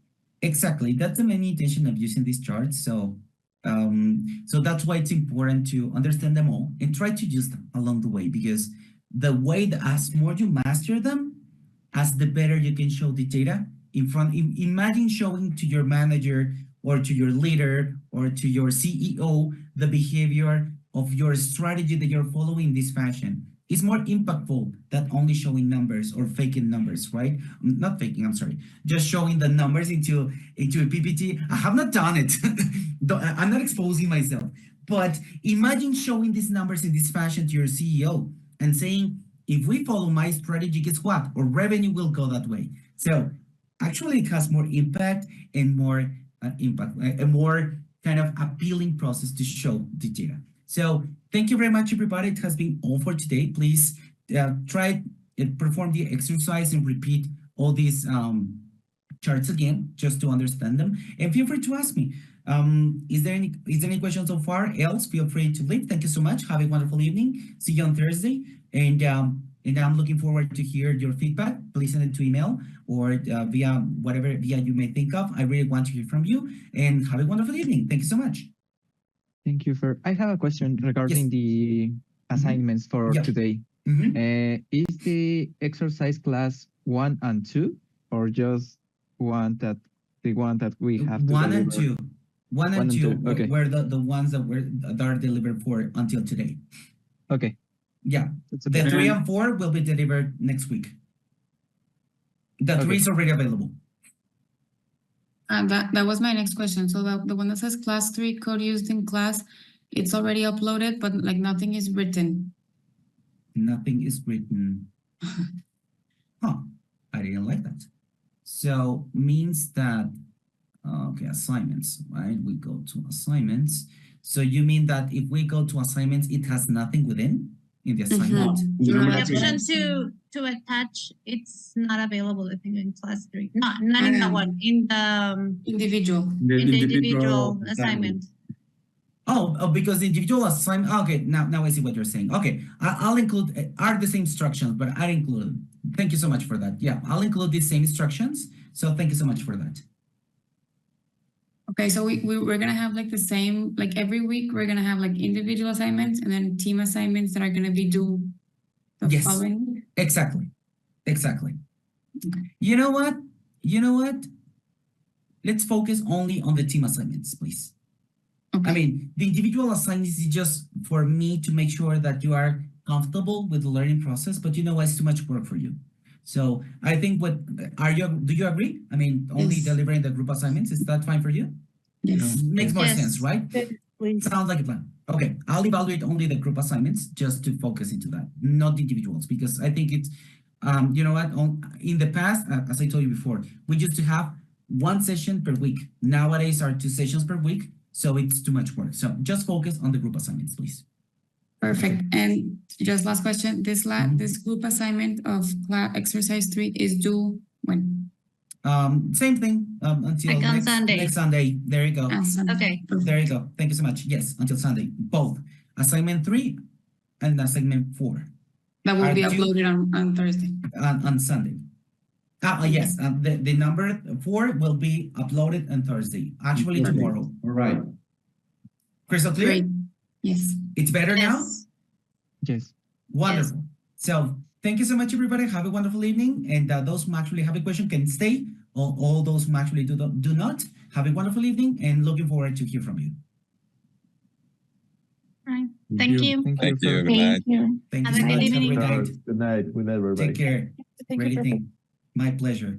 That's the main intention of using these charts. So that's why it's important to understand them all and try to use them along the way, because the way that as more you master them, as the better you can show the data in front. Imagine showing to your manager or to your leader or to your CEO the behavior of your strategy that you're following in this fashion. It's more impactful than only showing numbers or faking numbers, right? Not faking, I'm sorry. Just showing the numbers into a PPT. I have not done it. I'm not exposing myself. But imagine showing these numbers in this fashion to your CEO and saying, if we follow my strategy, guess what? Our revenue will go that way. So actually it has more impact and more a more kind of appealing process to show the data. So thank you very much, everybody. It has been all for today. Please try and perform the exercise and repeat all these charts again, just to understand them. And feel free to ask me. Is there any questions so far? Else, feel free to leave. Thank you so much. Have a wonderful evening. See you on Thursday. And I'm looking forward to hear your feedback. Please send it to email or via whatever via you may think of. I really want to hear from you. And have a wonderful evening. Thank you so much. Thank you. I have a question regarding the assignments for today. Is the exercise class 1 and 2, or just the one that we have to 1 and deliver? 2. 1 and 2 Okay. were the ones that are delivered for until today. Okay. Yeah. The 3 and 4 will be delivered next week. The 3 is already available. That was my next question. So the one that says class 3 code used in class, it's already uploaded, but like nothing is written. Nothing is written. Huh. I didn't like that. So means that, okay, assignments, right? We go to assignments. So you mean that if we go to assignments, it has nothing within in the assignment? The option to attach, it's not available, I think, in class 3. Not in that one, in the individual. In the individual assignment. Oh, because the individual assignment. Okay, now I see what you're saying. Okay, I'll include are the same instructions, but I include them. Thank you so much for that. Yeah, I'll include the same instructions. So thank you so much for that. Okay, so we're gonna have like the same, like every week we're gonna have like individual assignments and then team assignments that are gonna be due the following week. Exactly. You know what? Let's focus only on the team assignments, please. Okay. I mean, the individual assignments is just for me to make sure that you are comfortable with the learning process, but you know it's too much work for you. So I think do you agree? I mean, only delivering the group assignments, is that fine for you? Yes. Makes more sense, right? Please. Sounds like a plan. Okay, I'll evaluate only the group assignments just to focus into that, not the individuals, because I think it's, you know what, in the past, as I told you before, we used to have 1 session per week. Nowadays are 2 sessions per week, so it's too much work. So just focus on the group assignments, please. Perfect. And just last question, this group assignment of exercise 3 is due when? Same thing, until Like on Sunday. next Sunday. There you go. Okay. There you go. Thank you so much. Yes, until Sunday, both assignment 3 and assignment 4. That will be uploaded on Thursday. On Sunday. Yes, the number 4 will be uploaded on Thursday. Actually, tomorrow. All right. Crystal clear? Great. Yes. It's better now? Yes. Wonderful. Yes. So thank you so much, everybody. Have a wonderful evening. And those who actually have a question can stay. All those who actually do not, have a wonderful evening and looking forward to hear from you. Right. Thank you. Thank you. Thank you. Thank you Have so a good much. evening. Have a great night. Good night, everybody. Take care. Thank you, Great evening. My pleasure.